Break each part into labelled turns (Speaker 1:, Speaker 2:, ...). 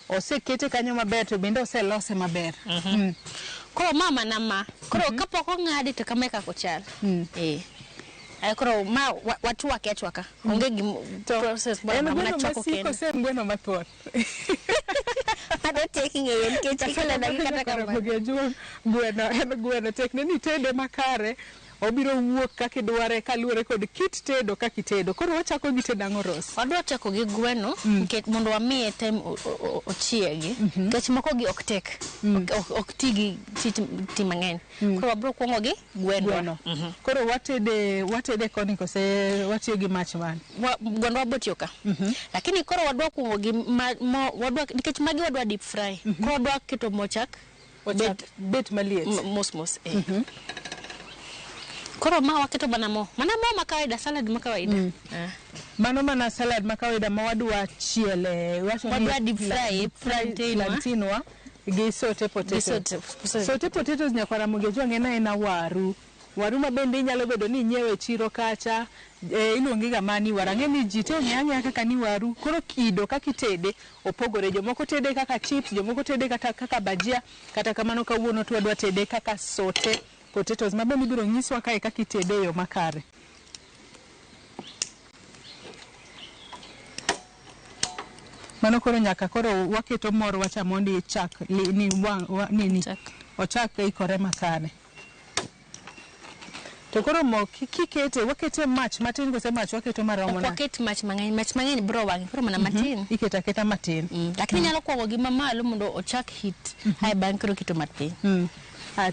Speaker 1: osekete kanyo maber to bende oselose maber.
Speaker 2: Koro mama nama koro kapok ong'adi to kama kako chal. Koro ma wachwake achwaka. Onge gi process moro mana chwako kendo.
Speaker 1: Sem gweno mathoth.
Speaker 2: Ado taking a kitchen kala na kata kama.
Speaker 1: Gweno tekne ni tede makare. Obiro wuok kaka idware kaluwore kod kit tedo kaka itedo. Koro wachako gi tedo ang'o Ros?
Speaker 2: Wadwa chako gi gweno nikech mondo wamiye time ochiegi. Nikech moko gi ok tek. Ok ti gi mang'eny. Koro wabiro kuongo gi gweno.
Speaker 1: Koro watede koni kose watiyo gi mach man.
Speaker 2: Gweno wabiro tiyo ka. Lakini koro wadwa kuongo gi nikech magi wadwa deep fry. Koro wadwa keto mochak
Speaker 1: bet maliet.
Speaker 2: Mos. Koro ma waketo mana mo ma kawaida, salad ma kawaida.
Speaker 1: Mano mana salad ma kawaida ma wadwa chiele,
Speaker 2: wadwa deep fry
Speaker 1: plantain wa gi sote potato. Sote potatoes nyaka Ramogi jwang'e na waru. Waru ma bende inyalo bedo ni nyiewe chiro kacha, iluongi ga mani warang'e ni ji te nyanya kaka ni waru. Koro kido kaka itede opogore, jomoko tede kaka chips, jomoko tede kaka bajia, kata kamano kawuono to wadwa tede kaka sote potatoes mabe mibiro nyiswa kae kaka itede yo makare. Mano koro nyaka koro waketo moro wacha mondi chak ni ochak ikore makare. To koro mo kikete wakete mach matin kose mach waketo maromo na.
Speaker 2: Waket mach mang'eny bro wang'e koro mana matin.
Speaker 1: Iketa matin.
Speaker 2: Lakini nyalo kuogo gi mamalo mondo ochak hit. Hai bang' koro keto matin.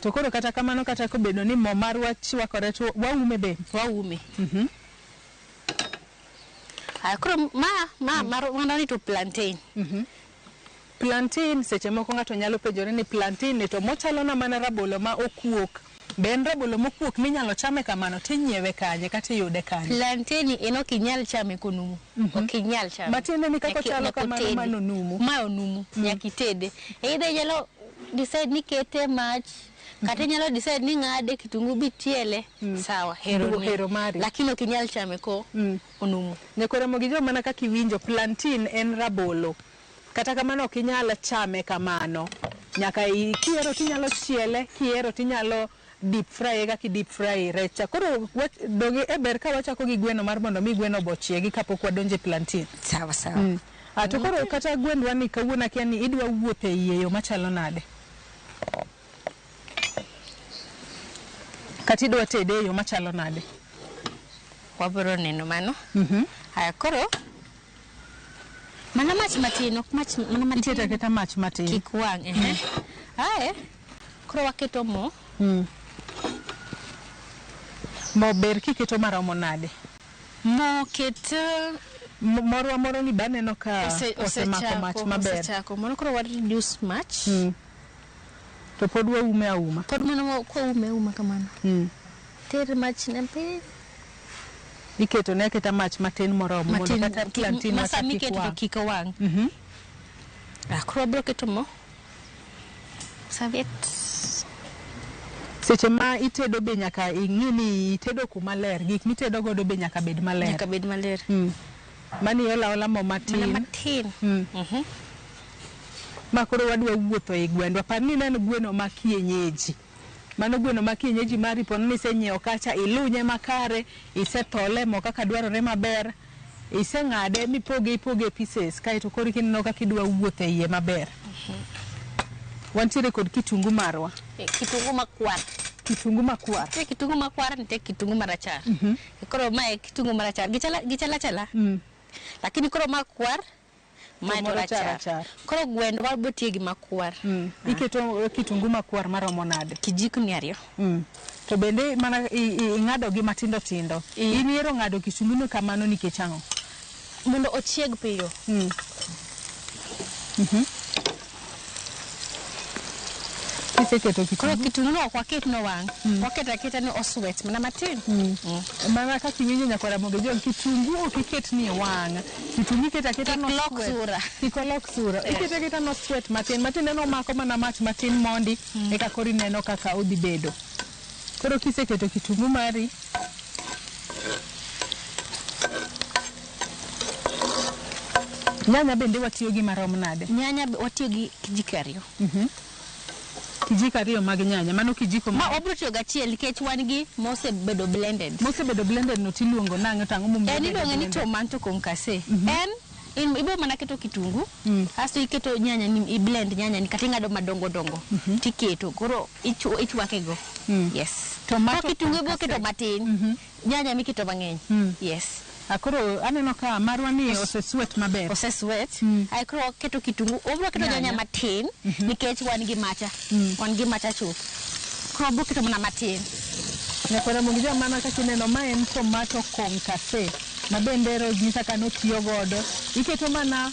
Speaker 1: To koro kata kamano kata kobedo ni mo marwa chwakore to waume be.
Speaker 2: Waume. Koro mano ni to plantain.
Speaker 1: Plantain seche moko ng'ato nyalo penjore ni plantain ni to mochalo na mana rabolo ma okuok. Ben rabolo mokuok minyalo chame kamano tinyiewe kanye kata yude kanye.
Speaker 2: Plantain en ok inyal chame konumu. Ok inyal chame.
Speaker 1: Matinde ni kako chalo kamano manonumu.
Speaker 2: Ma onumu nyaka itede. Ide nyalo decide ni kete mach kata nyalo decide ni ng'ade kitungu bitiele sawa hero
Speaker 1: mari.
Speaker 2: Lakini ok inyal chame ko onumu.
Speaker 1: Nyako Ramogi jo mana kaka iwinjo plantain en rabolo. Kata kamano ok inyal chame kamano. Nyaka kiero tinyalo chiele, kiero tinyalo deep fry kaka deep fry recha. Koro doge ber ka wachako gi gweno mar mondo mi gweno bochiegi kapok wadonje plantain.
Speaker 2: Sawa.
Speaker 1: To koro kata gwendwa ni kawuono akia ni idwa wuothe iye yo machalo nade. Kati idwa tede yo machalo nade.
Speaker 2: Wabiro neno mano. Koro mana mach matin, ok mach mana matin.
Speaker 1: Iketa mach matin.
Speaker 2: Kik wang'. Koro waketo mo.
Speaker 1: Mo ber kiketo maromo nade.
Speaker 2: Mo ket
Speaker 1: moro ni baneno ka osemako mach maber.
Speaker 2: Osechako. Mono koro wa reduce mach.
Speaker 1: To pod waume auma.
Speaker 2: Pod mano ko ume kamano. Ter mach na pe.
Speaker 1: Iketo ne keta mach matin moromo mondo kata plantain
Speaker 2: masami keto kiko wang'. Koro bro keto mo. Saviet.
Speaker 1: Seche ma itedo be nyaka ing'ini itedo kuma ler, gik mitedo godo be nyaka bed maler.
Speaker 2: Nyaka bed maler.
Speaker 1: Mani ola mo matin. Ma koro wadwa wuotho e gwendwa. Par ni neno gweno ma kienyeji. Mano gweno ma kienyeji mari pono ni isenyiewo kacha, ilunye makare, isethole mo kaka dwarore maber, iseng'ade mipoge pieces kaito koro kineno kaka idwa wuotho e iye maber. Wantiere kod kitungu marwa.
Speaker 2: Kitungu makwar.
Speaker 1: Kitungu makwar.
Speaker 2: Kitungu makwar nite kitungu marachar. Koro mae kitungu marachar. Gichala. Lakini koro makwar mae to rachar. Koro gwendo wabiro tiyo gi makwar.
Speaker 1: Iketo kitungu makwar maromo nade.
Speaker 2: Kijiko ni 2.
Speaker 1: To bende mana ing'ado gi matindo tindo. Iniero ng'ado kitungu no kamano nikech ang'o?
Speaker 2: Mondo ochieg piyo.
Speaker 1: Kiseketo kitungu.
Speaker 2: Kitungu no waket no wang'. Waketa ni oswet mana matin.
Speaker 1: Mana kaka iwinjo nyaka Ramogi jo kitungu ok iket ni wang'. Kitungu iketa no
Speaker 2: sura.
Speaker 1: Ikolok sura. Iketa no sweat matin neno mako mana mach matin mondi eka kori neno kaka odhi bedo. Koro kiseketo kitungu mari Nyanya bende watiyo gi marom nade?
Speaker 2: Nyanya watiyo gi kijiko 2.
Speaker 1: Kijiko 2 mag nyanya, mano kijiko
Speaker 2: ma obro tiyo gachiel nikech wan gi mosebedo blended.
Speaker 1: Mosebedo blended no tiluongo nang'o tang'o mum.
Speaker 2: En iluongo ni tomato concasse. En ibo mana keto kitungu, asto iketo nyanya ni blend nyanya ni kata ngado madongo dongo. Tiketo koro ichwake go. Yes.
Speaker 1: Tomato
Speaker 2: kitungu ibo keto matin. Nyanya miketo mang'eny. Yes.
Speaker 1: Akoro aneno ka marwa ni oseswet maber.
Speaker 2: Oseswet. Ai koro keto kitungu, obro keto nyanya matin nikech wan gi macha. Wan gi macha chuth. Koro obro keto mana matin.
Speaker 1: Nyakora Ramogi mana kaka ineno ma en tomato concasse. Mabendero nyisa kano tiyo godo. Iketo mana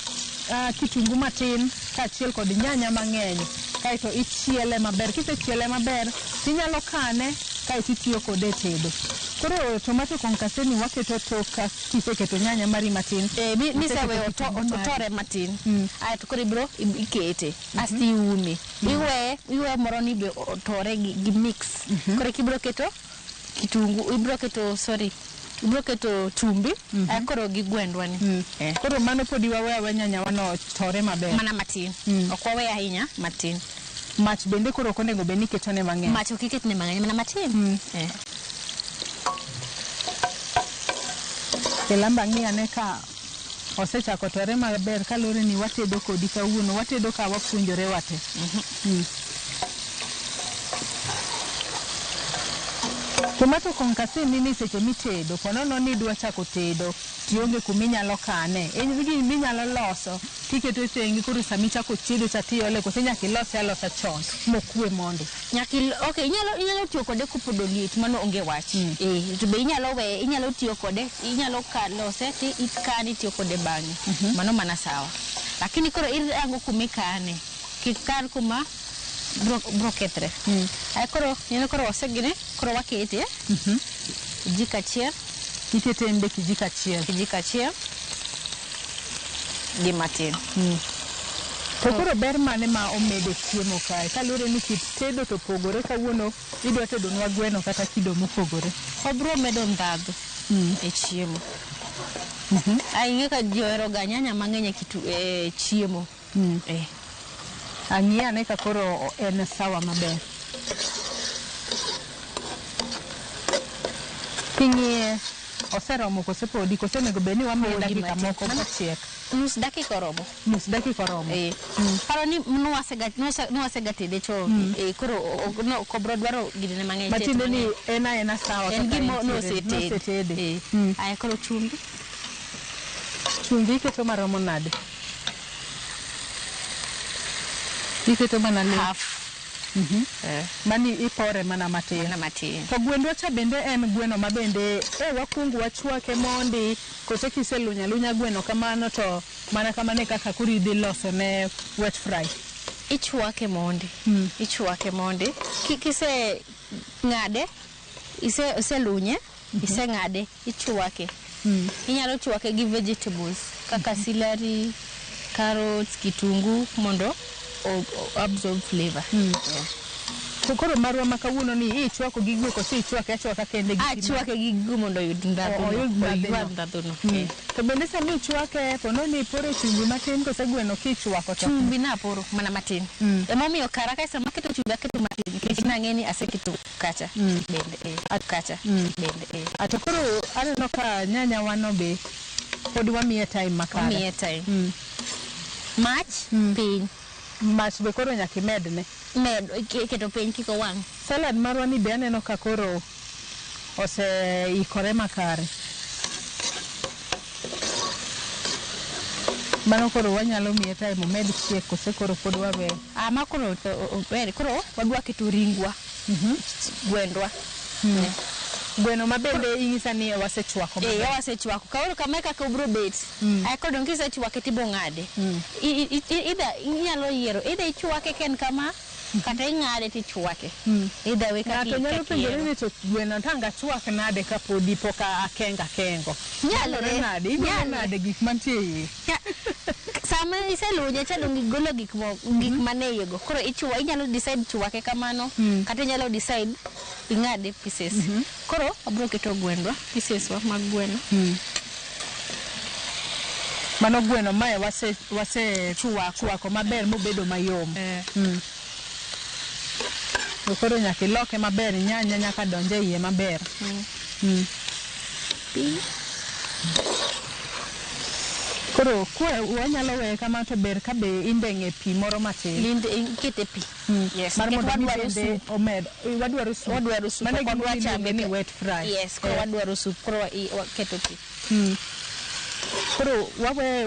Speaker 1: kitungu matin kaachiel kod nyanya mang'eny. Kaito ichiele maber. Kisechiele maber, tinyalo kane kaito itiyo kode tedo. Koro tomato concasse ni waketo toka kiseketo nyanya mari matin.
Speaker 2: Misewe otore matin. Aito koro ibro ikete. Asti iume. Iwe moro ni be otore gi mix. Koro kibro keto kitungu, ibro keto chumbi, koro gi gwendwa ni.
Speaker 1: Koro mano podi wawe nyanya wano tore maber.
Speaker 2: Mana matin. Ok wawe ahinya, matin.
Speaker 1: Mach bende koro onego beni ketone mang'eny.
Speaker 2: Mach ok iketne mang'eny, mana matin.
Speaker 1: Kelamba ng'iyane ka osechako tore maber kalore ni watedo kodi kawuono, watedo ka wapuonjore wate. Tomato concasse ni seche mitedo, konono ni dwa chako tedo, tionge kuminyalo kane. En gini minyalo loso, tiketo tenge koro sami chako tedo cha tiole kose nyaki lose alosa chon, mokwe mondo.
Speaker 2: Okay, inyalo tiyo kode kupod liet mano onge wach. To be inyalo tiyo kode, inyalo lose ti ikani tiyo kode bang'e. Mano mana sawa. Lakini koro irango kumikane. Kikkan kuma bro kethre. Ai koro osegine koro wakete. Kijiko 1.
Speaker 1: Ikete mbe kijiko 1.
Speaker 2: Kijiko 1. Gi matin.
Speaker 1: To koro ber mane ma omede chiemo kae? Kalure ni kit tedo to pogore kawuono idwa tedo nwa gweno kata kido mopogore.
Speaker 2: Obro medo ndhadhu e chiemo. Ai ng'e ka johero ga nyanya mang'eny e chiemo.
Speaker 1: Ang'iyane ka koro en sawa maber. King'iye oseromo kose podi kose nego beni wamiye dakika moko mochiek.
Speaker 2: Nus dakika oromo.
Speaker 1: Nus dakika oromo.
Speaker 2: Paro ni nwasega tede chon. Koro no kobro dwaro gidene mang'eny.
Speaker 1: Matinde ni ena sawa.
Speaker 2: En gimo nosetede. Ai koro chumbi.
Speaker 1: Chumbi iketo maromo nade? Iketo mana
Speaker 2: half.
Speaker 1: Mani ipore mana matin.
Speaker 2: Mana matin.
Speaker 1: To gwendwa cha bende en gweno mabende wakungu wachwake mondi kose kiselunya gweno kamano to mana kamane kaka kuri idhi loso ne wet fry.
Speaker 2: Ichwake mondi. Ichwake mondi. Kise ng'ade, iselunye, ise ng'ade, ichwake. Inyalo chwake gi vegetables kaka celery, carrots, kitungu mondo absorb flavor.
Speaker 1: Koro marwa makawuono ni ichwako gi gweko si ichwake achwaka kende gi
Speaker 2: achwake gi gwu mondo yud ndhadhu no.
Speaker 1: To bende sami ichwake pono ni pore chumbi matin kose gweno kichwako to
Speaker 2: chumbi na poro mana matin. Emomiyo kara ka sama keto chumbi aketo matin nikech nang'eni aseketo kacha bende kacha bende.
Speaker 1: Atokoro aneno ka nyanya wano be pod wamiye time makare.
Speaker 2: Wamiye time. Mach piny.
Speaker 1: Mach be koro nyaki medne.
Speaker 2: Keto piny kiko wang'.
Speaker 1: Salad marwa ni be aneno ka koro ikore makare. Mano koro wanyalo miye time omed chiek kose koro pod wawe.
Speaker 2: Ma koro koro wadwa keto ringwa. Gwendwa.
Speaker 1: Gweno mabende ing'isa ni wasechwako maber.
Speaker 2: Wasechwako. Kaoro kama kaka obro bet. Ai kodong kisechwake tibo ng'ade. Inyalo yiero. Ida ichwake ken kama kata ing'ade tichwake. Ida we kaka.
Speaker 1: To nyalo penjore ni to gweno tanga chwak nade kapodi poka akengo.
Speaker 2: Nyalore
Speaker 1: nade. Igolo nade gik mantie.
Speaker 2: Sama iselunye cha dong igolo gik mane go. Koro inyalo decide chwake kamano kata inyalo decide ing'ade pieces. Koro abro keto gwendwa pieces wa mag gweno.
Speaker 1: Mano gweno mae wase chwako maber mobedo mayom. Koro nyaka iloke maber, nyanya nyaka donje iye maber. Koro wanyalo weye kama to ber ka be indeng'e pi moro matin.
Speaker 2: Ikete pi. Yes.
Speaker 1: Mar mondo bende omed. Wadwaro sup. Mano gima iluongo ni wet fry.
Speaker 2: Yes. Koro wadwaro sup. Koro waketo pi.
Speaker 1: Koro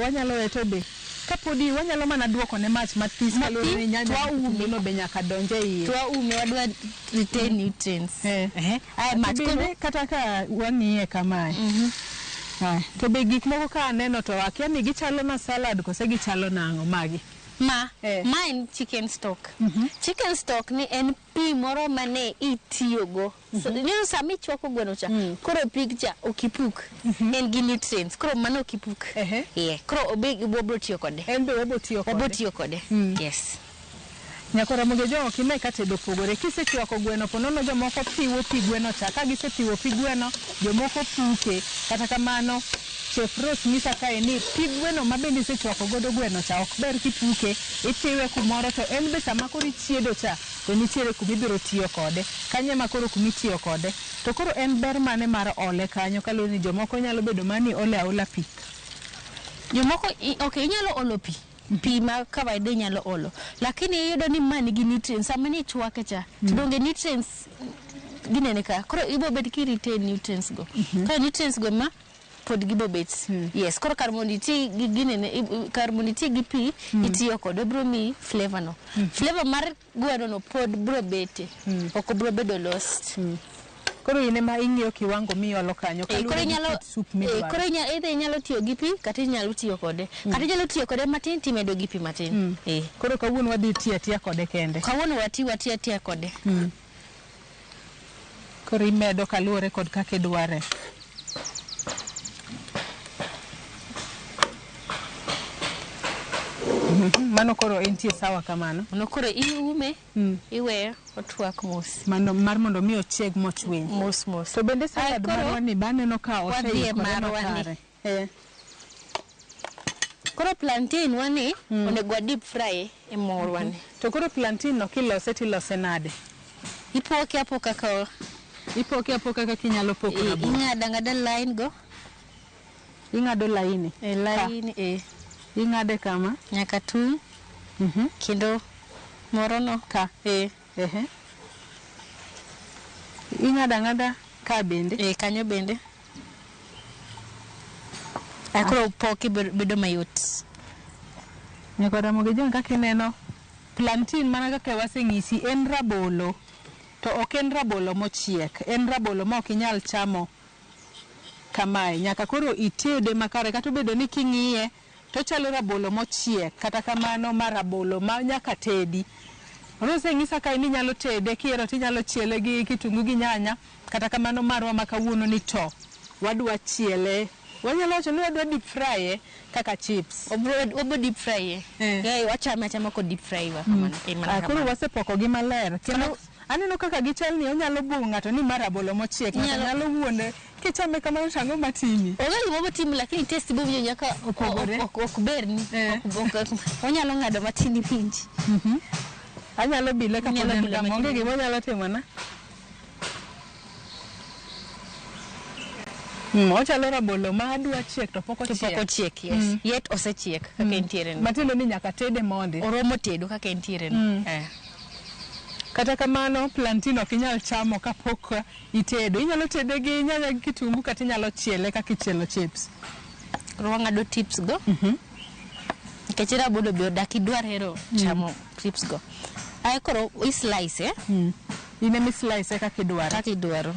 Speaker 1: wanyalo weye to be kapodi wanyalo mana duoko ne mach matis kalore ni nyanya no be nyaka donje iye.
Speaker 2: Twaume wadwa retain nutrients.
Speaker 1: Mach kono kata ka wang'iye kamae. To be gik moko ka aneno to akia ni gichalo na salad kose gichalo nang'o magi.
Speaker 2: Ma en chicken stock. Chicken stock ni en pi moro mane itiyogo. Nino sami chwako gweno cha. Koro pig cha okipuk. En gi nutrients. Koro mano okipuk. Koro obro tiyo kode.
Speaker 1: En be wabo tiyo kode.
Speaker 2: Yes.
Speaker 1: Nyakora Ramogi jo kime katedo pogore kisechwako gweno ponono jomoko piwo pi gweno cha ka gisepiwo pi gweno jomoko puke kata kamano Chef Rose nyisa kae ni pi gweno mabende isechwako godo gweno cha ok ber kipuke itiwe kumoro to en be sama koro ichiedo cha to nitiere kuma ibiro tiyo kode kanye ma koro kuma itiyo kode to koro en ber mane mar ole kanyo kaluwore ni jomoko nyalo bedo mani ole aola pi
Speaker 2: jomoko inyalo olo pi pi ma kawaida nyalo olo lakini iyudo ni mani gi nutrients sama ni chwake cha donge nutrients ginene ka koro ibo bet ki retain nutrients go ka nutrients go ma pod gibo bet yes koro carbonity ginene carbonity gi pi itiyo kod bro mi flavor no flavor mar gweno no pod bro bete ok bro bedo lost.
Speaker 1: Koro ine ma ing'iyo kiwango miolo kanyo
Speaker 2: koro inyalo tiyo gi pi kata inyalo tiyo kode kata inyalo tiyo kode matin timedo gi pi matin.
Speaker 1: Koro kawuono wadhi tiya kode kende.
Speaker 2: Kawuono watiya kode.
Speaker 1: Koro imedo kaluwore kod kaka idware. Mano koro entie sawa kamano.
Speaker 2: Mano koro iume iweyo otwak mos.
Speaker 1: Mano mar mondo mi ochieg mochwiny.
Speaker 2: Mos.
Speaker 1: To bende salad marwani baneno ka oseikore makare.
Speaker 2: Koro plantain wani onego deep fry e morwani.
Speaker 1: To koro plantain no tilose nade?
Speaker 2: Ipoke apoka ka
Speaker 1: kinyalo poko rabolo.
Speaker 2: Ing'ada line go.
Speaker 1: Ing'ado laini.
Speaker 2: Line
Speaker 1: ing'ade kama
Speaker 2: nyaka tung kendo moro no ka
Speaker 1: ing'ada ka bende
Speaker 2: kanyo bende akoro poki bedo mayot.
Speaker 1: Nyakora Ramogi jo kaka ineno plantain mana kaka waseng'isi en rabolo to ok en rabolo mochiek en rabolo ma ok inyal chamo kamae nyaka koro itede makare kata bedo ni king'iye to chalo rabolo mochiek kata kamano mar rabolo ma nyaka tedi. Rose ng'isa ka ni nyalo tede kiero tinyalo chiele gi kitungu gi nyanya kata kamano marwa makawuono ni to wadwa chiele wanyalo wacho ni wadwa deep fry kaka chips.
Speaker 2: Obo deep fry wachama ko deep fry wa kamano.
Speaker 1: Koro wasepoko gi maler kendo aneno kaka gichal ni onyalo buo ng'ato ni mar rabolo mochiek nyalo wuonde kichame kamano tango matimi.
Speaker 2: Ogali mobo tim lakini taste bo nyaka ok ber ni onyalo ng'ado matini pinji.
Speaker 1: Anyalo bile ka monge gimo nyalo timo na. Ochalo rabolo ma adwa chiek to pok ochiek.
Speaker 2: Yes. Yet osechiek kaka entiere.
Speaker 1: Matindo ni nyaka tede monde.
Speaker 2: Oromo tedo kaka entiere.
Speaker 1: Kata kamano plantain ok inyal chamo kapok itedo. Inyalo tede gi nyanya gi kitungu kata inyalo chiele kaka ichielo chips.
Speaker 2: Ng'ado tips go. Nikech rabolo be odak idwar hero chamo tips go. Ai koro slice
Speaker 1: Ine mi slice kaka idwaro.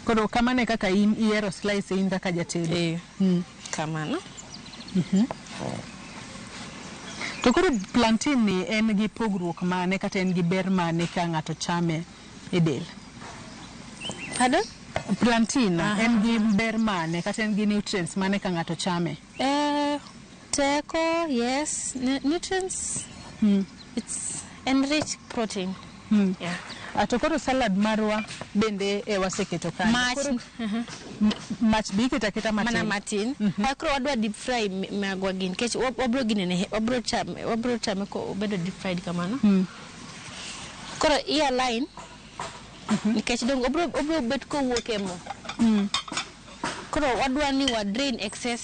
Speaker 1: Koro kamane kaka iero slice in kaka jatedo.
Speaker 2: Kamano.
Speaker 1: To koro plantain ni en gi pogruok mane kata en gi ber mane ka ng'ato chame e del?
Speaker 2: Pardon?
Speaker 1: Plantain en gi ber mane kata en gi nutrients mane ka ng'ato chame?
Speaker 2: Teko, yes. Nutrients. It's enriched protein.
Speaker 1: Atokoro salad marwa bende waseketo kanyo. Mach bi keta matin.
Speaker 2: Mana matin. Akro wadwa deep fry magwa gin kech obro ginene obro chame ko obedo deep fried kamano. Koro ia line. Nikech dong obro bet ko wuok e mo. Koro wadwa ni wa drain excess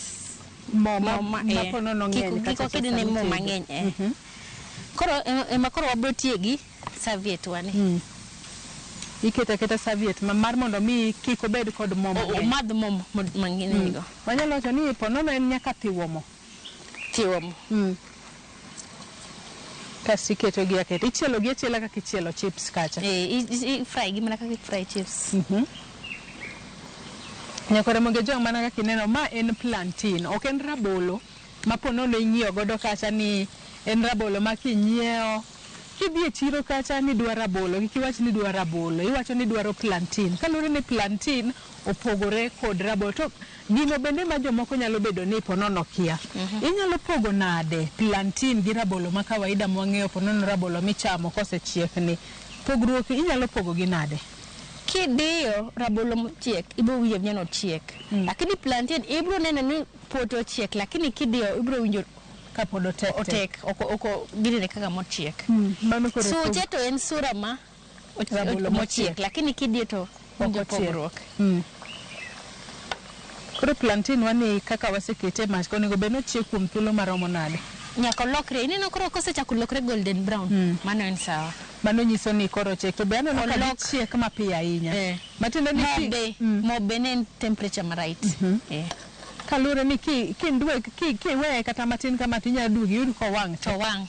Speaker 2: mo maponono ng'eny kata kidine mo mang'eny. Koro koro wabro tiegi serviette wani. Iketa serviette mar mondo mi kik obed kod mo mang'eny. Madh mo mang'eny go.
Speaker 1: Wanyalo wacho ni ponono en nyaka thiwo mo. Kasi keto gi aketa. Ichielo gi achiela kaka ichielo chips kacha.
Speaker 2: Fry gi mana kaka fry chips.
Speaker 1: Nyakore mogejo mana kaka ineno ma en plantain. Ok en rabolo ma ponono ing'iyo godo kacha ni en rabolo ma kinyiewo kidhi e chiro kacha ni dwa rabolo, kikiwach ni dwa rabolo, iwacho ni dwaro plantain. Kalure ni plantain opogore kod rabolo. To gino bende ma jomoko nyalo bedo ni ponono kia. Inyalo pogo nade plantain gi rabolo ma kawaida mwang'eyo ponono rabolo michamo kosechiek ni. Pogruok inyalo pogo gi nade?
Speaker 2: Kidiyo rabolo mochiek, ibro winjo ni ochiek. Lakini plantain ibro neno ni poto ochiek, lakini kidiyo ibro winjo
Speaker 1: kapod otek.
Speaker 2: Oko ginene kaka mochiek. Suche to en sura ma mochiek, lakini kidiyo to winjo pogruok.
Speaker 1: Koro plantain wani kaka wasekete mach konego bed nochiek kuom thuolo maromo nade?
Speaker 2: Nyaka lokre, ineno koro kosechako lokre golden brown, mano en sawa.
Speaker 1: Mano nyiso ni koro chiek, to be aneno ka gichiek mapiyo ahinya. Matiende ni
Speaker 2: mo bene temperature ma right.
Speaker 1: Kalure ni kiweye kata matin kama tinya dugi yud ko wang'.
Speaker 2: To wang'.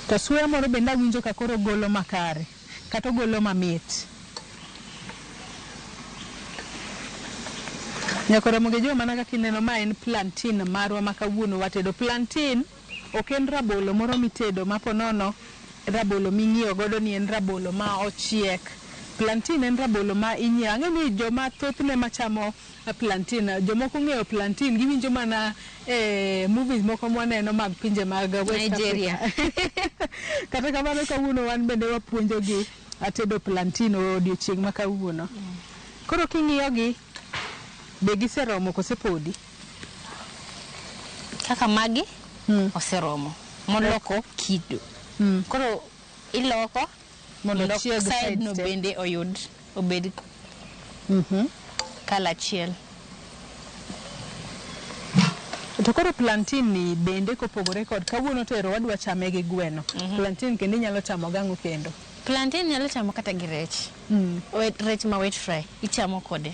Speaker 1: To suya moro bende awinjo ka koro golo makare, kata golo mamit. Nyakore mogejo mana kaka ineno ma en plantain marwa ma kawuono watedo. Plantain ok en rabolo moro mitedo maponono rabolo ming'iyo godo ni en rabolo ma ochiek. Plantain en rabolo ma inyiewo. Ang'e ni joma thothne machamo plantain, jomoko ng'eyo plantain giwinjo mana movies moko mwaneno mag pinje mag West
Speaker 2: Nigeria.
Speaker 1: Kata kamano kawuono wan bende wapuonjogi atedo plantain odiochieng' ma kawuono. Koro king'iyogi be giseromo kose podi?
Speaker 2: Kaka magi oseromo moloko kido. Koro iloko mondo side no bende oyud obed kala chiel.
Speaker 1: To koro plantain ni bende kopogore kod kawuono tero wadwa chame gi gweno. Plantain kendo inyalo chamo gang'o kendo?
Speaker 2: Plantain nyalo chamo kata gi rech. Rech ma wet fry ichamo kode.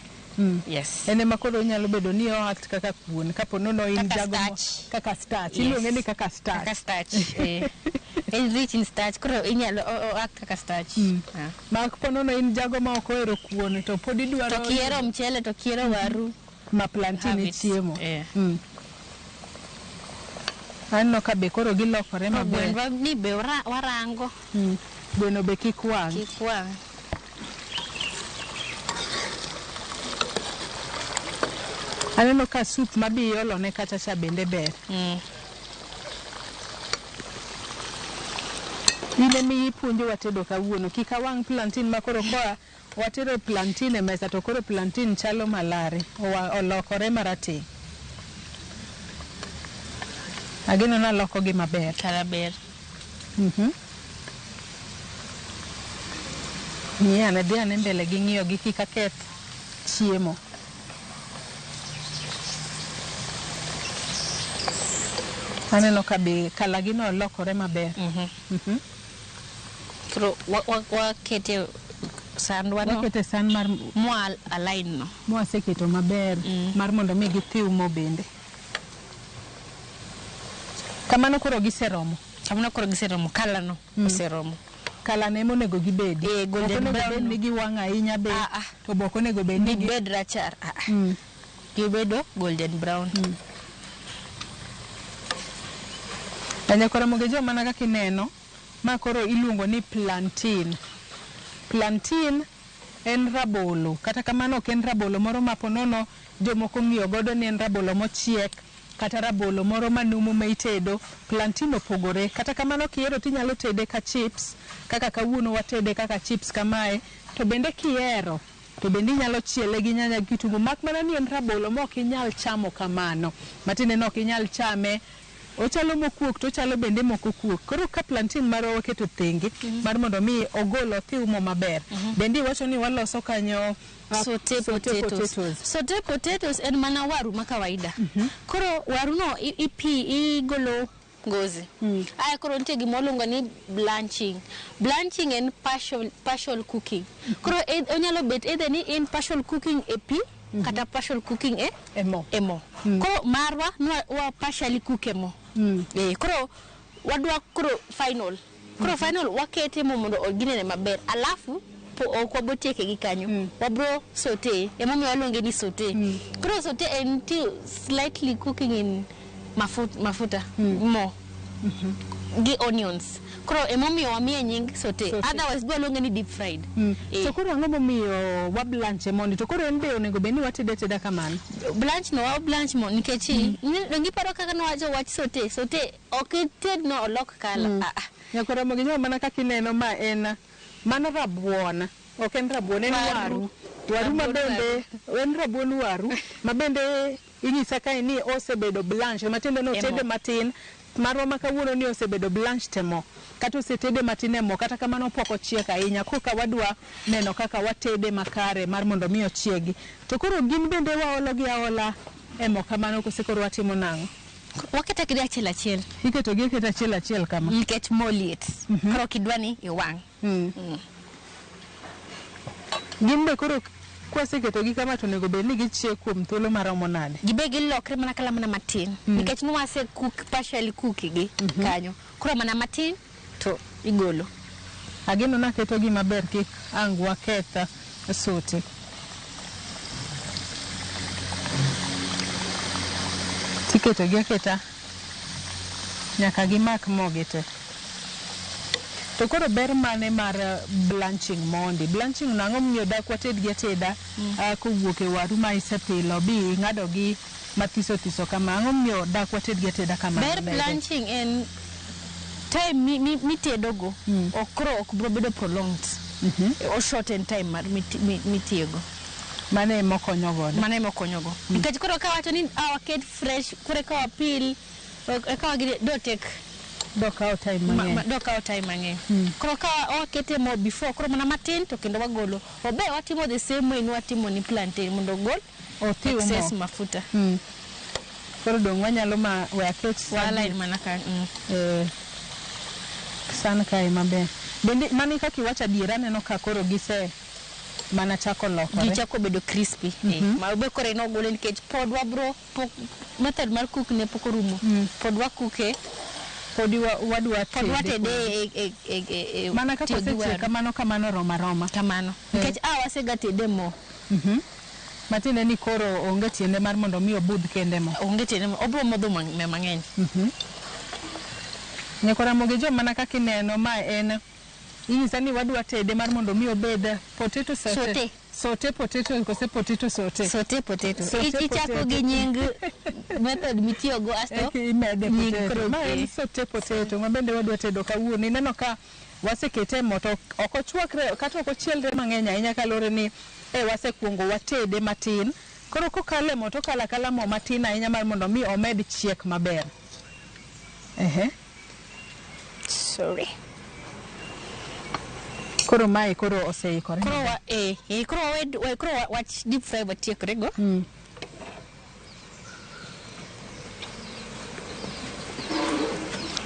Speaker 2: Yes.
Speaker 1: Ene makoro nyalo bedo ni oact kaka kuon kaponono in jago kaka starch. Iluonge ni kaka starch.
Speaker 2: Kaka starch. It's rich in starch. Koro inyalo act kaka starch.
Speaker 1: Ma ponono in jago ma ok ohero kuon to pod idwaro.
Speaker 2: To kiero mchele to kiero waru.
Speaker 1: Ma plantain chiemo. Anno ka be koro gilokore maber.
Speaker 2: Gwendwa ni be warango.
Speaker 1: Gweno be kik wang'.
Speaker 2: Kik wang'.
Speaker 1: Aneno ka soup mabiolo ne kacha cha bende ber. Ile mi puonjo watedo kawuono kik awang' plantain makoro kwa watedo plantain e mesa to koro plantain chalo malare olokore marateng'. Ageno na loko gi maber.
Speaker 2: Kala ber.
Speaker 1: Ane dhi ane mbele gi ng'iyo gi kik aketh chiemo. Aneno ka be kala gino olokore maber.
Speaker 2: Koro wakete sandwa no.
Speaker 1: Wakete san mar
Speaker 2: mwal align no.
Speaker 1: Mwaseketo maber mar mondo mi githiw mo bende. Kamano koro giseromo. Kala no oseromo. Kala ne monego gibedi.
Speaker 2: Golden brown
Speaker 1: ni giwang' ahinya be. To boko onego bed ni
Speaker 2: bed rachar. Gibedo golden brown.
Speaker 1: Anyakora mogejo mana kaka ineno ma koro iluongo ni plantain. Plantain en rabolo. Kata kamano ok en rabolo moro ma ponono jomoko ng'iyo godo ni en rabolo mochiek kata rabolo moro manumu ma itedo, plantain opogore. Kata kamano kihero tinyalo tede ka chips, kaka kawuono watede kaka chips kamae, to bende kihero to bende inyalo chiele gi nyanya gi kitungu. Mak mana ni en rabolo ma ok inyal chamo kamano. Matinde no ok inyal chame. Ochalo mokuok to ochalo bende moko kuok. Koro ka plantain maro waketo thenge mar mondo mi ogolo thiumo maber. Bende iwacho ni waloso kanyo
Speaker 2: sauté potatoes. Sauté potatoes en mana waru ma kawaida. Koro waru no igolo ngozi. Aya koro nitie gima luongo ni blanching. Blanching en partial cooking. Koro onyalo bet either ni in partial cooking e pi kata partial cooking e mo. Koro marwa wa partially cook e mo. Koro wadwa koro final. Koro final wakete mo mondo oginene maber. Alafu ok wabotieke gi kanyo. Wabro sauté. Emo mi waluonge ni sauté. Koro sauté en slightly cooking in mafuta mo gi onions. Koro emomiyo wamiye nying sauté. Otherwise dwa luonge ni deep fried.
Speaker 1: So koro ang'o momiyo wa blanche mondi to koro en be onego beni watede teda kamano.
Speaker 2: Blanch no wa blanch mo nikech dongi paro kaka no wacho wach sauté ok ted no olok kala.
Speaker 1: Nyakora Ramogi jo mana kaka ineno ma en mana rabuon. Ok en rabuon en waru. Waru mabende en rabuon waru mabende inyisa kae ni osebedo blanche matinde no tede matin. Marwa makawuono ni osebedo blanche temo kata osetede matin e mo kata kamano pok ochiek ahinya koka wadwa neno kaka watede makare mar mondo mi ochiegi. To koro gin bende waolo gi aola e mo kamano kose koro watimo nang'o?
Speaker 2: Waketa kidi achiel.
Speaker 1: Iketo gi achiel kama.
Speaker 2: Nikech moliet. Koro kidwani iwang'.
Speaker 1: Gin be koro kwaseketo gi kama to nego bed ni gichiek kuom thuolo maromo nade?
Speaker 2: Gibe gilokre mana kala mana matin. Nikech nwase partially cook gi kanyo. Koro mana matin to igolo.
Speaker 1: Ageno naketo gi maber kik ang waketha sauté. Tiketo gi aketa nyaka gimak mogi te. To koro ber mane mar blanching mondi? Blanching nang'o miyo dak wated gi ateda kowuok e waru ma isepilo bi ng'ado gi mathiso kama. Ang'o miyo dak wated gi ateda kama?
Speaker 2: Ber blanching en time mitedo go ok bro bedo prolonged. O shorten time mar mitiego.
Speaker 1: Mane mokonyo godo.
Speaker 2: Nikech koro ka wacho ni waket fresh kore ka wapil ka wagire
Speaker 1: do kawo time mang'eny.
Speaker 2: Koro ka wakete mo before koro mana matin to kendo wagolo. Obe watimo the same way ni watimo ni plantain mondo gol excess mafuta.
Speaker 1: Koro dong wanyalo we aket
Speaker 2: wala in mana ka
Speaker 1: san kai maber. Bende mani kaka iwacho adiera neno ka koro gise mana chako lokore.
Speaker 2: Gichako bedo crispy. Ma obe kore no gole nikech pod wabro method mar cook ne pok orumo. Pod wakuke wadwa tede
Speaker 1: mana kaka seche kamano roma
Speaker 2: kamano nikech wasega tede mo
Speaker 1: matinde ni koro onge tiende mar mondo mi obudh kende mo
Speaker 2: onge tiende mo obro modho mang'eny.
Speaker 1: Nyakora Ramogi jo mana kaka ineno ma en inyisa ni wadwa tede mar mondo mi obed potato sauté potato kose potato sauté
Speaker 2: potato ichako gi nying method mitiyo go asto
Speaker 1: imede potato ma en sauté potato ma bende wadwa tedo kawuono. Ineno ka wasekete mo to ok ochwakre kata ok ochielre mang'eny ahinya kalore ni wasekuongo watede matin. Koro kokale mo to kala mo matin ahinya mar mondo mi omed chiek maber.
Speaker 2: Sorry.
Speaker 1: Koro mae koro oseikore.
Speaker 2: Koro wach deep fry watiekore go.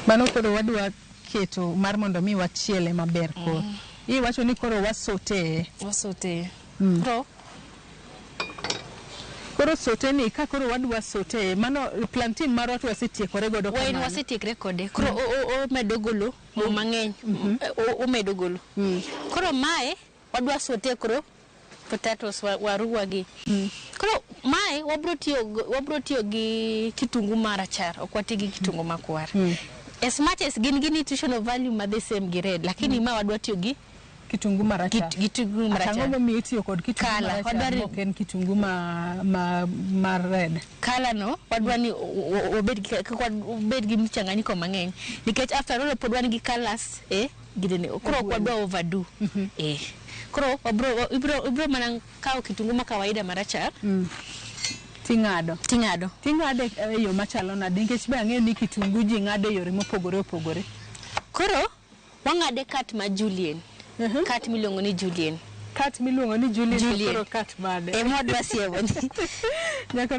Speaker 1: Mano koro wadwa keto mar mondo mi wachiele maber koro. Iwacho ni koro wasauté. Koro sauté ni ka koro wadwa sauté mano plantain marwa to wasetiekore godo kamano.
Speaker 2: Wain wasetiekre kode. Koro o medo golo mang'eny. O medo golo. Koro mae wadwa sauté koro potatoes waru wagi. Koro mae wabro tiyo gi kitungu marachar ok wati gi kitungu makwar. As much as gin nutritional value ma the same gi red lakini ma wadwa tiyo gi
Speaker 1: kitungu marachar.
Speaker 2: Kitungu marachar.
Speaker 1: Ang'o momiyo itiyo kod kitungu marachar ok en kitungu ma red?
Speaker 2: Kala no wadwani obed gi mchanganyiko mang'eny nikech after all podwani gi colors gidene koro kwadwa overdo koro ibro mana kawo kitungu ma kawaida marachar
Speaker 1: ting'ado e yo machalo nade nikech be ang'eyo ni kitungu ji ng'ado e yore mopogore opogore.
Speaker 2: Koro wang'ade kat ma julienne kat miluongo ni julienne
Speaker 1: koro kat made
Speaker 2: modwa siemo
Speaker 1: nyaka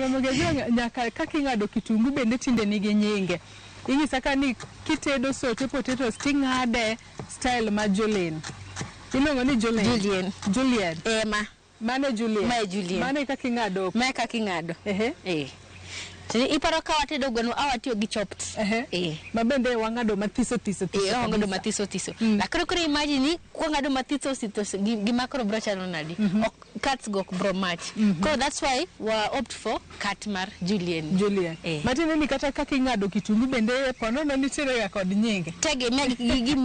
Speaker 1: nyaka kaka ing'ado kitungu bende tinde nigi nyinge. Inyisa ka ni kitedo sote potatoes ting'ade style ma julienne. Iluongo ni julienne. Mane julienne. Mane kaka ing'ado.
Speaker 2: Tini iparo ka watedo gweno awatiyo gi chopped.
Speaker 1: Ma bende wang'ado mathiso thiso.
Speaker 2: Wang'ado mathiso thiso. Lakini koro imagine ni kwang'ado mathiso thiso gima koro bro chalo nadi. Cuts go bro match. So that's why we opt for cut mar julienne.
Speaker 1: Matine ni kata kaka ing'ado kitungu bende ponono nitiere ga kod nyinge.
Speaker 2: Tege gi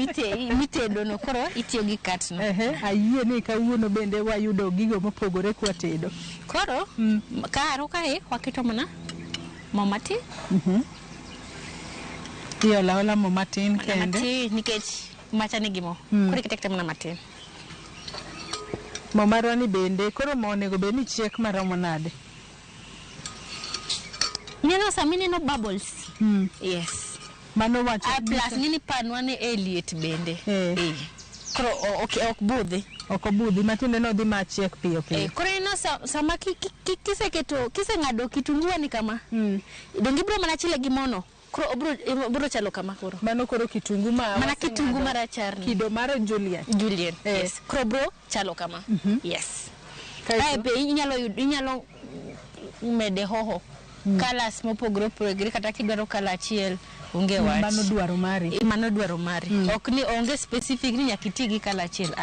Speaker 2: mitedo no koro itiyo gi cut no.
Speaker 1: Ayie ni kawuono bende wayudo gigo mopogore kwa tedo.
Speaker 2: Koro karo kae waketo mana mo matin.
Speaker 1: Iola mo matin kende.
Speaker 2: Matin nikech macha nigi mo. Koro kitekta mana matin.
Speaker 1: Mo marwani bende koro mo onego bed ni chiek maromo nade?
Speaker 2: Neno samini no bubbles. Yes.
Speaker 1: Mano wacho.
Speaker 2: Plus nini panwane liet bende. Koro ok budhi.
Speaker 1: Ok obudhi matinde no dhi machiek piyo.
Speaker 2: Koro ino sama kiseng'ado kitungu ni kama. Dongi bro mana chile gi mono. Koro obro chalo kama koro.
Speaker 1: Mano koro kitungu
Speaker 2: mana kitungu marachar ni.
Speaker 1: Kido mar julienne.
Speaker 2: Yes. Koro bro chalo kama. Yes. Kae be inyalo mede hoho. Colors mopogore opogore kata kidwaro kala achiel onge wach. Mano dwaro mari. Ok ni onge specific ni nyaka iti gi kala achiel.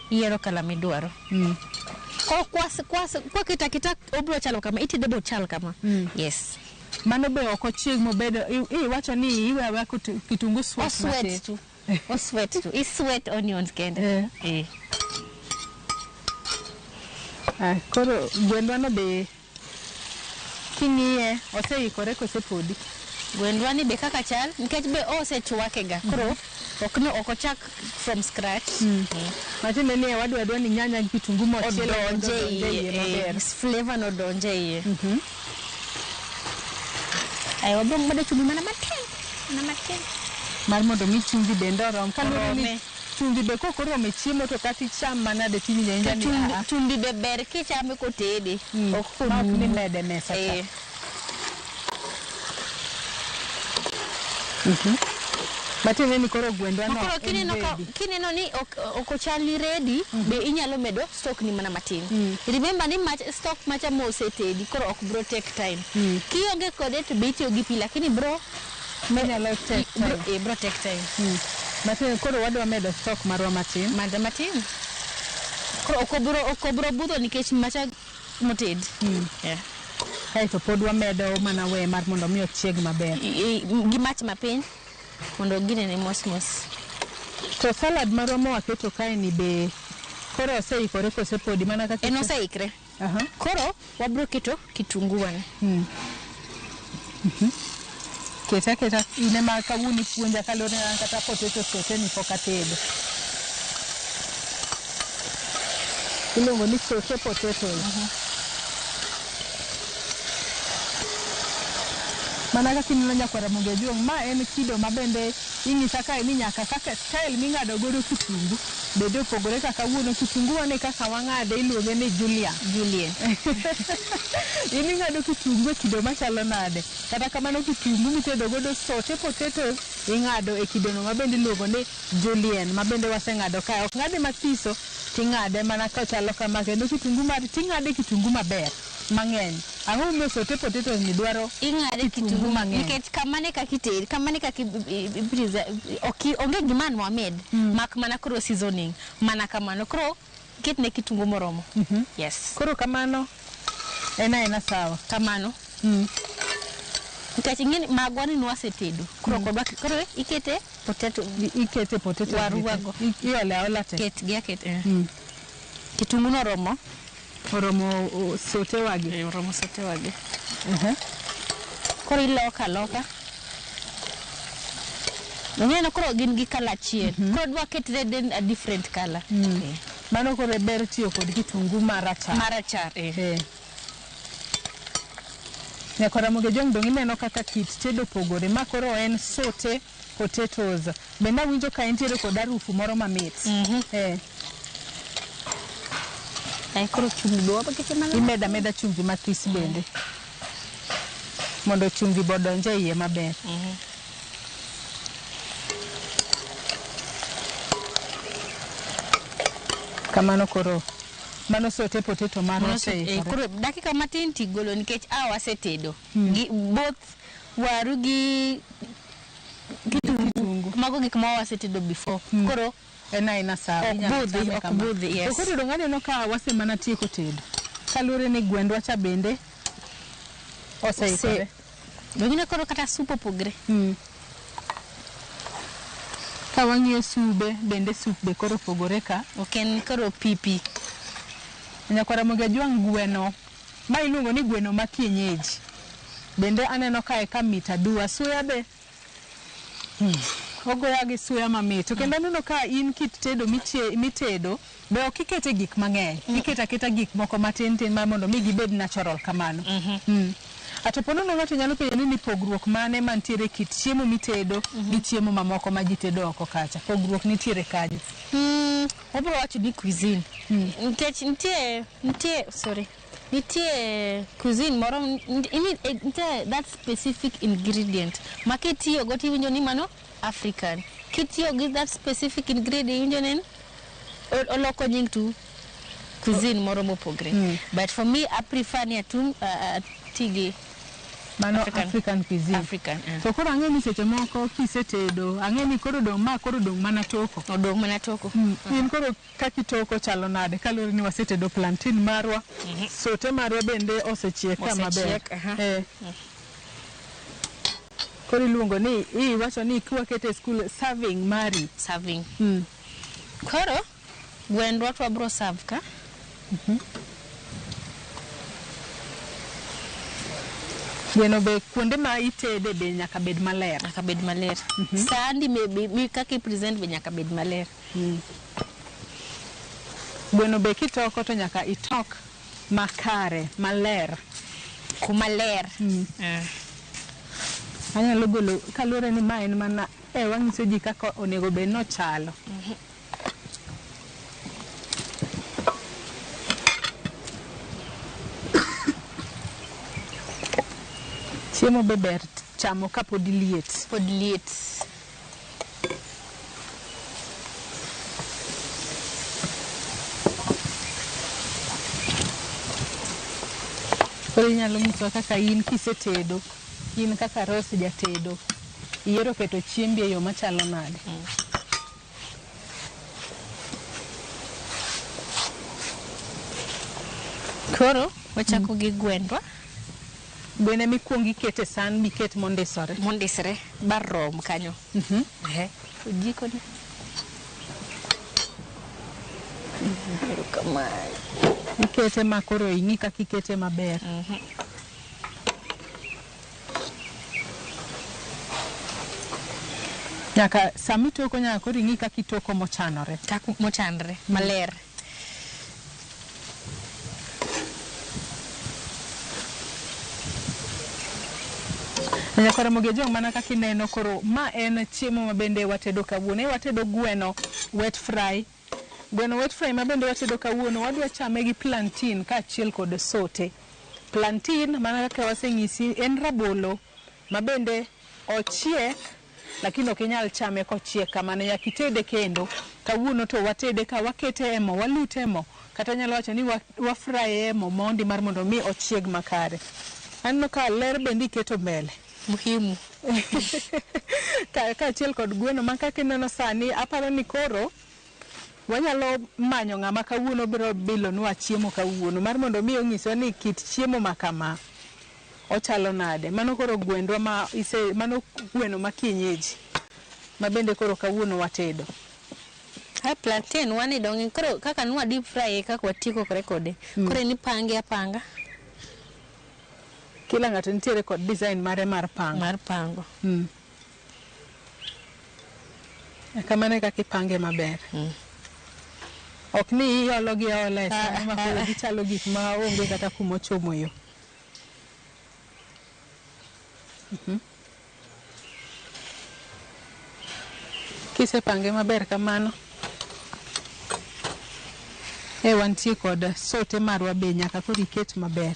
Speaker 2: Iero kala midwaro. Kwa kita obro chalo kama iti debo chal kama. Yes.
Speaker 1: Mano be ok ochieg mobedo iwacho ni iwewe kitungu
Speaker 2: sweat tu. I sweat onions kende.
Speaker 1: Koro gwendwa no be king'iye oseikore kosepodi.
Speaker 2: Gwendwa ni be kaka chal nikech be osechwake ga koro ok ochak from scratch.
Speaker 1: Matinde ni wadwa ni nyanya gi kitungu mochiel
Speaker 2: maber. Flavor no donje iye. Ai wabro ng'ado chumbi mana matin.
Speaker 1: Mar mondo mi chumbi bende orom. Kalore chumbi be kokoromo chiemo to kati cham manade tinyne njani.
Speaker 2: Chumbi be ber kichame kotede.
Speaker 1: Ok ni mede mesa ta. Matine ni koro gwendwa no.
Speaker 2: Koro kineno ni okochali ready be inyalo medo stock ni mana matin. Remember ni stock macha mosetedi koro ok bro take time. Kionge kode to be itiyo gi pi lakini bro take time.
Speaker 1: Matine koro wadwa medo stock marwa matin.
Speaker 2: Koro okobro budho nikech macha moted.
Speaker 1: Kae to pod wamedo mana we mar mondo mi ochieg maber.
Speaker 2: Gi mach mapiny mondo ginene mos.
Speaker 1: To salad marwa waketo kae ni be koro oseikore kosepodi mana kaka
Speaker 2: oseikre. Koro wabro keto kitungu wan.
Speaker 1: Keta ine ma kawuni puonja kalore kata potato sote ni poka tedo. Iluongo ni sote potatoes. Mana kaka ineno nyakwara Ramogi Juong, ma en kido mabende inyisa ka ni nyaka kaka style ming'ado godo kitungu bende opogore kaka wuono kitungu wane kaka wang'ade iluonge ni julienne. Ing'ado kitungu e kido machalo nade. Kata kamano kitungu mitedo godo sote potatoes ing'ado e kidono mabende iluongo ni julienne mabende waseng'ado ka. Ok ng'ade mathiso ting'ade mana kochalo kama kendo kitungu mar ting'ade kitungu maber mang'eny. Ang'o mo sote potatoes ni dwaro
Speaker 2: ing'ade kitungu mang'eny nikech kamane kaka onge giman Mohamed mak mana koro seasoning mana kamano koro kitne kitungu moromo. Yes.
Speaker 1: Koro kamano ena sawa
Speaker 2: kamano. Nikech ing'eni magwa ni nwasetedo. Koro kodwa koro ikete potato waruwago.
Speaker 1: Iole aola te.
Speaker 2: Ket. Kitungu no oromo
Speaker 1: sote wagi.
Speaker 2: Oromo sote wagi. Koro iloka. Ng'eni koro gin gi kala achiel. Koro dwa ket red a different color.
Speaker 1: Mano koro ber tiyo kod kitungu marachar. Nyako Ramogi jong dong ineno kaka kit tedo pogore ma koro en sote potatoes. Bende winjo ka entiere kod harufu moro mamit.
Speaker 2: Ai koro chumbi do bakete mana.
Speaker 1: Imeda chumbi mathis bende. Mondo chumbi bodonje iye maber. Kamano koro mano sote potato mano
Speaker 2: koro dakika matin tigolo nikech wasetedo gi both waru gi kitungu mago gik ma wasetedo before koro
Speaker 1: ena sawa
Speaker 2: budhi yes.
Speaker 1: Koro dongane no ka wase mana tieko tedo kalure ni gwendwa cha bende oseikore
Speaker 2: dongine koro kata sup opogre
Speaker 1: ka wang'iyo sube bende sup be koro pogore ka
Speaker 2: oken koro pipi
Speaker 1: Nyako Ramogi jwang gweno ma iluongo ni gweno ma kienyeji bende aneno kae ka mita dua suya be ogoya gi suya mamit to kendo aneno ka in kit tedo mitedo be ok ikete gik mang'eny iketa gik moko matin ma mondo mi gibed natural kamano Atopono no ng'ato nyalo penjo ni pogruok mane mantiere kit chiemo mitedo gi chiemo mamoko ma ji tedo oko kacha. Pogruok nitiere kaje.
Speaker 2: Obro wacho ni cuisine. Nitie cuisine moro nitie that specific ingredient. Ma kitiyo go tiwinjo ni mano African. Kitiyo gi that specific ingredient winjo ni oloko nying tu cuisine moro mopogre. But for me I prefer ni tigi
Speaker 1: mano African cuisine. So koro ang'eni seche moko kisetedo, ang'eni koro dong mana toko.
Speaker 2: Odong mana toko.
Speaker 1: In koro kakitoko chalo nade kalure ni wasetedo plantain marwa. Sote marwa bende osechiek maber. Koro iluongo ni iwacho ni kwakete school serving mari.
Speaker 2: Serving. Koro gwendwa to abro serve ka.
Speaker 1: Gweno be kuonde ma itede be nyaka bed maler.
Speaker 2: Sandi mi kaki present be nyaka bed maler.
Speaker 1: Gweno be kitoko to nyaka itok makare maler.
Speaker 2: Kumaler.
Speaker 1: Anyalo golo kalure ni ma en mana wang'iso ji kaka onego bed no chalo. Chiemo be ber chamo ka pod liet. Koro inyalo nyiso kaka in kisetedo, in kaka Rose jatedo, iero keto chiembi e yo machalo nade.
Speaker 2: Koro wachako gi gwendwa.
Speaker 1: Gwene mikuongi kete san miket mondisore
Speaker 2: barom kanyo. Ujiko ni.
Speaker 1: Ikete makoro ing'i kaka ikete maber. Nyaka samitoko nyaka koro ing'i kaka itoko mochanore.
Speaker 2: Maler.
Speaker 1: Nyako Ramogi jong mana kaka ineno koro ma en chiemo ma bende watedo kawuono. Watedo gweno wet fry. Gweno wet fry ma bende watedo kawuono wadwa chame gi plantain kaachiel kod sote. Plantain mana kaka waseng'isi en rabolo ma bende ochiek lakini ok inyal chame kochiek kamano nyaka itede kendo. Kawuono to watede ka wakete e mo, walute e mo kata nyalo wacho ni wa fry e mo mondi mar mondo mi ochieg makare. Anno ka ler bende iketo mbele.
Speaker 2: Muhimu.
Speaker 1: Kaachiel kod gweno ma kaka ineno sani aparo ni koro wanyalo manyo ng'ama kawuono biro bilonwa chiemo kawuono mar mondo mi ong'iswa ni kit chiemo ma kama ochalo nade. Mano koro gwendwa mano gweno ma kienyeji. Ma bende koro kawuono watedo.
Speaker 2: Ha plantain wani dongi koro kaka nwa deep fry kaka watiko kore kode. Kore ni pange apanga.
Speaker 1: Kila ng'ato nitiere kod design mare mar pango.
Speaker 2: Mar pango.
Speaker 1: Kamane kaka ipange maber. Ok ni iolo gi ola sama ma koro gichalo gik ma onge kata kuma ochomo yo. Kise pange maber kamano. Wantie kod sote marwa be nyaka koro iket maber.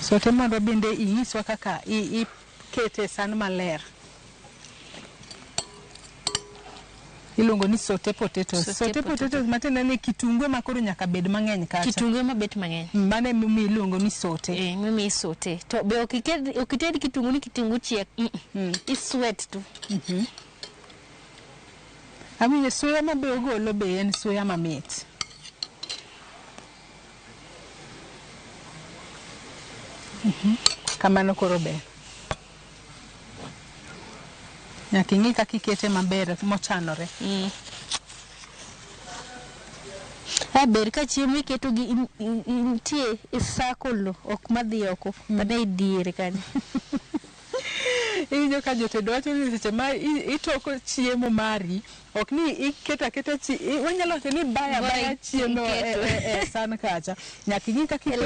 Speaker 1: Sote marwa bende inyiswa kaka ikete san maler. Iluongo ni sote potatoes. Sote potatoes matende ni kitungu ma koro nyaka bed mang'eny kacha.
Speaker 2: Kitungu ma bet mang'eny.
Speaker 1: Mane mimi iluongo ni sote.
Speaker 2: Mimi sote. To be okited kitungu ni kitungu chiek. Iswet tu.
Speaker 1: Aminye soya ma be ogolo be en soya mamit. Kamano koro be. Nyaka ing'i kaka ikete maber mochanore.
Speaker 2: Ber ka chiemo iketo gi intie isakolo ok madhi oko kata idiere kanyo.
Speaker 1: Injo ka jotedo wacho ni seche ma itoko chiemo mari ok ni iketa wanyalo wacho ni baya chiemo san kacha. Nyaka ing'i kaka iketo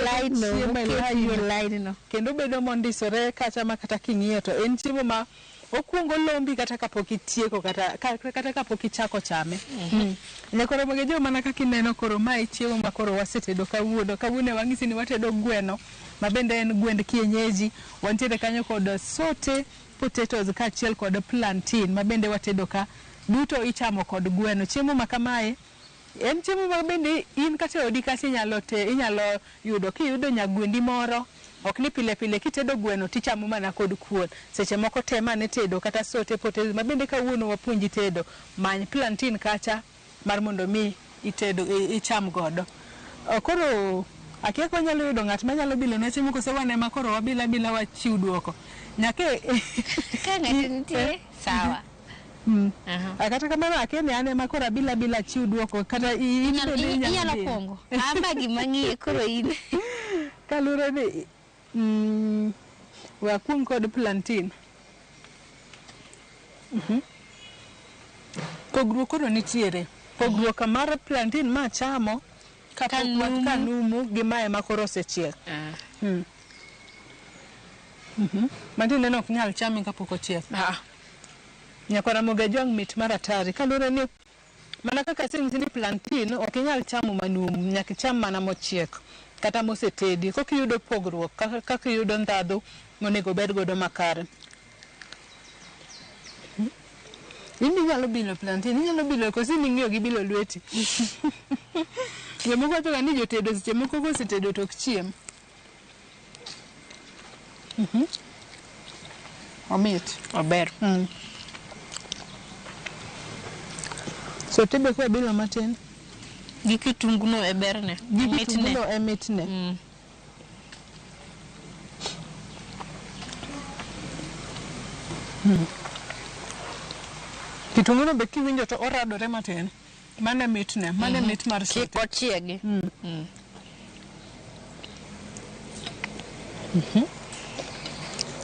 Speaker 2: line no.
Speaker 1: Kendo bedo mondisore kacha ma kata king'iyo to en chiemo ma okuongo lombi kata kapok itieko kata kapok ichako chame. Nyakoro Ramogi jo mana kaka ineno koro mae chiemo ma koro wasetedo kawuono wang'isi ni watedo gweno ma bende en gwend kienyeji. Wantiere kanyo kod sote potatoes kaachiel kod plantain ma bende watedo ka duto ichamo kod gweno. Chiemo ma kamae en chiemo ma bende in kata odi kasi inyalo yudo kiyudo nyagwendi moro. Ok ni pile kitedo gweno tichamo mana kod kuon. Seche moko tema ne tedo kata sote potatoes ma bende kawuono wapuonji tedo. Many plantain kacha mar mondo mi itedo icham godo. Koro akia ko nyalo yudo ng'at ma nyalo bilo ne chiemo kose wane ma koro wabila wachiw duoko. Nyake
Speaker 2: ka ng'ato nitie sawa.
Speaker 1: Kata kamano akia ne ane ma koro bila chiw duoko kata
Speaker 2: inyalo pongo. Amba gima ng'iye koro in.
Speaker 1: Kalure ni wakuong kod plantain. Pogruok koro nitiere. Pogruok mar plantain ma chamo kanumu gi mae ma koro osechiek. Mantin ok nyal chame kapok ochiek. Nyaka Ramogi jwang' mit mar atari. Kalure ni mana kaka ni plantain ok inyal chamo manumu, nyaka cham mana mochiek kata mosetedi. Kok yudo pogruok kaka yudo ndhadhu monego bed godo makare. Inyalo bilo plantain, inyalo bilo kosi ming'iyo gi bilo lweti. Jomoko wacho ni jotedo seche moko kosetedo tok chiem. Omit.
Speaker 2: Ober.
Speaker 1: Sote be kwa bilo matin.
Speaker 2: Gi kitungu no e berne.
Speaker 1: Kitungu no e mitne. Kitungu no be kiwinjo to oradore matin. Mane mitne, mane mit mar sote.
Speaker 2: Kik ochiegi.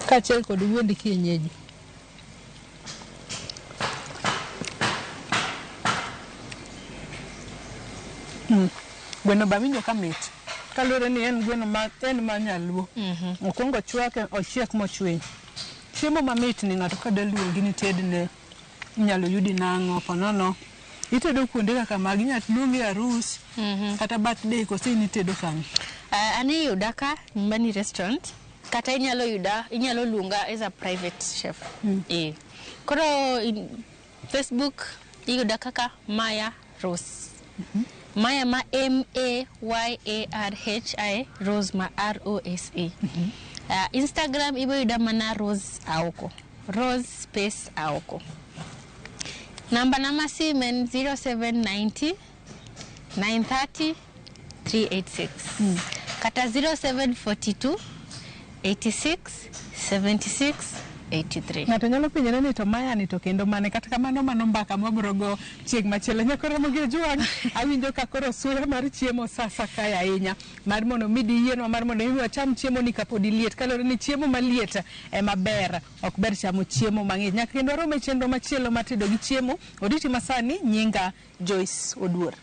Speaker 1: Kaachiel kod gwend kienyeji. Gweno ba winjo ka mit. Kalure ni en gweno ma nyaluo. Okuongo chwake ochiek mochwiny. Chiemo mamit ni ng'ato ka daluongi ni tedne inyalo yudi nang'o ponono. Itedo kuonde kaka magi nyat luongi arus kata birthday kose ni tedo kanyo.
Speaker 2: Ani yuda ka nyumbani restaurant kata inyalo luonga as a private chef. Koro Facebook yuda kaka Maya Rose. Maya ma MAYARHI Rose ma ROSA. Instagram ibo yuda mana Rose Aoko. Rose space Aoko. Namba simen 0790 930 386. Kata 0742 86 76 83.
Speaker 1: Ngato nyalo penjore ni to maya ni to kendo mane kata kamano mano mbaka mabrogo chieng machielo nyakora Ramogi Juang awinjo ka koro suya mar chiemo sasa kaya ahinya mar mondo midi yienwa mar mondo mi wacham chiemo ni kapodi liet kalore ni chiemo maliet maber ok ber chamo chiemo mang'ich nyaka kendo rome chenro machielo matedo gi chiemo oditi masani nyinga Joyce Oduor.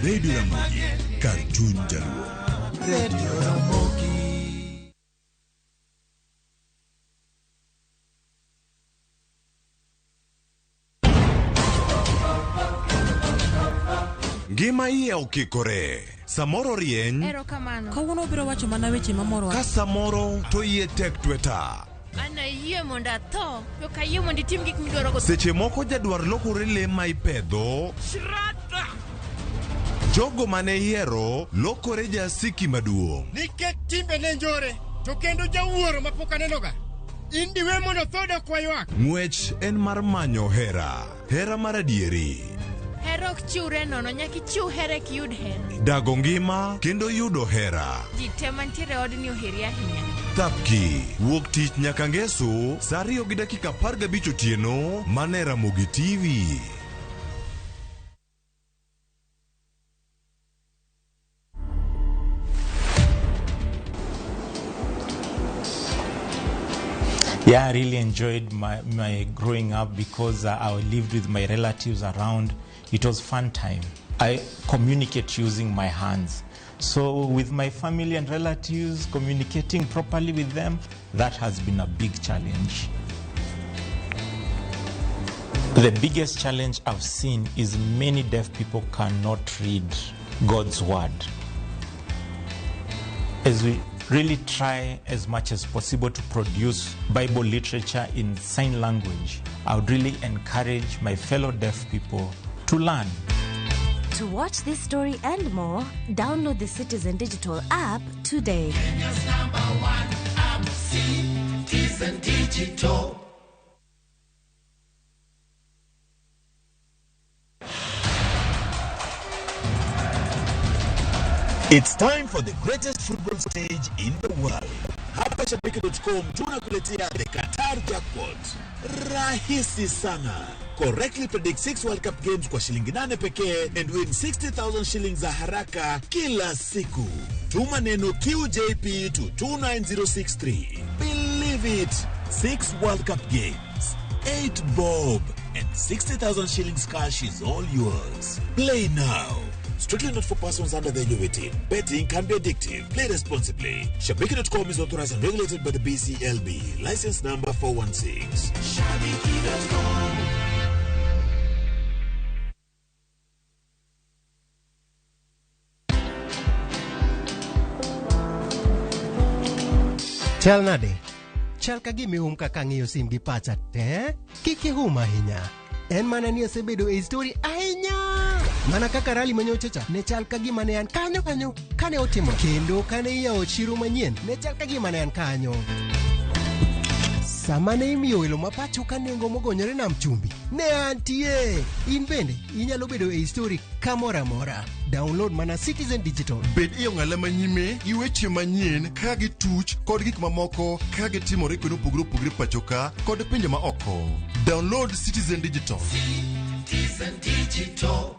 Speaker 3: Radio Ramogi, Cartoon Jaluo. Radio Ramogi. Ngima iye okikore. Samoro rieny.
Speaker 4: Erokamano. Kawuono biro wacho mana weche mamoro.
Speaker 3: Ka samoro to iye tek tweta.
Speaker 4: Ana yie mondo atho, pok ayie mondo itim gik midwaro go.
Speaker 3: Seche moko jadwar lokore le ma ipedho.
Speaker 4: Shrata.
Speaker 3: Jogo mane yiero lokore jasiki maduong'.
Speaker 5: Nikech timbe ne njore, to kendo jawuoro mapok anenoga. Indiwe mondo thoda kwaywak.
Speaker 3: Ng'wech en mar manyo hera. Hera mar adieri.
Speaker 4: Hera ok chiwre nono, nyaka ichiw hera eka iyud hera.
Speaker 3: Dago ngima kendo yudo hera.
Speaker 4: Ji te mantiere odni oheri ahinya.
Speaker 3: Thapki, wuok tich nyaka ngeso, saa 2:15 otieno, mane Ramogi TV.
Speaker 6: Yeah, I really enjoyed my growing up because I lived with my relatives around. It was fun time. I communicate using my hands. So with my family and relatives, communicating properly with them, that has been a big challenge. The biggest challenge I've seen is many deaf people cannot read God's word. As we really try as much as possible to produce Bible literature in sign language, I would really encourage my fellow deaf people to learn.
Speaker 7: To watch this story and more, download the Citizen Digital app today.
Speaker 8: Kenya's #1 app, Citizen Digital.
Speaker 9: It's time for the greatest football stage in the world. Hapa Shabiki.com tunakuletea the Qatar jackpot. Rahisi sana. Correctly predict 6 World Cup games kwa shilingi 8 pekee and win 60,000 shillings za haraka kila siku. Tuma neno QJP to 29063. Believe it. 6 World Cup games. 8 bob, and 60,000 shillings cash is all yours. Play now. Strictly not for persons under the age of 18. Betting can be addictive. Play responsibly. Shabiki.com is authorized and regulated by the BCLB. License number 416. Shabiki.com.
Speaker 10: Chal nade? Chal ka gimi kaka ng'iyo sim gi pacha te? Kiki ahinya. En mana ni asebedo e story ahinya. Mana kaka rali manyochacha ne chal ka gima ne an kanyo kane otimo. Kendo kane iyawo chiro manyien ne chal ka gima ne an kanyo. Sama ne imiyo welo mapacho ka nengo mogonyore nam chumbi ne antie. In bende inyalo bedo e story kamora mora. Download mana Citizen Digital.
Speaker 11: Bed iyo ng'ala manyime gi weche manyien ka gi tuch kod gik mamoko ka gi timore kuno pugro pacho ka kod pinje ma oko. Download Citizen Digital.
Speaker 8: Citizen Digital.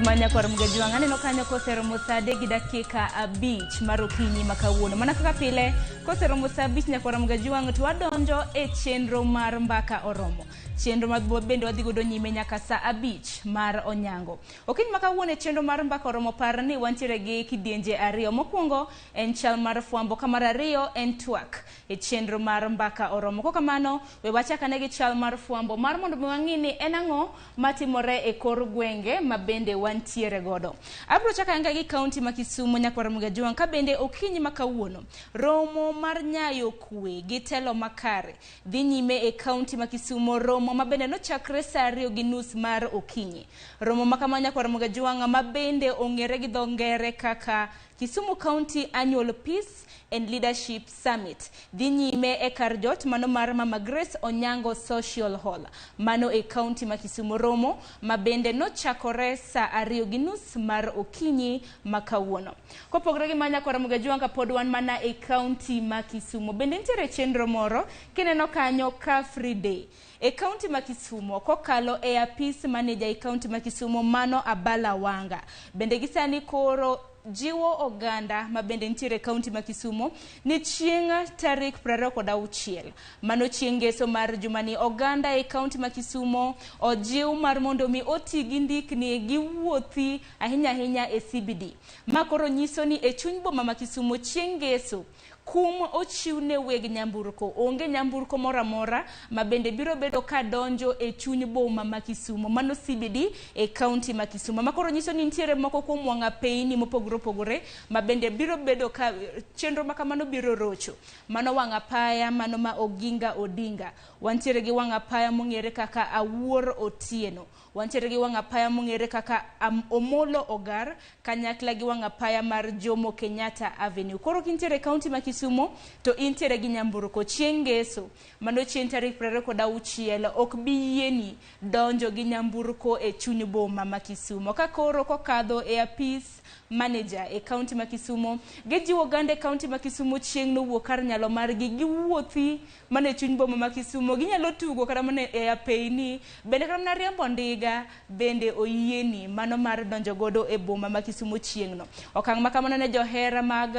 Speaker 12: Manya kwa Ramogi aneno kanyo koseromo saa 3 gi dakika 5 mar okinyi makawuono. Mana kaka pile koseromo saa 5 nyaka Ramogi to wadonjo e chenro mar mbaka oromo. Chenro ma bende wadhi godo nyime nyaka saa 5 mar onyango. Okinyi makawuono e chenro mar mbaka oromo par ni wantiere gi kidienje ariyo. Mokwongo en chal mar fwambo, kamar ariyo en twak e chenro mar mbaka oromo. Kokamano we wachaka ne gi chal mar fwambo mar mondo wang'ini en ang'o matimore e kor gwenge ma bende wantiere godo. Abro chaka nga gi kaunti ma Kisumu nyaka Ramogi ka bende okinyi makawuono romo mar nyayo kwe gi telo makare dhi nyime e kaunti ma Kisumu. Romo ma bende no chakre saa 2:30 mar okinyi. Romo makamanya kwa Ramogi ma bende ong'ere gi dho ngere kaka Kisumu County Annual Peace and Leadership Summit dhi nyime e kar jot mano mar Mama Grace Onyango Social Hall mano e kaunti ma Kisumu. Romo ma bende no chakore saa 2:30 mar okinyi makawuono. Kopogre gi manya kwa Ramogi ka pod wan mana e kaunti ma Kisumu bende nitiere chenro moro kineno kanyo ka free day e kaunti ma Kisumu kokalo e apis manager e kaunti ma Kisumu mano Abala Wanga. Bende gisani koro jiwo oganda ma bende nitiere kaunti ma Kisumu ni chieng' tarik 26 mano chieng' ngeso mar jumani oganda e kaunti ma Kisumu ojiw mar mondo mi oti gi ndikni gi wuothi ahinya e CBD ma koro nyiso ni e chuny boma ma Kisumu chieng' ngeso kum ochiwne weg nyamburko. Onge nyamburko moramora ma bende biro bedo ka donjo e chuny boma ma Kisumu mano CBD e kaunti ma Kisumu. Makoro nyiso ni nitiere moko kuom wanga peini mopogore ma bende biro bedo ka chenro makamano biro rocho. Mano wanga paya mano ma Oginga Odinga. Wantiere gi wanga paya mong'ere kaka Awuor Otieno. Wantiere gi wanga paya mong'ere kaka Omolo Ogar kanyakla gi wanga paya mar Jomo Kenyatta Avenue. Koro kintiere kaunti ma Kisumu to intiere gi nyamburko chieng' ngeso mano chieng' tarik 26 ok bi yieni donjo gi nyamburko e chuny boma ma Kisumu. Ka koro kokadho e apis manager e kaunti ma Kisumu gijiwo gande kaunti ma Kisumu chieng' no wuok kar nyalo mar gi wuothi mane chuny boma ma Kisumu ginyalo tugo kata mane e apeini bende kata na riembo ndiga higa bende oyieni mano mar donjo godo e boma ma Kisumu chieng'no. Okang' ma kamano ne johera mag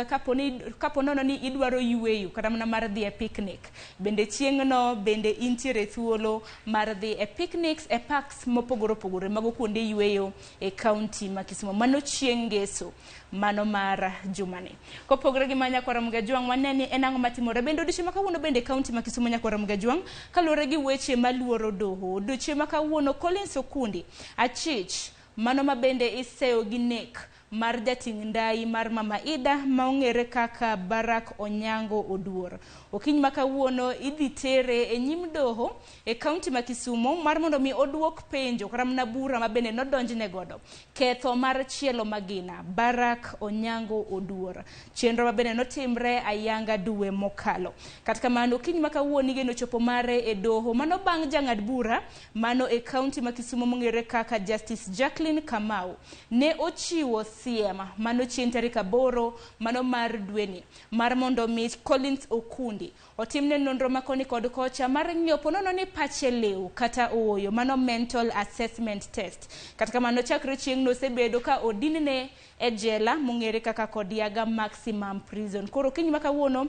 Speaker 12: kaponono ni idwaro yueyo kata mana mar dhi e picnic. Bende chieng'no bende intiere thuolo mar dhi e picnics e parks mopogore opogore mago kuonde yueyo e county ma Kisumu. Mano chieng' ngeso mano mar jumani. Kopogore gi manya kwa Ramogi Tv waneni en ang'o matimore bende odiochieng' ma kawuono bende county ma Kisumu nya kwa Ramogi Tv kaluwore gi weche maluoro doho. Odiochieng' ma kawuono Collins Okundi achich mano ma bende iseyo gi nek mar jating' ndai mar Mama Ida maong'ere kaka Barak Onyango Oduor. Okiny ma kawuono idhi tere e nyim doho e county ma Kisumu mar mondo mi oduok penjo kata mana bura ma bende nodonjne godo ketho mar chielo magina Barak Onyango Oduor. Chenro ma bende notimre ayanga dwe mokalo. Kata kamano okiny ma kawuono igeno chopo mare e doho mano bang' jang'ad bura mano e county ma Kisumu mong'ere kaka Justice Jacqueline Kamau ne ochiwo siema mano chieng' tarik 8 mano mar dweni mar mondo mi Collins Okundi otimne nonro makoni kod kocha mar ng'iyo ponono ni pache lew kata oyo mano mental assessment test. Kata kamano chakre chieng' no sebedo ka odinne e jela mong'ere kaka Kodiaga Maximum Prison. Koro kiny ma kawuono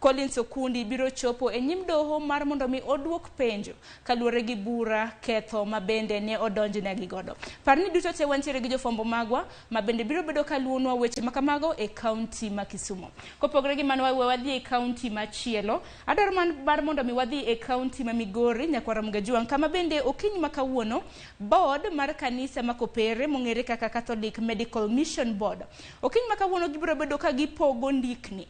Speaker 12: Collins Okundi biro chopo e nyim doho mar mondo mi oduok penjo kaluwore gi bura ketho ma bende ne odonjne gi godo. Parni duto te wantiere gi jofombo magwa ma bende biro bedo kaluonwa weche makamago e county ma Kisumu. Kopogore gi mano wadhi e county machielo. Adwaro mar mondo mi wadhi e county ma Migori nyakwa Ramogi Tv kama bende okiny ma kawuono board mar kanisa ma Kopere mong'ere kaka Catholic Medical Mission Board. Okiny ma kawuono gibiro bedo ka gipogo ndikni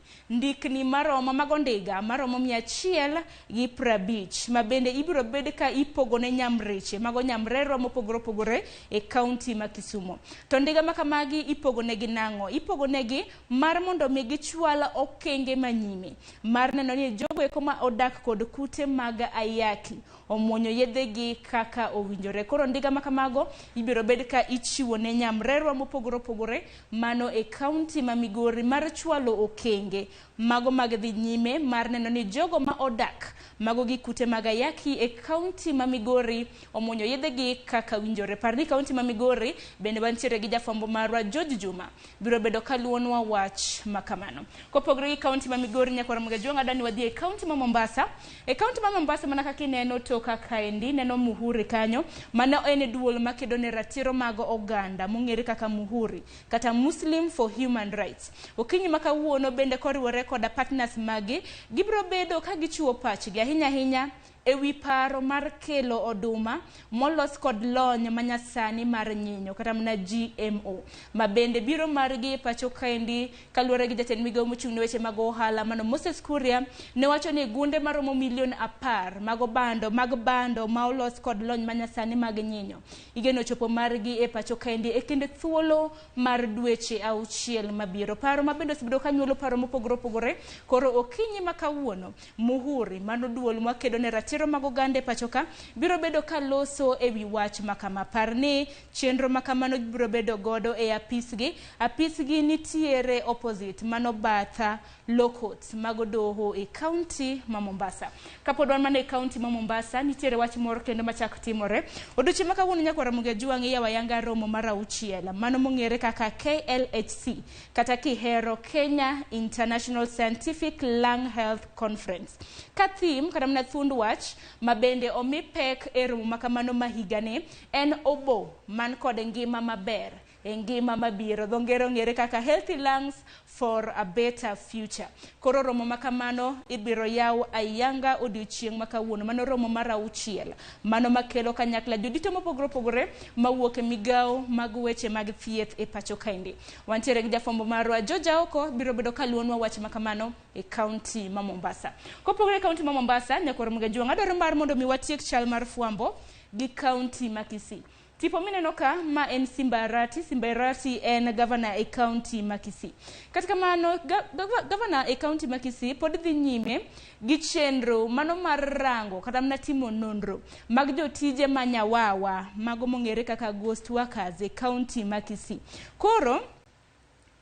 Speaker 12: maromo magondiga maromo 150 ma bende ibiro bed ka ipogo ne nyamreche mago nyamrero mopogore opogore e county ma Kisumu. To ndiga makamagi ipogo negi nang'o? Ipogo negi mar mondo mi gichwala okenge manyime mar neno ni jogo eko ma odak kod kute mag ayaki omuonyo yedhegi kaka owinjore. Koro ndiga makamago ibiro bed ka ichiwo ne nyamrero mopogore opogore mano e county ma Migori mar chwalo okenge mago mag dhi nyime mar neno ni jogo ma odak mago gi kute mag ayaki e county ma Migori omuonyo yedhegi kaka winjore. Parni county ma Migori bende wantiere gi jafombo marwa George Juma biro bedo kaluonwa wach makamano. Kopogore gi county ma Migori nyakwa Ramogi Tv adani wadhi e county ma Mombasa. E county ma Mombasa mana kaka ineno to kaendi neno Muhuri kanyo mano en duol makedo ne ratiro mag oganda mong'ere kaka Muhuri kata Muslim for Human Rights. Okiny ma kawuono bende koriwore koda partners magi gibiro bedo ka gichiwo pachgi ahinya ewi paro mar kelo oduma molos kod lony manyasani mar nyinyo kata mana GMO ma bende biro margi pacho kaendi kaluwore gi jatend migawo mochung' ne weche mag ohala mano Moses Kuria ne wacho ni gunde maromo 10,000 mag bando ma olos kod lony manyasani mag nyinyo igeno chopo margi e pacho kaendi e kinde thuolo mar dweche 6 mabiro. Paro ma bende osebedo kanyuolo paro mopogore opogore. Koro okinyi ma kawuono Muhuri mano duol makedo ne ratiro mag oganda pachoka biro bedo ka loso ewi wach makama. Parni chenro makamano biro bedo godo e apisgi nitiere opposite mano batha Lokot mago doho e county ma Mombasa. Kapod wan mana e county ma Mombasa nitiere wach moro kendo machak timore. Odiochieng' ma kawuono nyakwa Ramogi Tv ng'iya wayanga romo mar 6 mano mong'ere kaka KLHC kata kihero Kenya International Scientific Lung Health Conference. Ka theme kata mana thund wach ma bende omi pek e romo makamano ma higane en obo man kod ngima maber e ngima mabiro dho ngere ong'ere kaka Healthy Lungs for a Better Future. Koro romo makamano ibiro yaw ayanga odiochieng' ma kawuono mano romo mar 6 mano makelo kanyakla jodito mopogore opogore mawuok e migawo mag weche mag thieth e pacho kaendi. Wantiere gi jafombo marwa George Oko biro bedo kaluonwa wach makamano e county ma Mombasa. Kopogore county ma Mombasa nyakwa Ramogi Tv adwaro mar mondo mi watiek chal mar fwambo gi county ma Kisii. Tipo mineno ka ma en Simbarati en governor e county ma Kisii. Kata kamano governor e county ma Kisii pod dhi nyime gi chenro mano mar rango kata mana timo nonro mag jotije manyawawa mago mong'ere kaka ghost workers e county ma Kisii. Koro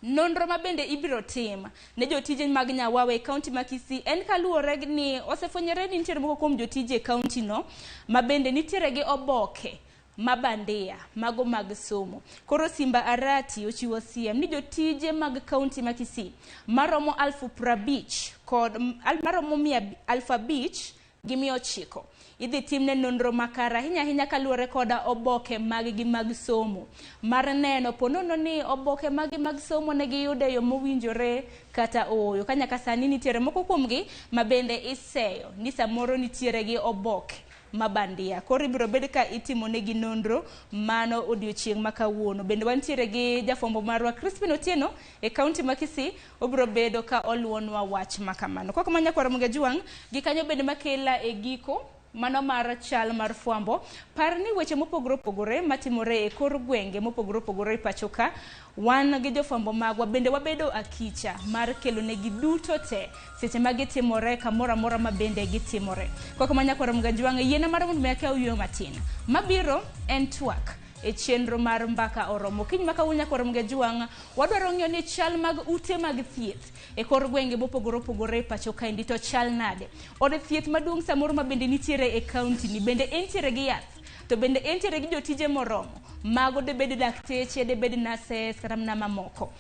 Speaker 12: nonro ma bende ibiro tim ne jotije mag nyawawa e county ma Kisii en kaluwore ni osefwenyore ni nitiere moko kuom jotije e county no ma bende nitiere gi oboke mabandia mago mag somo. Koro Simba Arati ochiwo siem ni jotije mag kaunti ma Kisii maromo 50,000 kod maromo 5,000 gi 900 idhi timne nonro makara hinya kaluwore koda oboke mag mag somo mar neno ponono ni oboke mag somo ne giyude yo mowinjore kata oyo kanya kasani nitiere moko kuomgi mabende iseyo ni samoro nitiere gi oboke mabandia. Koro ibiro bed ka itimo negi nonro mano odiochieng' makawuono. Bende wantiere gi jafombo marwa Crispin Otieno e kaunti ma Kisii obiro bedo ka oluonwa wach makamano. Koko manyakwara Ramogi Juang gi kanyo bende makela e giko mano mar chal mar fwambo par ni weche mopogore opogore matimore e kor gwenge mopogore opogore pachoka wan gi jofwambo magwa bende wabedo akicha mar kelo negi duto te seche magitimore kamora mora mabende gitimore. Koko manyakwara Ramogi Juang yiena mar mondo meka uyo matin mabiro en twak e chenro mar mbaka oromo kiny makawuono nyaka Ramogi Juang wadwaro ng'iyo ni chal mag ute mag thieth e kor gwenge mopogore opogore pacho kaendi to chal nade. Od thieth maduong' samoro mabende nitiere e kaunti ni bende entiere gi yath to bende entiere gi jotije moromo mago de bed dakteche de bed nurses kata mamoko.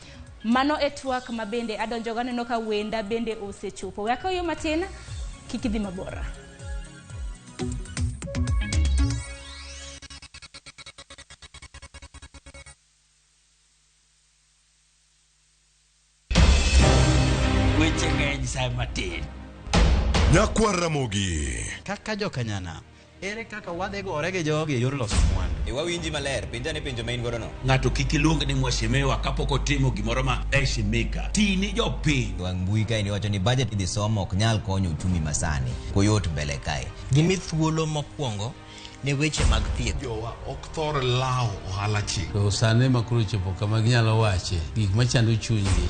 Speaker 12: Mano e twak mabende adonjo ga neno ka wenda bende osechopo. Waka yo matin kikidhi mabora.
Speaker 3: Nyakwar Ramogi
Speaker 13: kaka jokanyana ere kaka wadhego orege jogi e yor loso mwandu
Speaker 14: wawinji maler penja ne penjo main godo no
Speaker 15: ng'ato kik iluong ni mwashemewa kapok otimo gimoro ma eshimika tini jopiny
Speaker 14: wang mbui kae ni wacho ni budget idhi somo ok nyal konyo uchumi masani koyot mbele kae
Speaker 16: gimi thuolo mokwongo ne weche mag thieth
Speaker 11: jowa ok thor lao ohala chik
Speaker 17: to sane makuru chopo kama ginyalo wache gik machando chunygi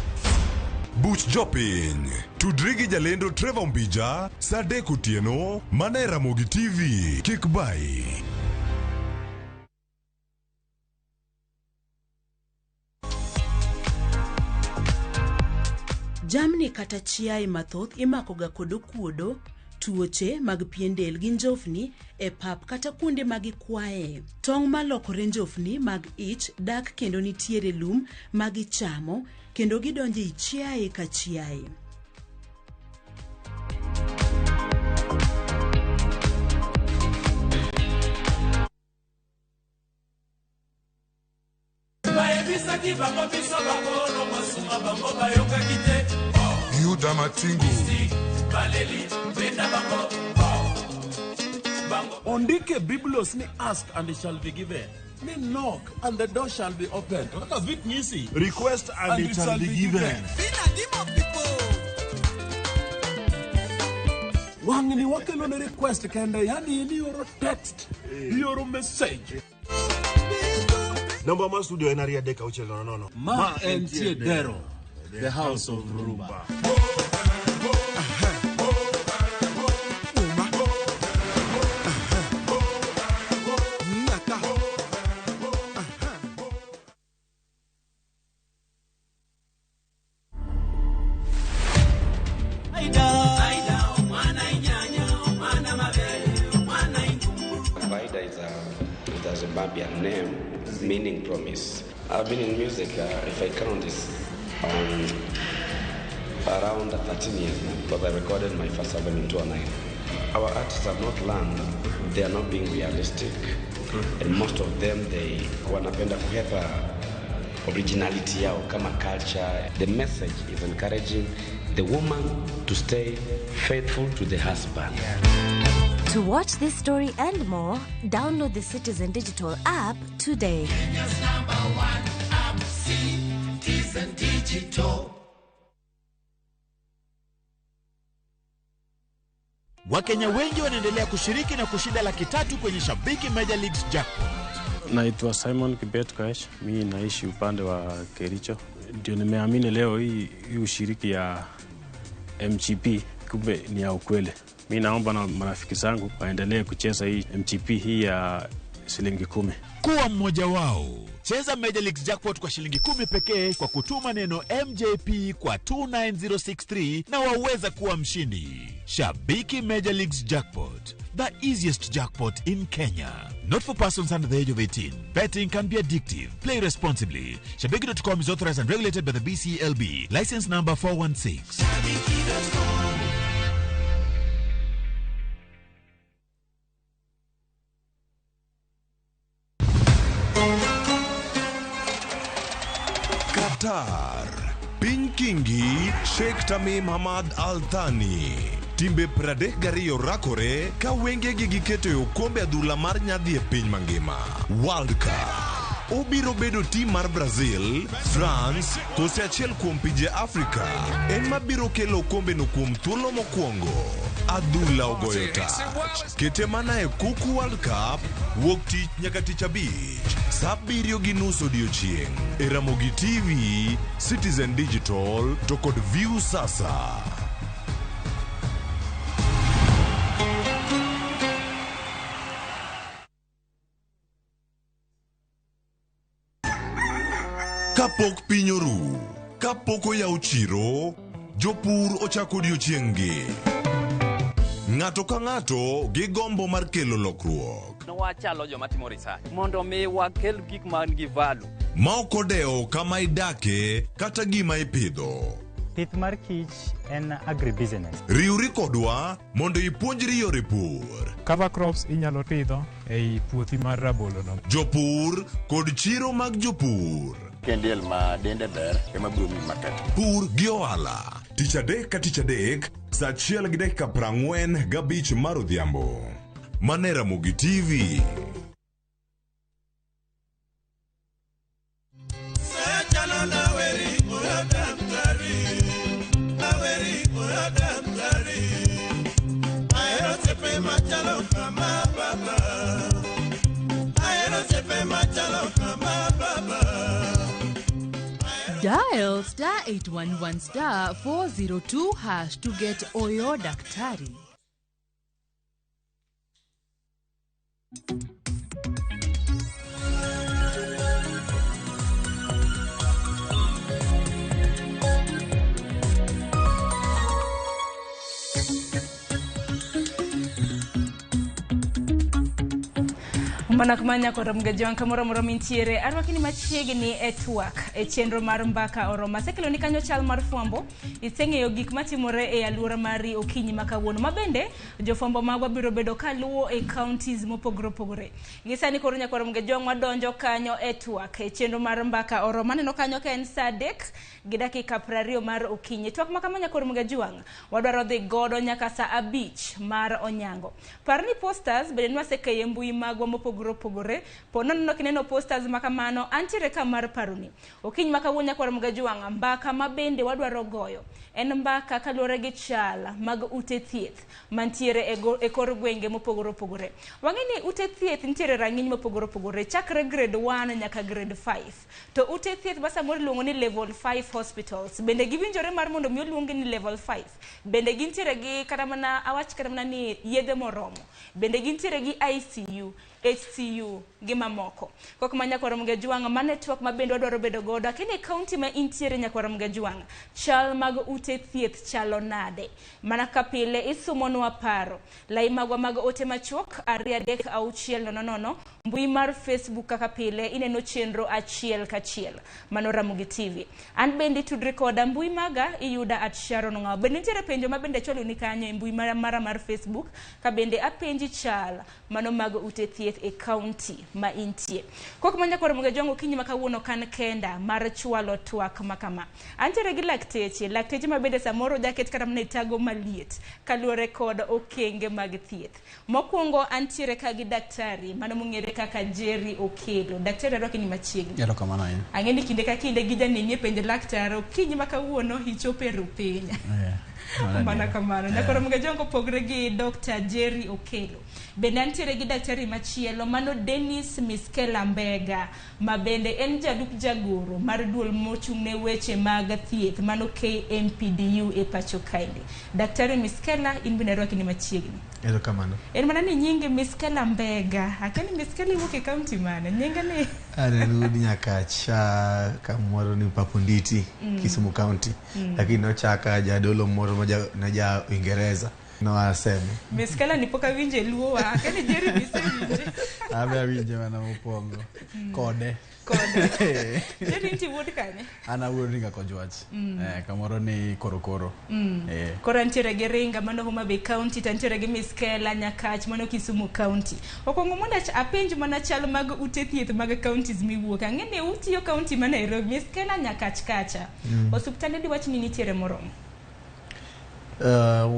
Speaker 3: Buch Jopiny tudri gi jalendo Trevor Mbija saa 3 otieno mana e Ramogi TV kik bai.
Speaker 18: Jamni kata chiaye mathoth imakoga kod okuodo, tuoche mag pien del gi njofni e pap kata kuonde mag ikwaye. Tong' malokore njofni mag ich dak kendo nitiere lum mag ichamo kendo gidonje i chiaye ka chiaye.
Speaker 11: Yuda Matingu
Speaker 19: Ondike Biblos ni ask and it shall be given. Ni knock and the door shall be opened. What does it mean?
Speaker 11: Request and it shall be given.
Speaker 19: Wangni wakelo ne request kende yani ni yoro text, yoro message.
Speaker 11: Number ma studio en aria deka uchel no.
Speaker 19: Ma en Dero, the house of Rumba.
Speaker 20: It has a Zambian name meaning promise. I've been in music, if I count this, around 13 years now, because I recorded my first album in 2009. Our artists have not learned, they are not being realistic, and most of them, they wanapenda kuhepa originality yao kama culture. The message is encouraging the woman to stay faithful to the husband.
Speaker 7: To watch this story and more, download the Citizen Digital app today.
Speaker 8: Kenya's #1 app, Citizen Digital.
Speaker 9: Wakenya wengi wanaendelea kushiriki na kushinda $300,000 kwenye Shabiki Major Leagues Jackpot.
Speaker 21: Naitwa Simon Kibet Kaesh, mimi naishi upande wa Kericho. Ndio nimeamini leo hii ushiriki ya MGP kumbe ni ya ukweli. Mimi naomba na marafiki zangu waendelee kucheza hii MGP hii ya shilingi 10.
Speaker 9: Kuwa mmoja wao. Cheza Major Leagues Jackpot kwa shilingi 10 pekee kwa kutuma neno MJP kwa 29063 na waweza kuwa mshindi. Shabiki Major Leagues Jackpot, the easiest jackpot in Kenya. Not for persons under the age of 18. Betting can be addictive. Play responsibly. Shabiki.com is authorized and regulated by the BCLB. License number 416.
Speaker 3: Qatar. Piny Kingi, Sheikh Tamim Hamad Al Thani. Timbe 32 rakore ka wengegi giketo e okombe adhula mar nyadhi e piny mangima. World Cup. Obiro bedo tim mar Brazil, France, kose achiel kuom pinje Afrika. En mabiro kelo okombe no kuom thuolo mokwongo. Adhula ogoyo tach. Kete mana e Kuku World Cup, wuok tich nyaka tich abich. Saa 7:30 odiechieng'. E Ramogi TV, Citizen Digital, to kod View Sasa. Kapok piny oru, kapok oyaw chiro, jopur ochako odiechieng'gi. Ng'ato ka ng'ato gi gombo mar kelo lokruok.
Speaker 2: Wachalo joma timo research mondo mi wakel gik man gi value.
Speaker 3: Ma ok odewo kama idake kata gima ipidho.
Speaker 22: Pith mar kich en agribusiness.
Speaker 3: Riwri kodwa mondo ipuonjri yore pur.
Speaker 23: Cover crops inyalo pidho ei puothi mar rabolo no.
Speaker 3: Jopur kod chiro mag jopur.
Speaker 24: Kendiel ma dende ber ema biro mi market.
Speaker 3: Pur gi ohala. Tich adek ka tich adek, saa 1:45 mar odhiambo. Mane Ramogi TV.
Speaker 25: Dial *811*402# to get Oyo Daktari.
Speaker 12: Manakmanya ko Ramogi Tv kamoro moro mintiere arwakini machiegni e twak e chenro mar mbaka oroma sekelo ni kanyo chal mar fwambo iseng'eyo gik matimore e aluora mari okinyi makawuono mabende jofwambo magwa biro bedo kaluwo e counties mopogore opogore gisani koro nyako Ramogi Tv wadonjo kanyo e twak e chenro mar mbaka oroma neno kanyo ka en saa 3 gi dakika 20 mar okinyi twak makamanya ko Ramogi Tv wadwaro dhi godo nyaka saa 5 mar onyango parni posters bende nwasekeye mbui magwa mopogore opogore ponono kineno posters makamano antiere ka mar paroni okinyi makawuonya kwa Ramogi Tv mbaka mabende wadwaro goyo en mbaka kaluore gi chal mag ute thieth mantiere e kor gwenge mopogore opogore wang'eni ute thieth ntiere rang'iny mopogore opogore chakre grade 1 nyaka grade 5 to ute thieth basa moro luongo ni level 5 hospitals bende giwinjore mar mondo mi oluongi ni level 5 bende gintiere gi kata mana awach kata mana ni yedhe moromo bende gintiere gi ICU HCU gi mamoko kok manya kwa Ramogi Tv mane twak mabende wadwaro bedo godo kini county ma intiere nyaka Ramogi Tv chal mag ute thieth chalo nade mana kapile isumonwa paro lai magwa mag ote machuok 23600 mbui mar Facebook kaka pile ineno chenro achiel kachiel mano Ramogi TV an bende tudri koda mbui maga iyuda at Sharon Ngao bende ntiere penjo mabende cholo ni kanyo e mbui mar Facebook ka bende apenji chal mano mag ute thieth e county ma intie kok manya kwa Ramogi Tv okinyi makawuono kan kenda mar chwalo twak makama antiere gi lakteche mabende samoro jaket kata mne tago maliet kaluore kod okenge mag thieth mokwongo antiere ka gi daktari mano mung'ere kaka Jerry Okelo daktari arwakini machiegni
Speaker 13: Yaro kamano ahinya
Speaker 12: ang'eni kinde ka kinde gijanini e penjo laktar okinyi makawuono hichope rupenya mana kamano nyako Ramogi Tv pogre gi Dr. Jerry Okelo bende antiere gi daktari machielo mano Dennis Miskela Mbega mabende en jadup jagoro mar duol mochung'ne weche mag thieth mano KMPDU e pacho kainde daktari Miskela in bende arwakini machiegni
Speaker 13: Yaro kamano
Speaker 12: en mana ni nyinge Miskela Mbega akeni Miskela iwuok e county mane nyinge ni
Speaker 13: Arudi nyaka cha kamoro ni Papunditi Kisumu County lakini nochaka jadolo moro na ja Uingereza
Speaker 1: No aseme.
Speaker 12: Miskela ni poka winje luo wa kani Jerry bisewinje.
Speaker 13: Abe winje mana mopongo. Kode.
Speaker 12: Jerry inti wuod kanye?
Speaker 13: Ana wuod ringa Kojwach. Kamoro ni Korokoro.
Speaker 12: Koro antiere gi ringa mano Homa Bay County, tantiere gi Miskela Nyakach mano Kisumu County. Okwongo mondo apenj mana chal mag ute thieth mag counties miwuok. Ang'eni utiyo county ma Nairobi, Miskela Nyakach kacha. Osuptande diwach ni nitiere moromo.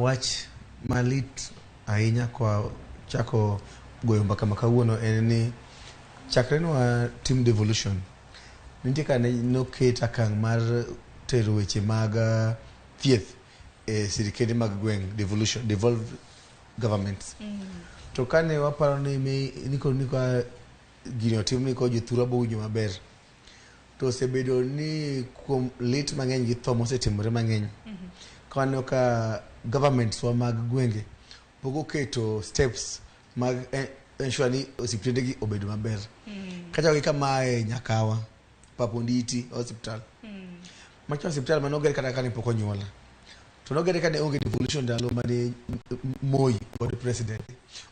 Speaker 1: Wach malit ahinya kwa chako goyo mbaka makawuono en ni chakre no team devolution nitie kane noket akang' mar tero weche mag thieth sirikende mag gweng' devolved governments. To kane waparo ni niko gini otim ni ko jothura bowinjo maber, to osebedo ni kuom lit mang'eny gi tho mosetimore mang'eny. Kano ka governments wa mag gwenge pogo keto steps mag ensure ni osiptende gi obedo maber. Kacha gi kama Nyakawa, Paponditi hospital. Macho hospital manoger kata kane pok onyuola. To noger kane onge devolution ndalo mane Moi kod president.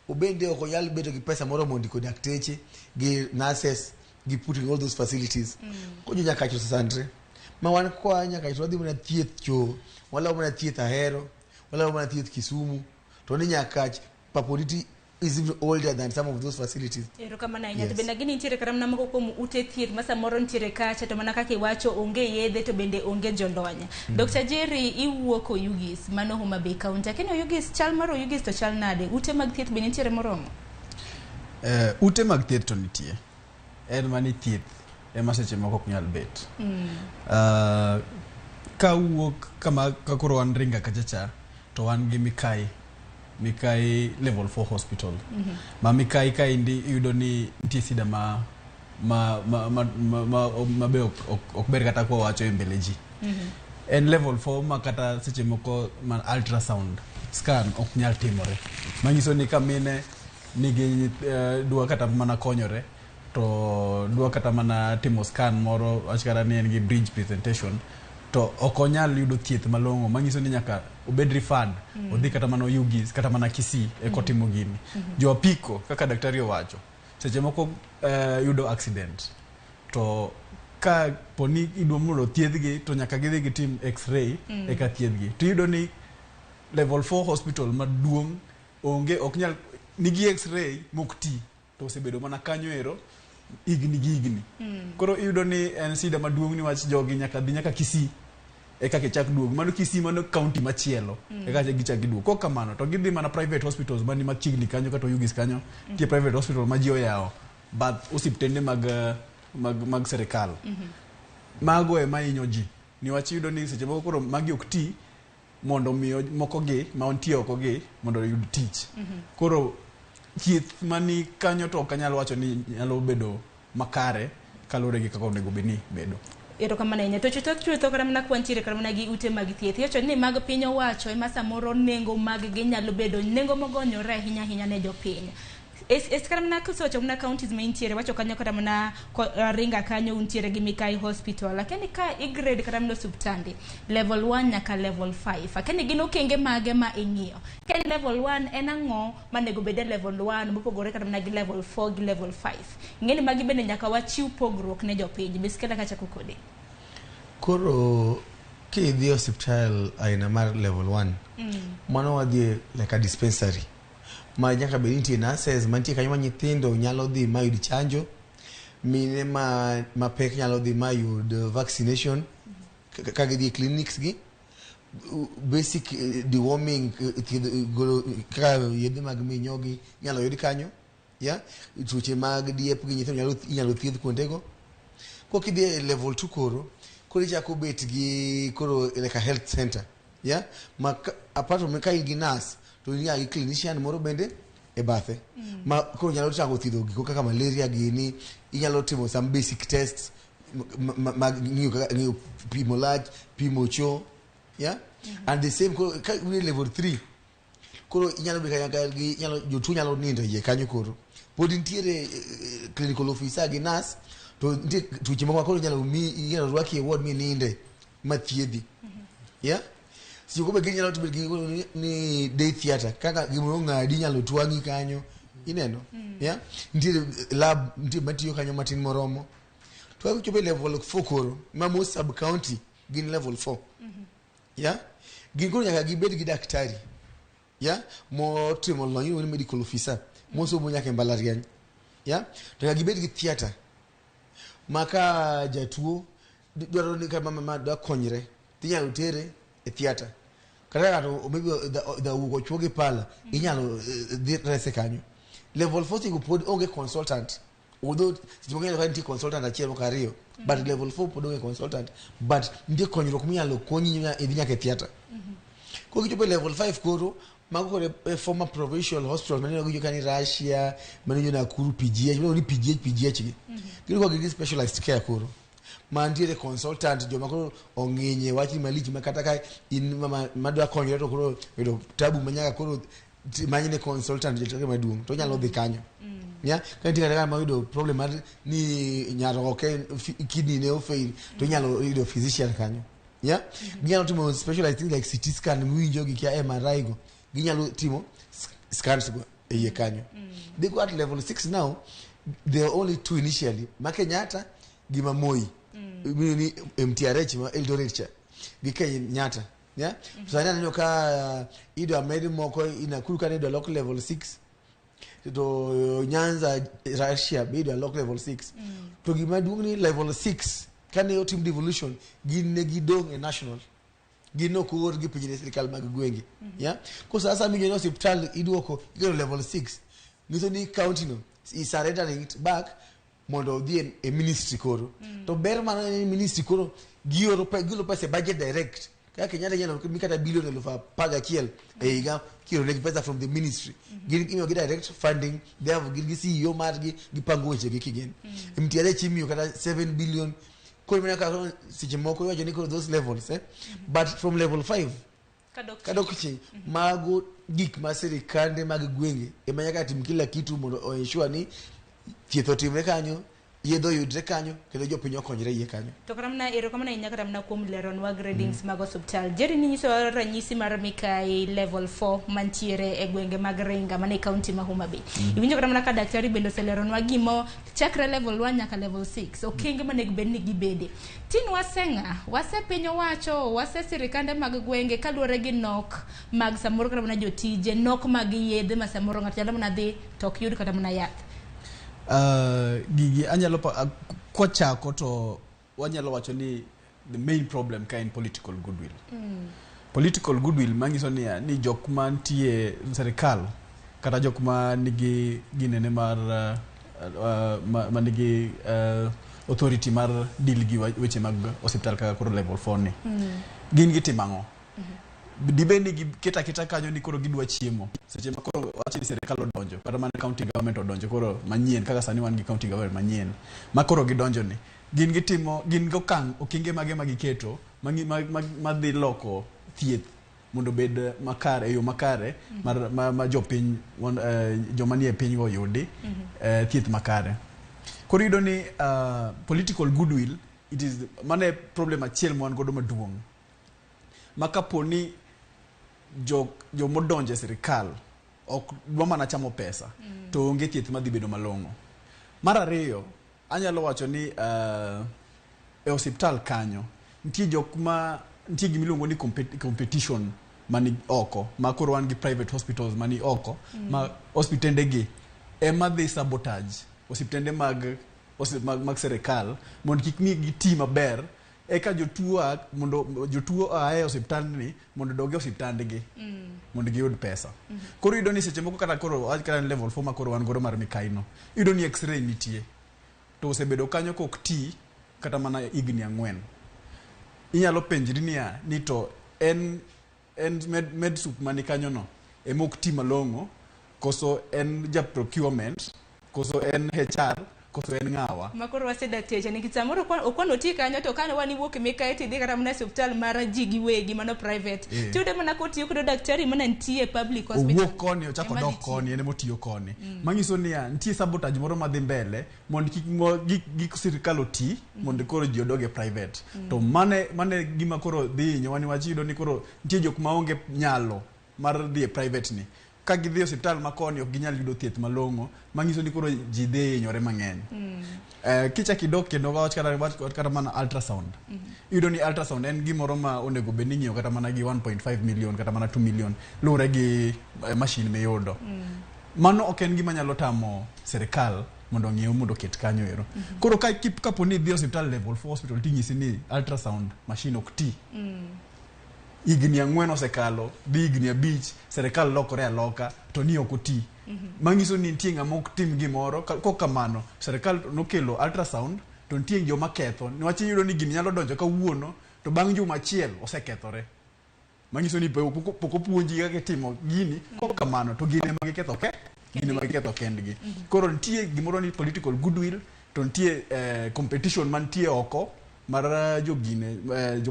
Speaker 1: Obende ok onyal bedo gi pesa moro mondo ko dakteche gi nurses gi putting all those facilities. Konyo Nyakach osandre. Ma wan kwa Nyakach wadhi mana thieth cho, wala mana thieth Ahero, wala mana thieth Kisumu. To ni Nyakach Paponditi is even older than some of those facilities.
Speaker 12: Ero kama na inyati benda gini ntiere karam namako komu ute thieth masa moro ntiere kacha to manaka kiwacho onge yedhe to bende onge jolonye. Dr. Jerry iwuoko Ugis mano Homa Bay County. Lakini Ugis chal maro Ugis to chal nade ute mag thieth bende ntiere moromo?
Speaker 13: Ute mag thieth to nitie. En mani thieth ema seche moko ok nyal bet. Ka wuok kama kakoro wan ringa kachacha to wan gi Mikai level 4 hospital. Ma Mikai ka indi yudo ni nitie sida ma be ok ber kata ko wacho e mbele ji. En level 4 ma kata seche moko man ultrasound scan ok nyal timore. Manyiso ni kamine nigi dwa kata mana konyore to dwa kata mana timo scan moro achkara ni en gi bridge presentation to okonyal yudo thieth malongo. Manyiso ni nyaka obed referred odhi kata mana Ugis kata mana Kisii ekotimo gini. Jo apiko kaka daktari owacho seche moko yudo accident to ka poni idwa mondo thiedhgi to nyaka gidhi gi tim x-ray eka thiedhgi. To yudo ni level 4 hospital maduong' onge ok nyal nigi x-ray mokti to osebedo mana kanyo ero igni. Koro yudo ni en sida maduong' ni wach jogi nyaka dhi nyaka Kisii eka kichak duog. Mano Kisii mano county machielo eka gichak giduog. Kok kamano to gidhi mana private hospitals mani machiegni kanyo kata Ugis kanyo tie private hospital ma ji oyawo bath osiptende mag serikal. Mago ema hinyo ji niwach yudo ni seche moko koro magi ok ti mondo miyo moko gi ma ontie oko gi mondo yud tich. Koro thieth mani kanyo to kanyal wacho ni nyalo bedo makare kalore gi kaka onego bedni bedo.
Speaker 12: Ero kama na inya to chutho kara mana kwantire kara mana gi ute mag thieth. Yocho ni mag piny owacho ema samoro nengo mag gi nyalo bedo nengo mogonyore ahinya ne jopiny. Kara mana kusocho mana counties ma intiere wacho kanyo kara mana ringa kanyo untiere gi Mikai hospital. Lakini ka grade kara mana subtandi level 1 nyaka level 5. Lakini gino kenge mage ma ing'iyo. Ken level 1 en ang'o manego bede level 1 mopogore kara mana gi level 4 gi level 5. Ngeni magi bende nyaka wachiw pogruok ne jopiny. Miskela kacha kukode.
Speaker 1: Koro ki dhi hospital aina mar level 1 mano wadhi like a dispensary ma nyaka bed nitie nurses mantie kanyo ma nyithindo nyalo dhi mayud chanjo, mine ma pek nyalo dhi mayud vaccination ka gidhi clinics gi, basic deworming ka yedhe mag minyogi nyalo yud kanyo tuoche mag diep gi nyithindo nyalo thiedh kuondego. Kokidhi level 2 koro ichako bet gi koro like a health center ma apart from ka igi nurse to ni agi clinician moro bende e bathe ma koro nyalo chako thiedho gik kaka malaria gini. Inyalo timo some basic tests mag ng'iyo pimo lach, pimo cho and the same koro ka level 3 koro inyalo bedo kanya gi jotuo nyalo nindo iye kanyo. Koro pod nitiere clinical officer gi nurse to tuoche moko koro nyalo rwaki e ward mi ninde ma thiedhi si ko be ginyalo to ni day theater kaka gimoro ngadi nyalo twangi kanyo ineno ya ndire lab ndire matiyo kanyo matin moromo to ko be level 4 koro mamo sub county gin level 4 ya gin ko nyaka gibed gi daktari ya mo timo lo ni medical officer mo so mo nyaka mbalariany ya to nyaka gibed gi theater maka jatuo dwaro ni kama mama da konyre tinyalo tere e theater kata to maybe the ugo chuoge pala inyalo rese kanyo level 4 go pod onge consultant although sijongela kwa nti consultant achiel kariyo but level 4 pod onge consultant but ndie konyro kuminyalo konyi edhinya ke theater ko kichopo level 5 koro mago ko former provincial hospital maneno go kani Russia maneno na kuru PGH ni PGH kiko gi specialized care koro mantiere consultant joma koro onginye wachi malich makata kai in mama madwa konyo to koro edo tabu manyaka koro manyine consultant jetoke maduong to nyalo dhi kanyo ya kanti kata kama yudo problem mar ni nyaroke kidney ne ofail to nyalo yudo physician kanyo ya ginyalo timo specialized things like CT scan mwinjo gi kia MRI go ginyalo timo scans go eye kanyo they go at level 6 now. There are only 2 initially Makenyata gima Moi ni MTRH ma Eldoret cha gike nyata ya sana nyo ka ido amedi moko inakuru ka ido local level 6 to Nyanza Russia ido local level 6 to gima dungni level 6 kane yo team devolution ginne gidong e national gino ko gi pijine serikal mag gwenge ya ko sasa mi no hospital idwoko igero level 6 ngiso ni county no is surrendering it back mondo dhi e ministry koro to ber man e ministry koro giro pesa budget direct kaka Kenyatta nyalo mikata billion elufa paga kiel e higa kiro ne pesa from the ministry gin get direct funding they have gin CEO margi gipango weche gi kigen mtiare chimio kata 7 billion ko mena ka sichimoko yo jeni ko those levels but from level 5 kadokchi mago gik masiri kande mag gwenge e manyaka tim kila kitu mondo o ensure ni thietho timre kanyo yedho yudre kanyo kendo jopiny okonyre yie kanyo
Speaker 12: to karamna ero kamana inyaka tamna kuom leron wa gradings mag hospital jeri ni nyiso ranyisi mar mikai level 4 mantiere e gwenge mag Ringa mane county ma Homa Bay iwinjo karamna ka daktari bendo seleron wa gimo chakre level 1 nyaka level 6 okenge mane bedni gibede tin wasenga wasepinyo wacho wase sirikande mag gwenge kaluore gi nok mag samoro karamna jotije nok mag yedhe ma samoro ng'at nyalo mana dhi tok yud kata mana yath
Speaker 13: gigi anyalo kochako to wanyalo wacho ni the main problem ka in political goodwill political goodwill mangiso ni jok mantie serikal kata jok ma nigi ginene mar manigi authority mar deal gi weche mag hospital kaka koro level 4 ni gin gitimango dibeni gi kita kanyo ni koro gidwa chiemo seche ma koro wachi serikal odonjo kata man county government odonjo koro manyien kaka sani wan gi county government manyien ma koro gidonjo ni gin gitimo gin gokang okinge mage magiketo madhi loko thieth mondo bed makare yo makare ma jopiny joma nie piny go yudi thieth makare koro yudo ni political goodwill it is mane problem achiel mwan godo maduong makaponi jo modonje serikal ok dwa mana chamo pesa to onge thieth madhi bedo malongo mar ariyo anyalo wacho ni e hospital kanyo nitie jok ma nitie gimiluongo ni competition mani oko ma koro wan gi private hospitals mani oko ma hospitende gi ema dhi sabotage hospitende mag serikal mondo kik mi giti maber eka jotuo ae hospital ni mondo doge hospitande gi mondo giyud pesa koro yudo ni seche moko kata koro kata level 4 ma koro wan goro mar mikaino yudo ni x-ray nitie to osebedo kanyo kok ti kata mana igni 4 inyalo penjri ni to en med sup mani kanyo no emok ti malongo koso en ja procurement koso en HR koso en ng'awa.
Speaker 12: Makoro wase dakteche nikech samoro okwano ti kanyo to kane wani wuok mikae tidhi kata mana hospital mar ji giwegi mano private. Tiyude mana kotiyo kod daktari mana nitie public hospital.
Speaker 13: Owuok koni ochako dok koni ene motiyo koni. Manyiso niya nitie sabotage moro madhi mbele mondo gik sirikal oti mondo koro ji odoge private. To mane gima koro dhi hinyo wani wachido ni koro nitie jok maonge nyalo mar dhi private ni. Ka gidhi hospital makoni ok ginyal yudo thieth malong'o manyiso ni koro ji dhi hinyore mang'eny. Kichaki dok kendo wach kata mana ultrasound. Yudo ni ultrasound en gimoro ma onego bed ni ng'iyo kata mana gi 1.5 million kata mana 2 million lure gi machine miyudo. Mano ok en gima nyalo tamo serikal mondo ng'iew mondo ket kanyo ero. Koro kapo ni dhi hospital level 4 hospital ting'isi ni ultrasound machine ok ti. Igni 4 osekalo, dhi igni 5, serikal lokore aloka to ni ok oti. Manyiso ni nitie ng'ama ok tim gimoro kokamano serikal nokelo ultrasound to nitie joma ketho niwach yudo ni gini nyalo donjo kawuono to bang' juma achiel osekethore. Manyiso ni pok opuonji kaka timo gini kokamano to gine ma giketho gine ma giketho kendgi. Koro nitie gimoro ni political goodwill to nitie competition mantie oko mar jo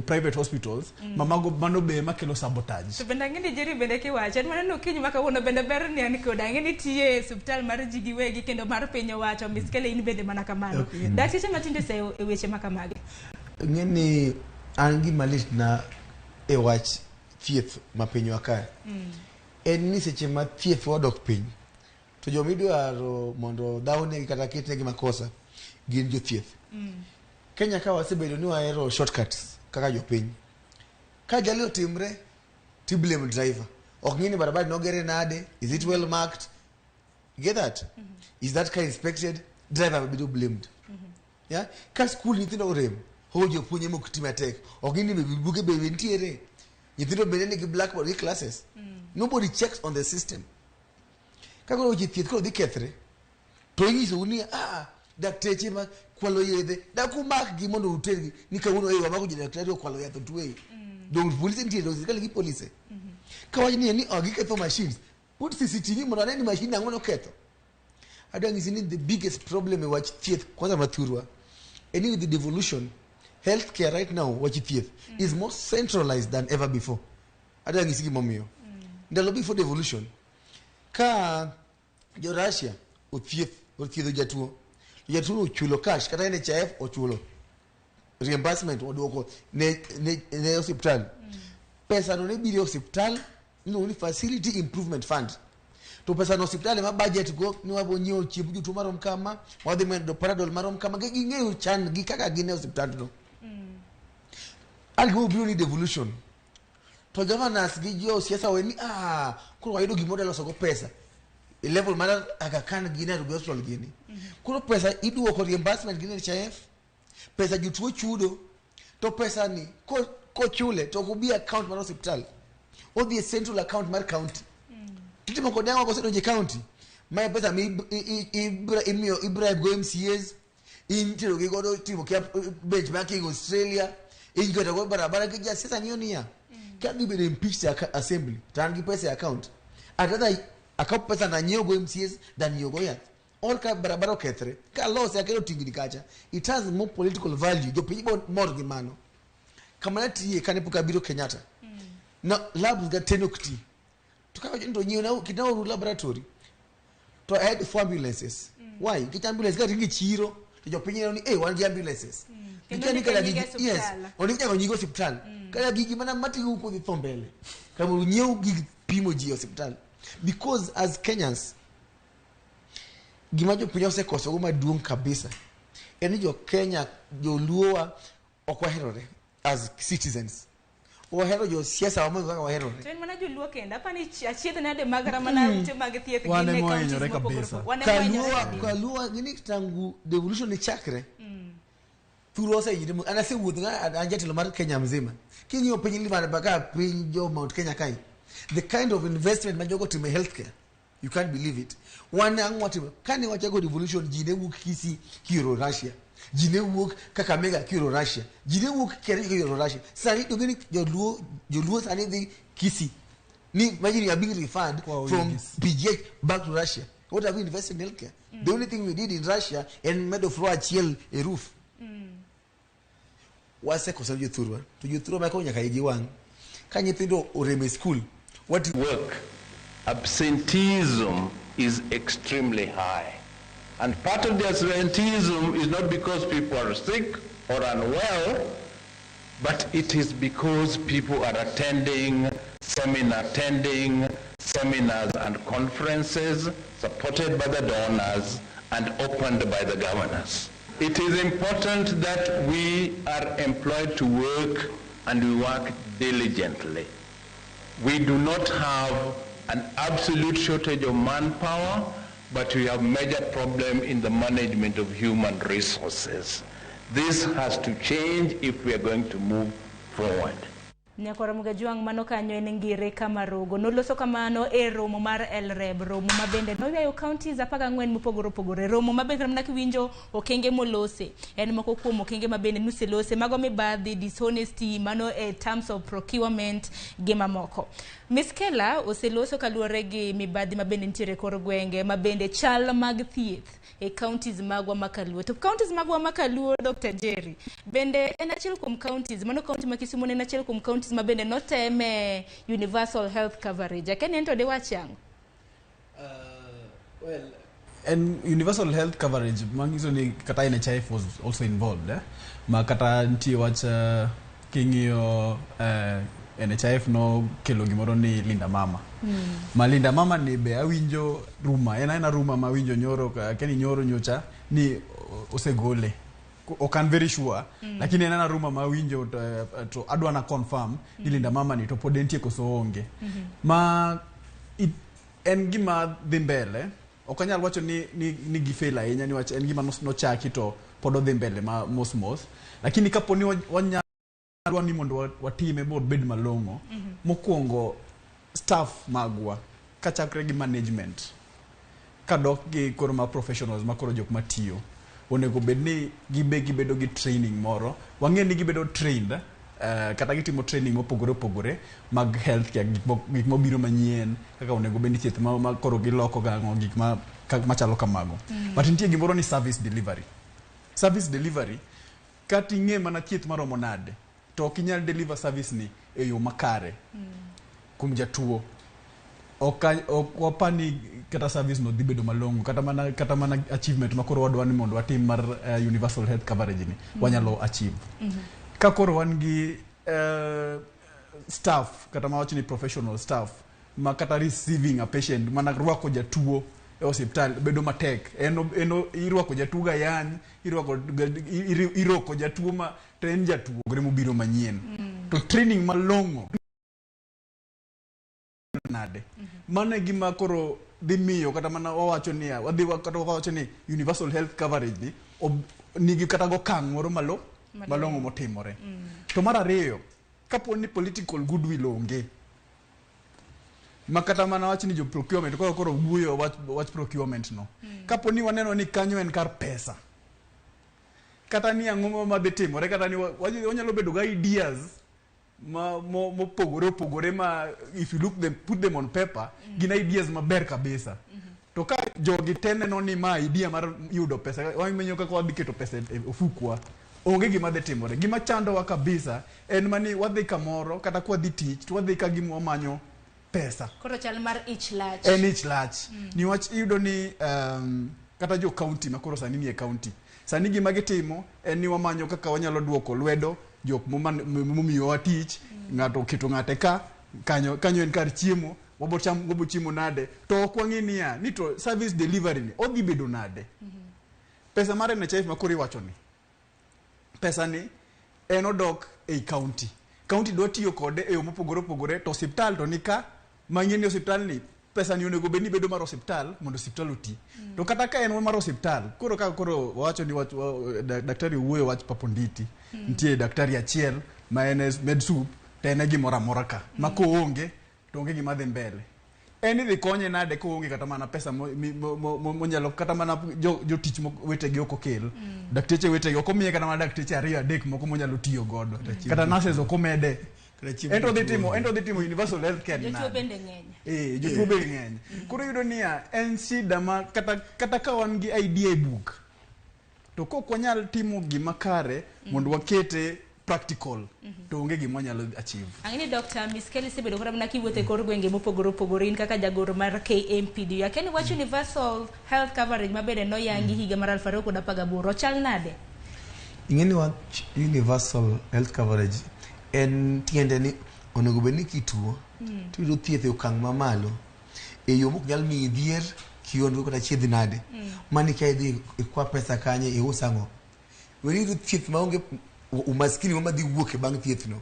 Speaker 13: private hospitals mano be makelo sabotage.
Speaker 12: To bende ng'eni Jerry bende kiwacho mana no kinyi maka wono bende ber ni an koda ng'eni tie hospital mar ji giwegi kendo mar piny owacho miskele in bende mana kamano. Dakteche matinde se e weche makamage.
Speaker 1: Ng'eni an gi malit na e wach thieth ma piny waka. En ni seche ma thieth wadok piny to jo midwaro mondo dhawne kata ketne gi makosa gin jo thieth. Kenya ka wasebedo ni wahero shortcuts kaka jopiny. Ka jali otimre ti blame driver. Ok ng'ini barabara nogere nade? Is it well marked? You get that? Is that car inspected? Driver will be blamed. Yeah? Ka school nyithindo orem, hojo puonje mok ti matek. Ok ng'ini buge be nitiere. Nyithindo bende nigi blackboard gi classes. Nobody checks on the system. Ka koro ji thieth koro dhi kethre. To inyiso ni dakteche ma kwalo yedhe dakumak gi mondo utergi ni kawuono ewa mako daktari okwalo yadho tuwe. Dong police ntie dong sirikal gi police. Ka wajni ni giketho machines. Put CCTV mondo aneni machine ang'o noketho. Adwa ng'isi ni the biggest problem e wach thieth kwanza mathurwa. Any with the devolution, healthcare right now wach thieth is more centralized than ever before. Adwa ng'isi gimomiyo. Ndalo before devolution ka jo Russia othiedho jatuo ochulo cash kata NHIF ochulo reimbursement odwoko ne hospital. Pesa no ne biro hospital ni facility improvement fund. To pesa no hospital ma budget go ni wabo nyiewo chiemb jutu marom kama wadhi medo paradol marom kama gi ng'eyo chan gi kaka gine hospital no. Algo biro ni devolution. To governors gi jo siasa weni kuro wayudo gimoro loso go pesa. Level mana aga kan gine rubi hospital gini. Kuro pesa iduoko reimbursement gine NHIF. Pesa jutuo chudo. To pesa ni ko chule to kubi account mar hospital. Odhi central account mar county. Kitimo kodi yango kosedo je county. My pesa mi Ibrahim go MCAs. Intiro gi godo timo kia benchmarking Australia. Ingota go barabara kija sasa niyonia. Can be impeached assembly. Tangi pesa account. Atata akap pesa na nyeo go MCAs than yogo ya. All ka barabara ketre. Ka laws ya kero tingini kacha. It has more political value. Jo pinyibo more gimano. Kamanati ye kanepuka biro Kenyatta. Na labs ga tenokti. Tukawa ndo nyeo na kitao laboratory. To add 4 ambulances. Why? Kita ambulance ga ringi chiro. Jo pinyibo ni one ambulances. Kitani kala gigi yes. Onika nyigo hospital. Kala gigi mana mati huko di thombele. Kama nyeo gigi pimo ji hospital. Because as Kenyans gimajo pinyo se koso guma duong kabisa. Eni jo Kenya jo luowa okwaherore as citizens. Ohero jo siasa wa mwanzo waherore.
Speaker 12: Twen mana jo luo kenda pani achiedh nade magara mana te mag thieth gi
Speaker 13: ne counties kabisa.
Speaker 1: Kalua gini tangu devolution ni chakre. Thuro se yidimu anase wuoth anjatelo mar Kenya mzima. Kinyo piny limane baka piny jo Mount Kenya kai. The kind of investment majogo to my healthcare, you can't believe it. One ang whatever. Kani wachago revolution jine wuk kisi kiro Russia. Jine wuk Kakamega kiro Russia. Jine wuk kiro Russia. Sani dogeni joluo sani the kisi. Ni imagine you are being referred from PGH back to Russia. What have we invested in healthcare? The only thing we did in Russia and made of floor achiel a roof. Wase kosa jothurwa. To jothurwa ma ko nyaka igi wang. Ka nyithindo oreme school. What
Speaker 4: work? Absenteeism is extremely high. And part of the absenteeism is not because people are sick or unwell, but it is because people are attending seminars and conferences supported by the donors and opened by the governors. It is important that we are employed to work and we work diligently. We do not have an absolute shortage of manpower, but we have major problem in the management of human resources. This has to change if we are going to move forward.
Speaker 12: Nyakwa Ramogi Juang mano kanyo en ngire Kamarugo noloso kamano e romo mar LREB romo mabende noywayo counties 14 mopogore opogore romo mabende mana kiwinjo okenge molose en moko kuom okenge mabende nuselose mago mibadhi dishonesty mano e terms of procurement gi mamoko. Miss Kela oseloso kaluore gi mibadhi mabende nitiere kor gwenge mabende chal mag thieth e counties magwa makaluo. To counties magwa makaluo Dr. Jerry bende en achiel kuom counties mano county ma Kisumu en achiel kuom counties mabende noteme universal health coverage. Akene ento de wachang.
Speaker 13: Well, and universal health coverage mangiso ni kata NHIF was also involved ma kata ntie wacha kingio NHIF no kelo gimoro ni Linda Mama. Ma Linda Mama ni be awinjo ruma ena ruma ma winjo nyoro keni nyoro nyocha ni osegole. Okan very sure lakini ena ruma ma winjo to adwa na confirm ni Linda Mama ni to podentie koso onge. Ma en gima dhi mbele okanyal wacho ni gifela yenya ni wacho en gima no chaki to podo dhi mbele ma mos lakini kaponi wanya ni mondo watime bod bed malongo mokuongo staff magwa kachakre gi management kadok gi koroma professionals makoro jok matiyo onego bedni gibedo gi training moro wang'e ni gibedo trained kata gitimo training opogore mag health care gik mobiro manyien kaka onego bedni thieth ma koro giloko gango gik machalo kamago but nitie gimoro ni service delivery kati ng'e mana thieth maromo nade to kinyal deliver service ni e yo makare kum jatuo okapani kata service no dibedo malongo kata mana achievement makoro wadwa ni mondo watim mar universal health coverage ni wanyalo achieve ka koro wan gi staff kata mawacho ni professional staff ma kata receiving a patient mana rwako jatuo e hospital bedo matek eno irwako jatuo ga yan irwako jatuo ma to en jatuo gore mobiro manyien to training malongo nade mana gima koro dhi miyo kata mana wawacho ni wawacho ni universal health coverage ni nigi kata go kang moro malongo motimore to mar ariyo kapo ni political goodwill onge makata mana wacho ni jo procurement koro wuoyo wach procurement no kapo ni waneno ni kanyo en kar pesa kata ni ang'o ma dhi timore kata ni wanyalo bedo ga ideas mopogore ma if you put them on paper gina ideas maber kabisa to ka jogi tene no ni ma idea mar yudo pesa wamenyo kaka wadhi keto pesa e ofukwa onge gima dhi timore gima chando wa kabisa en mani wadhi kamoro kata kwa dhi tich to wadhi ka gimo manyo pesa
Speaker 12: koro chal mar ich lach
Speaker 13: ni wach yudo ni kata jo county makoro sani ni e county sani gima gitimo en ni wamanyo kaka wanyalo duoko lwedo jok momiyo wa tich ngato keto ngate kanyo en kar chiemo wabo chiemo nade to kwang'e niya ni to service delivery ni odhi bedo nade pesa mare na chief makori wacho ni pesa ni en odok e county dwa tiyo kode e mopogore to hospital to nika mang'eni hospital ni pesa ni onego bedni bedo mar hospital mondo hospital oti to kata ka en mar hospital koro wacho ni daktari wuoyo wach paponditi nitie daktari achiel ma en medsup to en gimoro amora ka ma ko onge to onge gima dhi mbele en idhi konye nade ko onge kata mana pesa monyalo kata mana jotich wetegi ok okel dakteche wetegi ok omiye kata mana dakteche 2-3 moko monyalo tiyo godo kata nurses ok omede ento dhi timo universal health care
Speaker 12: jotuo bende ng'eny
Speaker 13: jotuo bende ng'eny koro yudo niya en shida ma kata ka wan gi idea e buk to kok wanyal timo gima kare mondo wakete practical to onge gima wanyalo achieve.
Speaker 12: Ang'eni Dr. Miss Kelly sebedo kora mana kiwuotho e kor gwenge mopogore opogore in kaka jagoro mar KMPD. Akeni wach universal health coverage mabende noyangi higa mar 2018 chal nade?
Speaker 1: Ing'eni wach universal health coverage en tiende ni onego bed ni kituo tuyudo thieth e okang' mamalo e yo mok nyal miyi dhier kiondo kata chiedhi nade mani ka idhi ikwa pesa kanye iusang'o weri yudo thieth maonge umaskini ma dhi wuok e bang' thieth no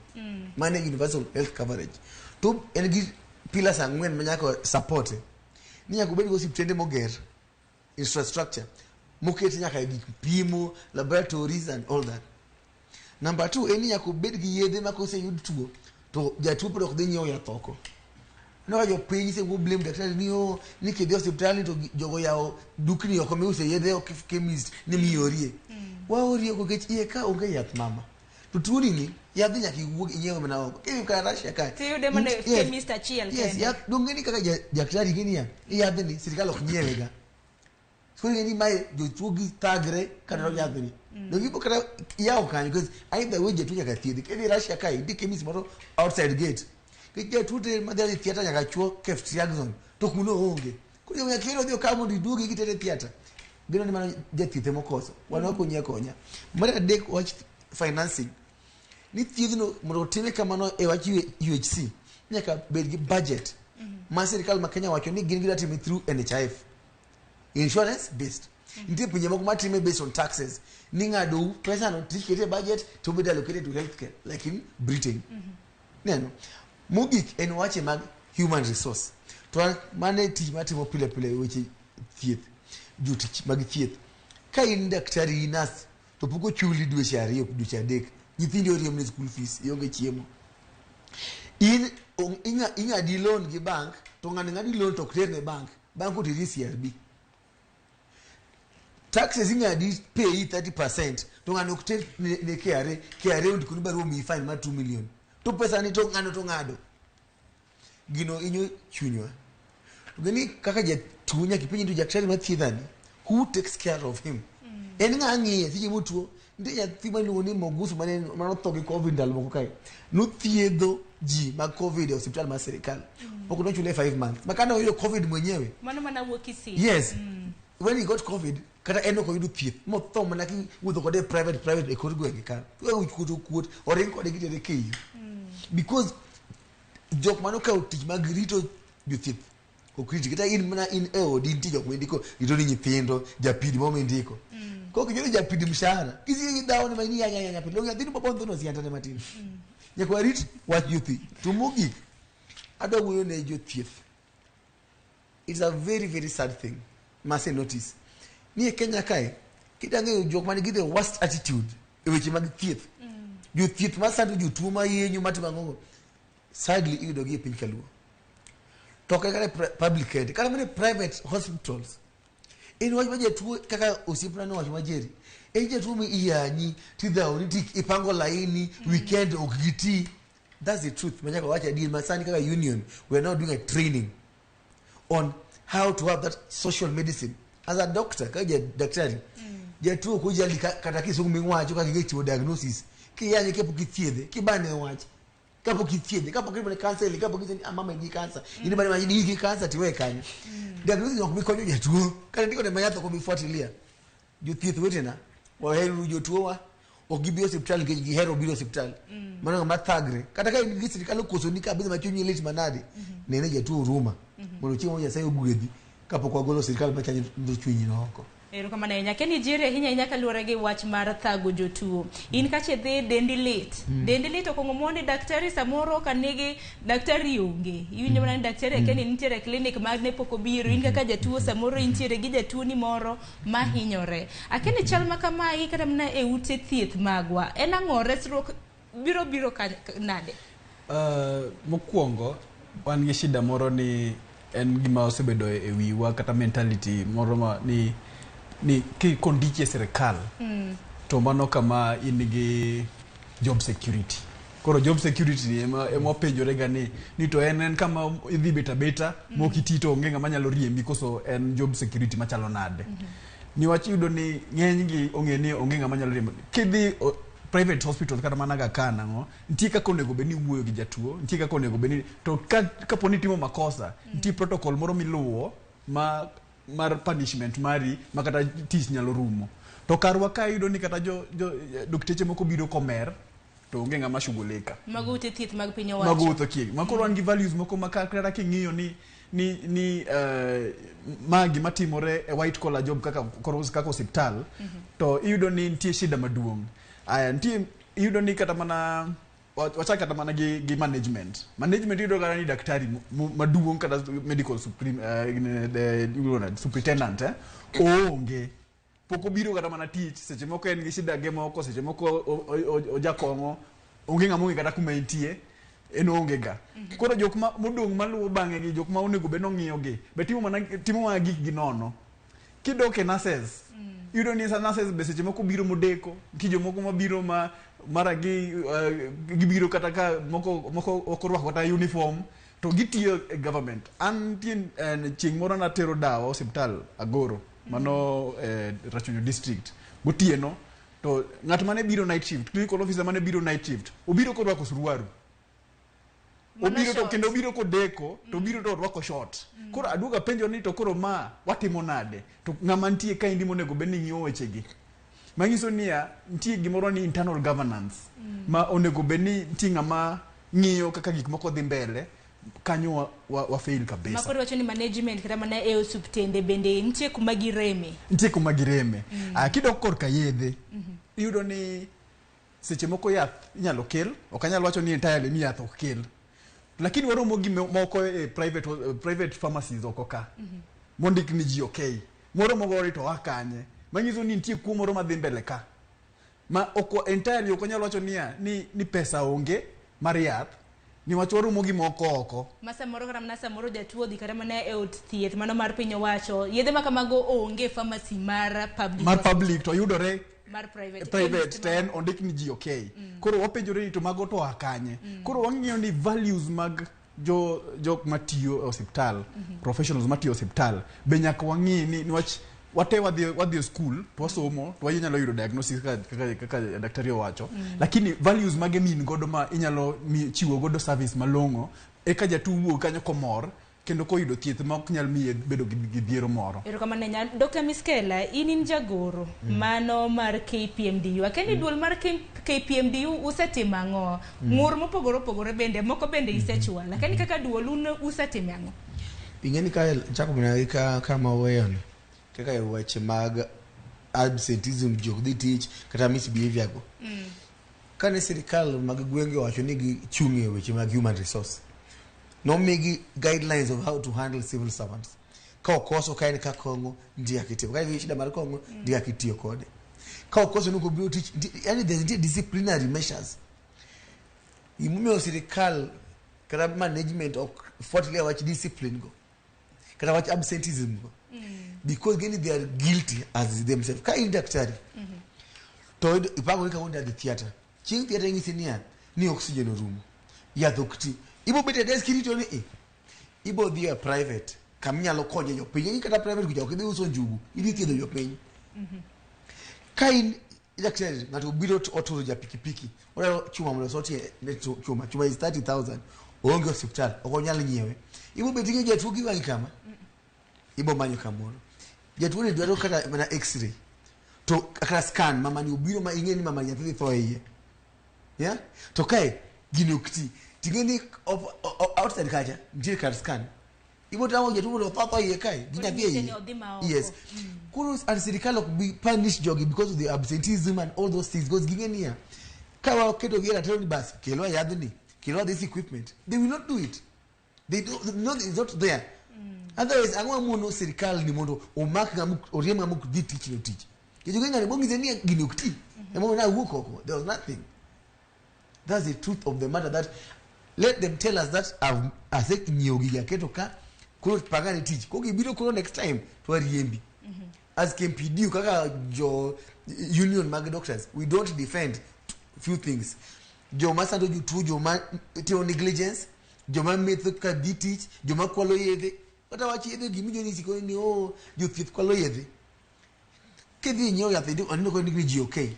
Speaker 1: mane universal health coverage to en gi pillars ang'wen ma nyaka support ni nyaka bed go osiptende moger infrastructure moketi nyaka gik pimo laboratories and all that. Number 2 en nyaka bed gi yedhe ma kose yud tuo to jatuo pod ok dhi nyiewo yath oko. No jo piny se go blame daktari ni kidhi hospitali to jogo yawo dukni oko miuse yedhe ok chemist ni miyorie waorie ko kech iye ka onge yath mama to tuo ni yadhi nyaka iwuog inyewo mana oko ke ka Russia ka
Speaker 12: tiyude mana chemist achiel kende
Speaker 1: yes yath dongeni kaka daktari gini ya yadh ni sirikal ok nyiewega so ni mai jotuo gi tagre kana yadh ni no gibo kata yawo kanyo because either way jatuo nyaka thiedhi ke Russia ka indi chemist moro outside gate ke tuo madhi theater nyaka chuo keftriaxon to kuno onge kuri ya kero dio kamo didugi kitere theater gino ni mana jathiethe mokoso wana konya mara dek watch financing ni thiedhno mondo time kamano e wach UHC nyaka bed gi budget ma sirikal ma Kenya wacho ni gin gi datime through NHIF insurance based nitie pinje moko matime based on taxes ni ng'ado pesa no tikete budget to be allocated to healthcare like in Britain neno mogik en wache mag human resource to mane tich matimo pile weche thieth jotich mag thieth ka in daktari nurse to poko chuli dweche 2 dweche 3 nyithindi oriemne school fees ionge chiemo in ing'adi loan gi bank to ng'adi loan to kter bank otiri CRB taxes ing'adi pay 30% to ng'ano okter ne KRA ondikoni barua mi fine ma 2 million to pesa ni to ng'ado gino inyo chunywa gani kaka jatuo nyaka ipenji daktari mathiedhani who takes care of him en ng'ang'iye seche motuo ndi nyathi maluongo ni Mogusu manotho gi covid ndalo moko kae nothiedho ji mag covid e hospital mar sirikal pok nochule 5 months makana oyudo covid mwenyewe
Speaker 12: mana wuok isi
Speaker 1: yes when he got covid kata en ok oyudo thieth motho mana ki wuotho kode private e kor gwenge ka kuot oring kode gitere keyo because jok mano ka tich mag rito jothieth okriti kata in mana in odi nitie jok mendiko rito ni nyithindo japidi momendiko kok jero japidi mshahara kisi dawo ni mani yanya pidi longa dhinu babondho no siantane matin nyakwa rit wach yothi to mogik ado wuoyo ne jothieth it's a very very sad thing must notice ni Kenya kae kidange jok mani gi the worst attitude e weche mag thieth jothieth masando jotuo mayenyo matimango sadly iyudo gi piny kaluo to kaka public health kala mane private hospitals in wach ma jatuo kaka osiepna no wach majeri en jatuo mi iyanyi tidhaoni tik ipango laini weekend okgiti that's the truth manyaka wacha deal masani kaka union we are now doing a training on how to have that social medicine as a doctor kaka daktari jatuo ko jali kata kisungu mingwacho kaka gichiwo diagnosis kiyanyi kepo kithiedhe kibane wach kapo kithiedhe kapo kibane cancer kapo kithiedhe mama ni cancer ini bane majini hiki cancer tiwe kanyo diagnosis yok bikonyo jatuo kata ndiko ne mayatho ko bifuatilia jothieth wetena waheru jotuo wa ogibi hospital gi hero biro hospital mana mathagre kata ka in sirikal koso ni kabisa machunyi lit manade nene jatuo ruma mondo chiemo ya sayo bugedhi kapo kwa golo sirikal machanyo ndo chunyi no oko
Speaker 12: ero kama na nyaka Nigeria hinya nyaka luore gi wach mar thago jotuo in kache dhi dendi lit okongo monde daktari samoro kanigi daktari onge iwinjo mana daktari keni nitiere clinic mag ne poko biro in kaka jatuo samoro intiere gi jatuo ni moro mahinyore akeni chal makama i kata mna e ute thieth magwa en ang'o resruok biro nade
Speaker 13: mokwongo wan gi shida moro ni en gima osebedo e wiwa kata mentality moro ma ni ki kondiche serikal to mano kama in gi job security koro job security ni ema penjore ga ni to en kama idhi beta mokitito onge ngama nyalo riembi koso en job security machalo nade ni wach yudo ni ng'eny gi onge ni onge ngama nyalo riembi kidhi private hospital kata mana ga kana ngo ntie ka konego beni wuoyo gi jatuo ntie ka konego beni to ka poni timo makosa ntie protocol moro miluwo mar punishment mari makata tich nyalo rumo to karwa ka yudo ni kata dokteche moko biro komer to onge ngama shughulika
Speaker 12: magute thieth mag piny owacho
Speaker 13: magutho kiek makoro an gi values moko makakra king'iyo ni magi matimore e white collar job kaka hospital to iyudo ni nitie shida maduong' aya nitie iyudo ni kata mana wachaka kata mana gi management iyudo kata ni daktari maduong' kata medical superintendent onge poko biro kata mana tich seche moko en gi shida ge moko seche moko ojakong'o onge ng'amonge kata kuma entie en onge ga koro jok modong' maluwo bang'e gi jok ma onego bed nong'iyo gi be timo mana gik gi nono kidok e nurses iyudo ni nurses be seche moko biro modeko nitie jomoko mabiro mara gibiro kata ka moko okorwako kata uniform to gitiyo e government an chieng' moro natero dawa hospital Agoro mano Rachunyo district gotieno to ng'at mane biro night shift clinical officer mane biro night shift obiro korwako suruaru obiro to kendo obiro kodeko to obiro to orwako short koro aduoga penjo ni to koro watimo nade to ng'ama ntie ka indi monego bed ni ng'iyo wechegi manyiso niya ntie gimoro ni internal governance ma onego bed ni ntie ng'ama ng'iyo kaka gik moko dhi mbele kanyo wa fail kabisa
Speaker 12: makoro wacho ni management kata mana e osuptende bende ntie kuma gireme
Speaker 13: kidok korka yedhe iyudo ni seche moko yath inyalo kel okanyal wacho ni entirely ni yath ok kel lakini waromo gi moko e private pharmacies oko ka mondik ni ji okay moro mogori to wakanye manyiso ni nitie kuo moro madhi mbele ka ma oko entirely okanyal wacho ni pesa onge mar yath ni wach waromo gi moko oko
Speaker 12: masa moro kata mana samoro jatuo dhi kata mana e od thieth mano mar piny owacho yedhe ma kamago onge pharmacy mar
Speaker 13: public to yudore
Speaker 12: mar
Speaker 13: private ten ondik ni ji okay koro wapenjore ni to mago to akanye koro wang'iyo ni values mag jok matiyo e hospital professionals matiyo e hospital be nyaka wang'i ni wach wate wadhi school to wasomo to wanyalo yudo diagnosis kaka daktari owacho lakini values mage min godo ma inyalo chiwo godo service malong'o eka jatuo kanyo komor kendo koyudo thieth ma ok nyal miye bedo gi dhiero moro.
Speaker 12: Erokamano nya Dr. Miskela, in jagoro mano mar KPMDU. Akeni duol mar KPMDU usetimo ang'o? Ng'ur mopogore opogore bende moko bende isechwala. Lakini kaka duol usetimo ang'o?
Speaker 1: Ingeni ka chako bina kama weyon. Kaka weche mag absenteeism jok dhi tich kata misbehavior go. Kane sirikal mag gwenge wacho ni gichung'e weche mag human resource. No make guidelines of how to handle civil servants. Ka okoso kaini ka Kongo ndiye akitiyo. Ka hivi shida mara Kongo ndiye akitiyo kode. Ka okoso nuko bio teach yani there's disciplinary measures. Imume o sirikal kata management of fortile watch discipline go. Kata watch absenteeism go. Because gani they are guilty as themselves. Ka in daktari. To ipango ika wonda the theater. Ching theater ngi sinia ni oxygen room. Ya dokti. Ibo bete desk ni to ni ibo dia private kamnyalo konye yo piny kata private kuja okidhi uso njugu idhi thiedho yo piny kain daktari ngato biro otoro ja pikipiki ora chuma mo soti ne chuma is 30,000 onge hospital okonyal nyiewe ibo bete ge jatuo gi wangi kama ibo manyo kamoro jatuo ni dwaro kata mana x-ray to kata scan mama ni ubiro ma ingeni mama nyathi tho iye yeah to kai ginokti tingeni outside kaja ndiye card scan ibo tawo je tuwo papa yekai ginya bie yes kuru serikali be punish jogi because of the absenteeism and all those things goes gingeni ya kawa keto gira tell ni bas kelo yadhni kelo this equipment they will not do it they don't not is not there otherwise angwa muno serikali ni mondo o mark ngamu oriem ngamu di teach no teach kijugenga ni bongi zeni ginokti emo na wukoko there was nothing. That's the truth of the matter, that let them tell us that I think nyogi ya keto ka kuro pagani teach kogi biro kuro next time to ariembi as KPDU kaka jo union mag doctors we don't defend few things joma sando jutu, joma tio negligence, joma metho ka ditich, joma kwalo yedhe. Kata wachi yedhe gimi joni siko ni jothith kwalo yedhe. Kidhi nyeo yath anino ko nigi ji okay.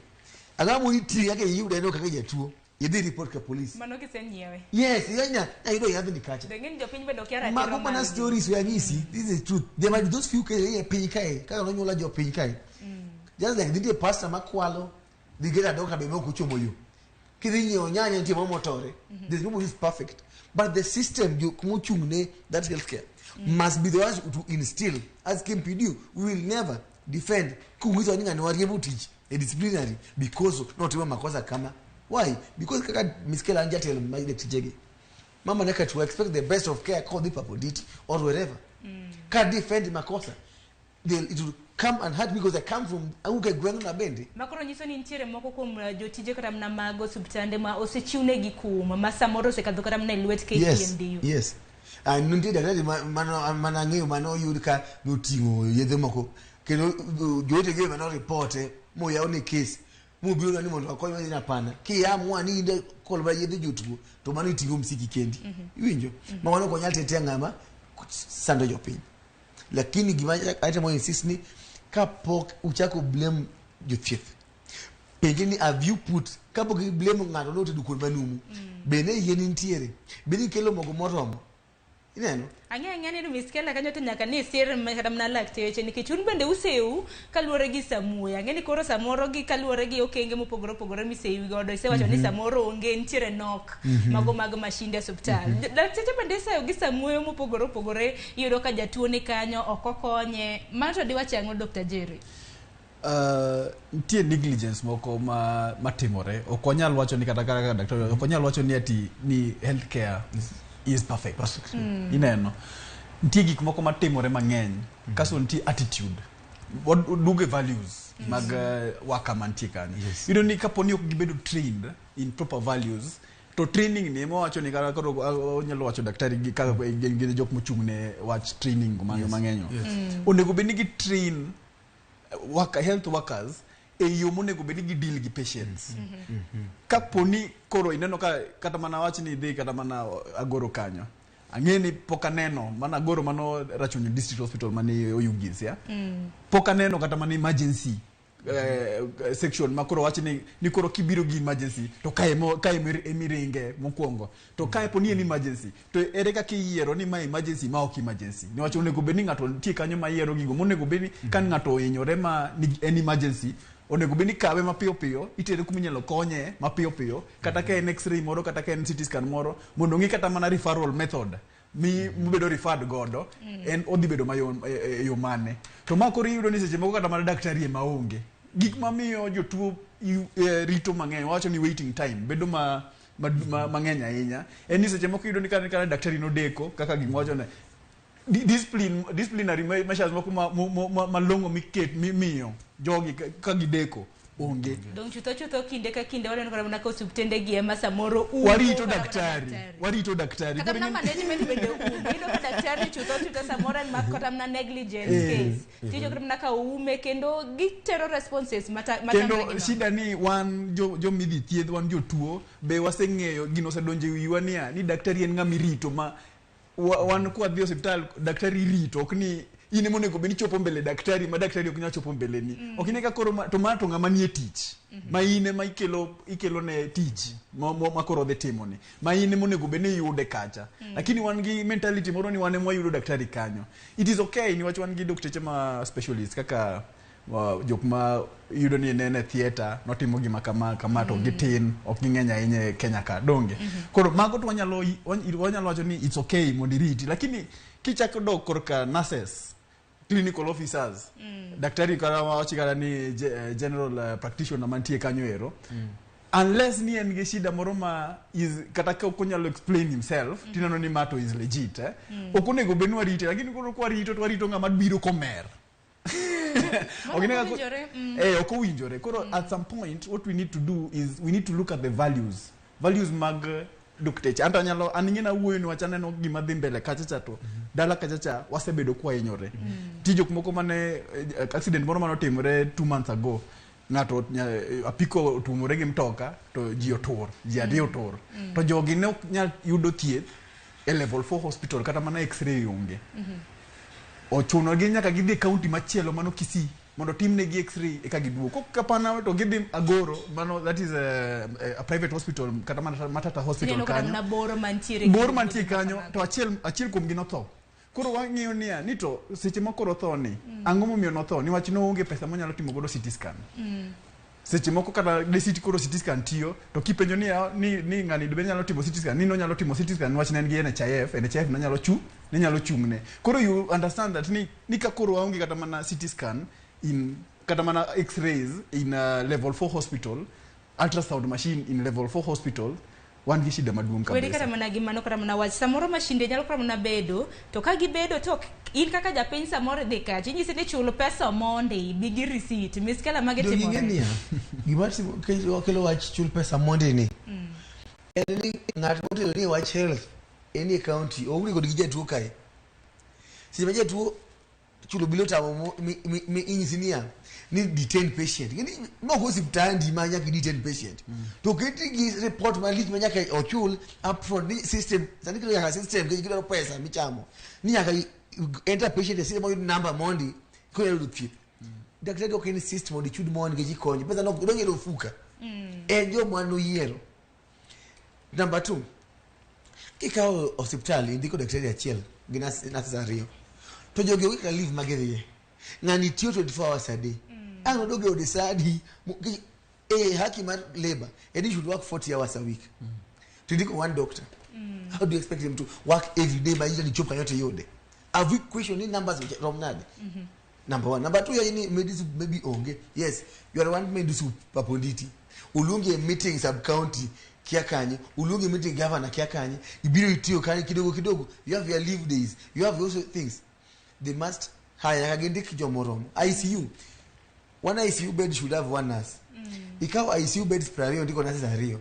Speaker 1: Agamu iti yake yude no kaka jatuo. Yedhi report ka police.
Speaker 12: Mano kisenyewe.
Speaker 1: Yes, yanya ayudo yadhi ni kacha.
Speaker 12: Dengeni jopiny bedo kiara
Speaker 1: Mago mana stories we anyisi. This is truth. There might be those few ke piny kae. Kaka no nyola jo piny kae. Just like the pastor makwalo, the get a dog be mo kuchomo yo. Kidhi nyeo nyanya ntie motore. There's nobody is perfect. But the system you kumuchungne that healthcare must be the ones to instill. As KMPD, we will never defend kuwizo ninga ni waribu teach a disciplinary because not even makosa kama. Why? Because kaka miskela anja tell my lecture mama neka to expect the best of care call the papoditi or wherever. Can't defend makosa. It will come and hurt because I come from auke gweng na bende.
Speaker 12: Makoro nyiso ni ntiere moko kuom jotije kata mna mago subtande ma osechiwne gi kum ma samoro se kadho kata mna lwet KMPD.
Speaker 1: Yes. And nunti daktari mana ng'eyo mano yud ka noting'o yedhe moko kendo jote ge mano reporte mo yaone case mo biro ni mondo akony ni apana ki amwa ni inde kolba yedhe jotuo to mano iting'o msiki kendi iwinjo ma wano ko nyal tetea ng'ama sando jopiny lakini gima aita mo insist ni kapok uchako blame jothieth pengine have you put kapok blame ng'ato no tedu kon manumu bene yeni ntiere bene kelo mogo moromo ineno
Speaker 12: ang'e ni miskela kanyo to nyaka ni sir kata mna lakteche nikech un bende useu kaluore gi samuoya ang'e ni koro samoro gi kaluore gi okenge mopogore opogore miseu godo isewacho ni samoro onge ntiere nok mago mag mashinde hospital lakteche bende iseu gi samuoyo mopogore opogore yudo ka jatuo ni kanyo okokonye mato diwach ang'o Dr. Jerry
Speaker 13: ntie negligence moko matimore okonyal wacho ni kata kaka daktari okonyal wacho ni ati ni healthcare is perfect. Ineno ntie gik moko matimore mang'eny kaso ntie attitude duge values mag waka mantie kanyo you ni kaponi ok gibedo trained in proper values to training ni mo wacho ni kaka onyalo wacho daktari gi kaka gin jok mochung'ne wach training mang'eny onego bed ni gi train health workers yo monego bed ni gi deal gi patients kaponi koro ineno ka kata mana wach ni dhi kata mana agoro kanyo ang'eni pokaneno mana agoro mano rachunyo district hospital mani Oyugis ya pokaneno kata mana emergency section makoro wach ni koro kibiro gi emergency to kae emiringe mokwongo to kae poni en emergency to ere kaka iyiero ni ma emergency ma ok emergency ni wacho onego bed ni ng'ato nitie kanyo ma yiero gigo monego bed ni kan ng'ato ohinyore ma en emergency onego bed ni kawe mapiyo piyo itere kuma inyalo konye mapiyo piyo kata ka en x-ray moro kata ka en CT scan moro mondo ng'i kata mana referral method mubedo referred godo en odhi bedo yo mane to makoro iyudo ni seche moko kata mana daktari ema onge gik mamiyo jotuo rito mang'eny wacho ni waiting time bedo mang'eny ahinya en ni seche moko iyudo ni kata daktari nodeko kaka gimwacho ne disciplinary measures moko malong'o miyo jogi ka gideko onge
Speaker 12: dong chutho kinde ka kinde waneno kata mana ka osuptende gi ema samoro
Speaker 13: warito daktari
Speaker 12: kata na management bende umido ka daktari chutho samoro en kata na negligence case tijo kata na ka ume kendo gitero responses mata
Speaker 13: kendo shida ni wan jo midhi thieth wan jotuo be waseng'eyo gino osedonjo wiwa ni daktari en ng'ama rito ma wan kwa dhi hospital daktari rito ok ni ine monego beni chopo mbele daktari ma daktari ok nya chopo mbele ni okine ka koro tomato ng'ama nie tich ma ine ma ikelo ne tich ma koro dhi timo ni ma ine monego beni yude kacha lakini wan gi mentality moro ni wan ema yudo daktari kanyo it is okay ni wach wan gi dokteche ma specialist kaka jok ma yudo ni nene theater notimo gima kama to gitin ok ging'eny ahinya Kenya ka donge koro mago to wanyalo wacho ni it's okay modiriti lakini kichako dok korka nurses clinical officers daktari kara wachi kara ni general practitioner mantie kanyo ero unless ni en gi shida moro ma is kata ka okonyalo explain himself tinano ni mato is legit okunego benu warite lakini koro kwa rito to warito ng'ama biro komer okowinjore koro at some point what we need to do is we need to look at the values mag dokteche anto anyalo aning'ena wuoyo ni wachaneno gima dhi mbele kachacha to dala kachacha wasebedo kwa hinyore tijok moko mane accident moro mano timore 2 months ago ng'ato apiko otumore gi mtoka to ji otur, ji adi otur. To jogi ne ok nyal yudo thieth e level 4 hospital kata mana x-ray onge. Ochuno gi nyaka gidhi county machielo mano Kisii mondo timnegi x-ray eka giduogo. Kapana to gidhi Agoro, mano that is a private hospital kata mana Matata hospital kanyo.
Speaker 12: Bor
Speaker 13: mantie kanyo to achiel kuom gi notho. Koro wang'iyo niya ni to seche moko rotho ni ang'o momiyo notho niwach no onge pesa monyalo timo godo CT scan. Seche moko kata DCT koro CT scan tiyo to kipenjo ni ng'ani be nyalo timo CT scan ni no nyalo timo CT scan niwach ne en gi NHIF no nyalo chung'ne. Koro you understand that ni ka koro waonge kata mana CT scan in kata mana x-rays in a level 4 hospital, ultrasound machine in level 4 hospital, wan gi shida maduong' kabisa.
Speaker 12: Wedi kata mana gimano kata mana wach samoro mashinde nyalo kata mana bedo to ka gibedo to in kaka japiny samoro dhi kachi nyisi ni chulo pesa mondi bi gi receipt miskela mage timo.
Speaker 1: Gima kelo wach chul pesa mondi ni. En ni ng'at motelo ni wach health any county ogni kod gi jatuo kae. Si ma jatuo chulo bilo tamo mi inyisinia ni detain patient. No hospital ndi manya ki detain patient. To keti gi report malich manya ka ochul upfront ni system sani kile ya system gi kilo pesa michamo. Ni yaka enter patient system mo number mondi ko yelo thieth. Daktari ko kini system odi chud mondi gi konyo. Pesa no donge lo fuka. Jo mwanu yiero. Number 2. Kikao hospitali ndiko daktari achiel gi nurses ariyo. To joge wika leave magedhiye. Ng'ani tiyo 24 hours a day. Ang doge odesadi haki mar labor and he should work 40 hours a week. To ndiko one doctor. How do you expect him to work every day by usually chopa yote yode? Have we questioning numbers from nade? Number 1. Number 2, ya ni medicine maybe onge. Yes, you are one medicine paponditi. Ulunge meeting sub county Kiakanye, ulunge meeting governor Kiakanye, ibiro itiyo kani kidogo. You have your leave days. You have also things. They must hire agende kijomoromo. ICU. One ICU bed should have one nurse. Ikawa ICU beds prario ndiko nurses ario.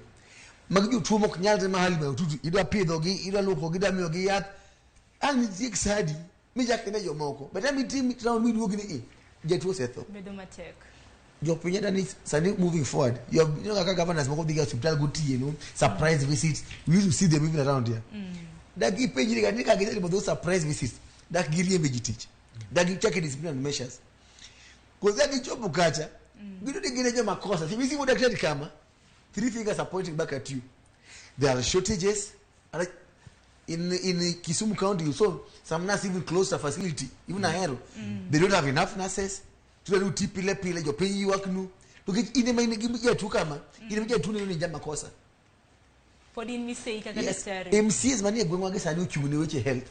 Speaker 1: Magiju tumo kunyalze mahali ma ututu. Idwa pidho gi, idwa loko gida miyo gi yath. Ani sadi. Mija kene jomoko. But every team round me duogi ni jetu setho.
Speaker 12: Bedo matek.
Speaker 1: Your opinion is moving forward. You know kaka governors moko diga hospital go tea, surprise visits. We used to see them moving around here. Dagi page ni kanika gizeli for those surprise visits. That girie meji teach. That you check disciplinary measures. Because that job kacha, we don't get any makosa. See, we see what daktari kama 3 fingers are pointing back at you. There are shortages. In Kisumu County, you saw some nurses even close the facility, even Ahero. They don't have enough nurses. To do pile you pay you work no. To get in the main give me tu kama. In the tu ni jama kosa.
Speaker 12: For the mistake kaka daktari.
Speaker 1: MCs mani egwenwa ge sani uchumi weche health.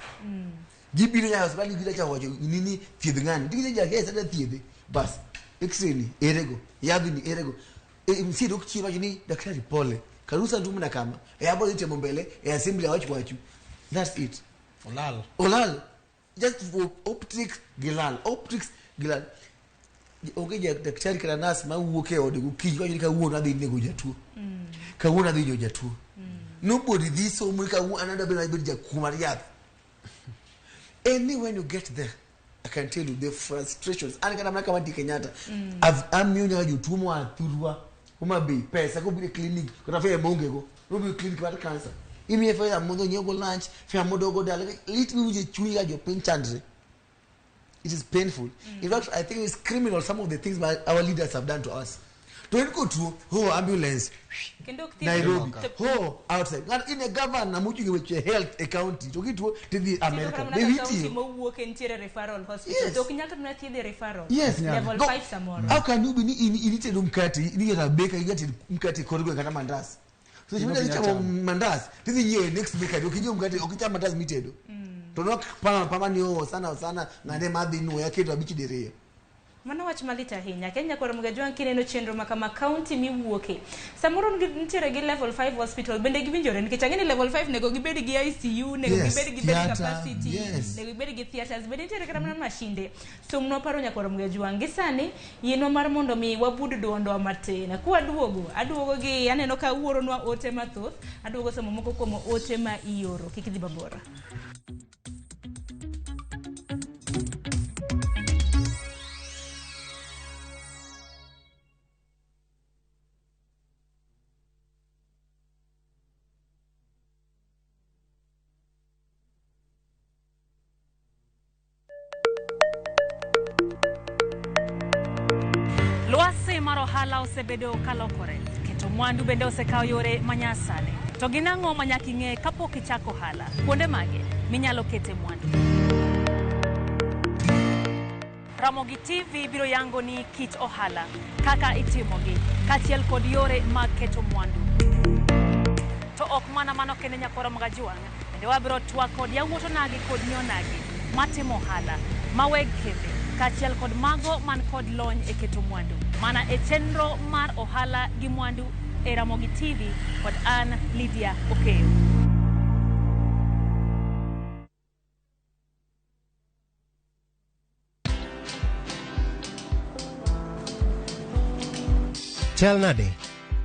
Speaker 1: Gibiri ya hospitali gida cha wacho nini thiedh ngani. Digi ja ge sada thiedh. Bas. X-ray ni erego. Yabi ni erego. MC dok chiwa ni daktari pole. Karusa ndumu na kama. Abo ite mbele, assembly wachu. That's it. Olal. Just for optics gilal. Okay, daktari kana nurse ma wuoke ode ukinyi kwa ka wuona dhi nego jatuo. Ka wuona dhi nyo jatuo. Nobody this so mulika another be like jakuma yath. And when you get there, I can tell you the frustrations. And kana kama Kenyatta. I'm mionya jutumo aturwa. Kuma be pesa ko bi clinic. Ko fa monge go. No be clinic for cancer. Imi fa ya mondo nyogo lunch, fa mondo go dal. Lit mi uje chunya jo pinchandre. It is painful. In fact, I think it's criminal some of the things our leaders have done to us. To go to ambulance, Nairobi, outside. In a governor, much with your health account to get to the America. They hit you. Yes.
Speaker 12: Level 5 samoro.
Speaker 1: How can you be in umkati? You get a baker, you get umkati korigo and mandas. So you get mandas. This is next baker. You can get mandas meted. Tonok pama niyo sana ngade madhi no yaketo abichidere.
Speaker 12: Mana wach malita hinya Kenya kwa mgajwa kineno chenro makama county miwuoke. Samoro nitire gi level 5 hospital bende givinjore nikech ang'eni level 5 nego gibedi gi ICU nego gibedi gi bed capacity nego gibedi gi theaters bende nitire kama mashinde. So mno paro nyakwa mgajwa ngisani yeno mar mondo mi wabud duondo matena kwa aduogo gi aneno ka wuoro nwa ote mathoth aduogo samo moko komo ote ma ioro kikidhi babora.
Speaker 5: ohala osebedo kalokore. Keto mwandu bende osekao yore manyasani. To ginang'o manyaka ing'e kapok ichako ohala? Kuonde mage minyalo kete mwandu? Ramogi TV biro yango ni kit ohala, kaka itimogi, kachiel kod yore mag keto mwandu. To ok mana mano kende nyakoro mga juang', bende wabiro twak kod yawuoto nagi kod nyonagi matimo ohala, maweg kembe, kachiel kod mago man kod lony e keto mwandu. Mana e chenro mar ohala gi mwandu e Ramogi TV kod an Lydia Okeyo.
Speaker 6: Chal nade?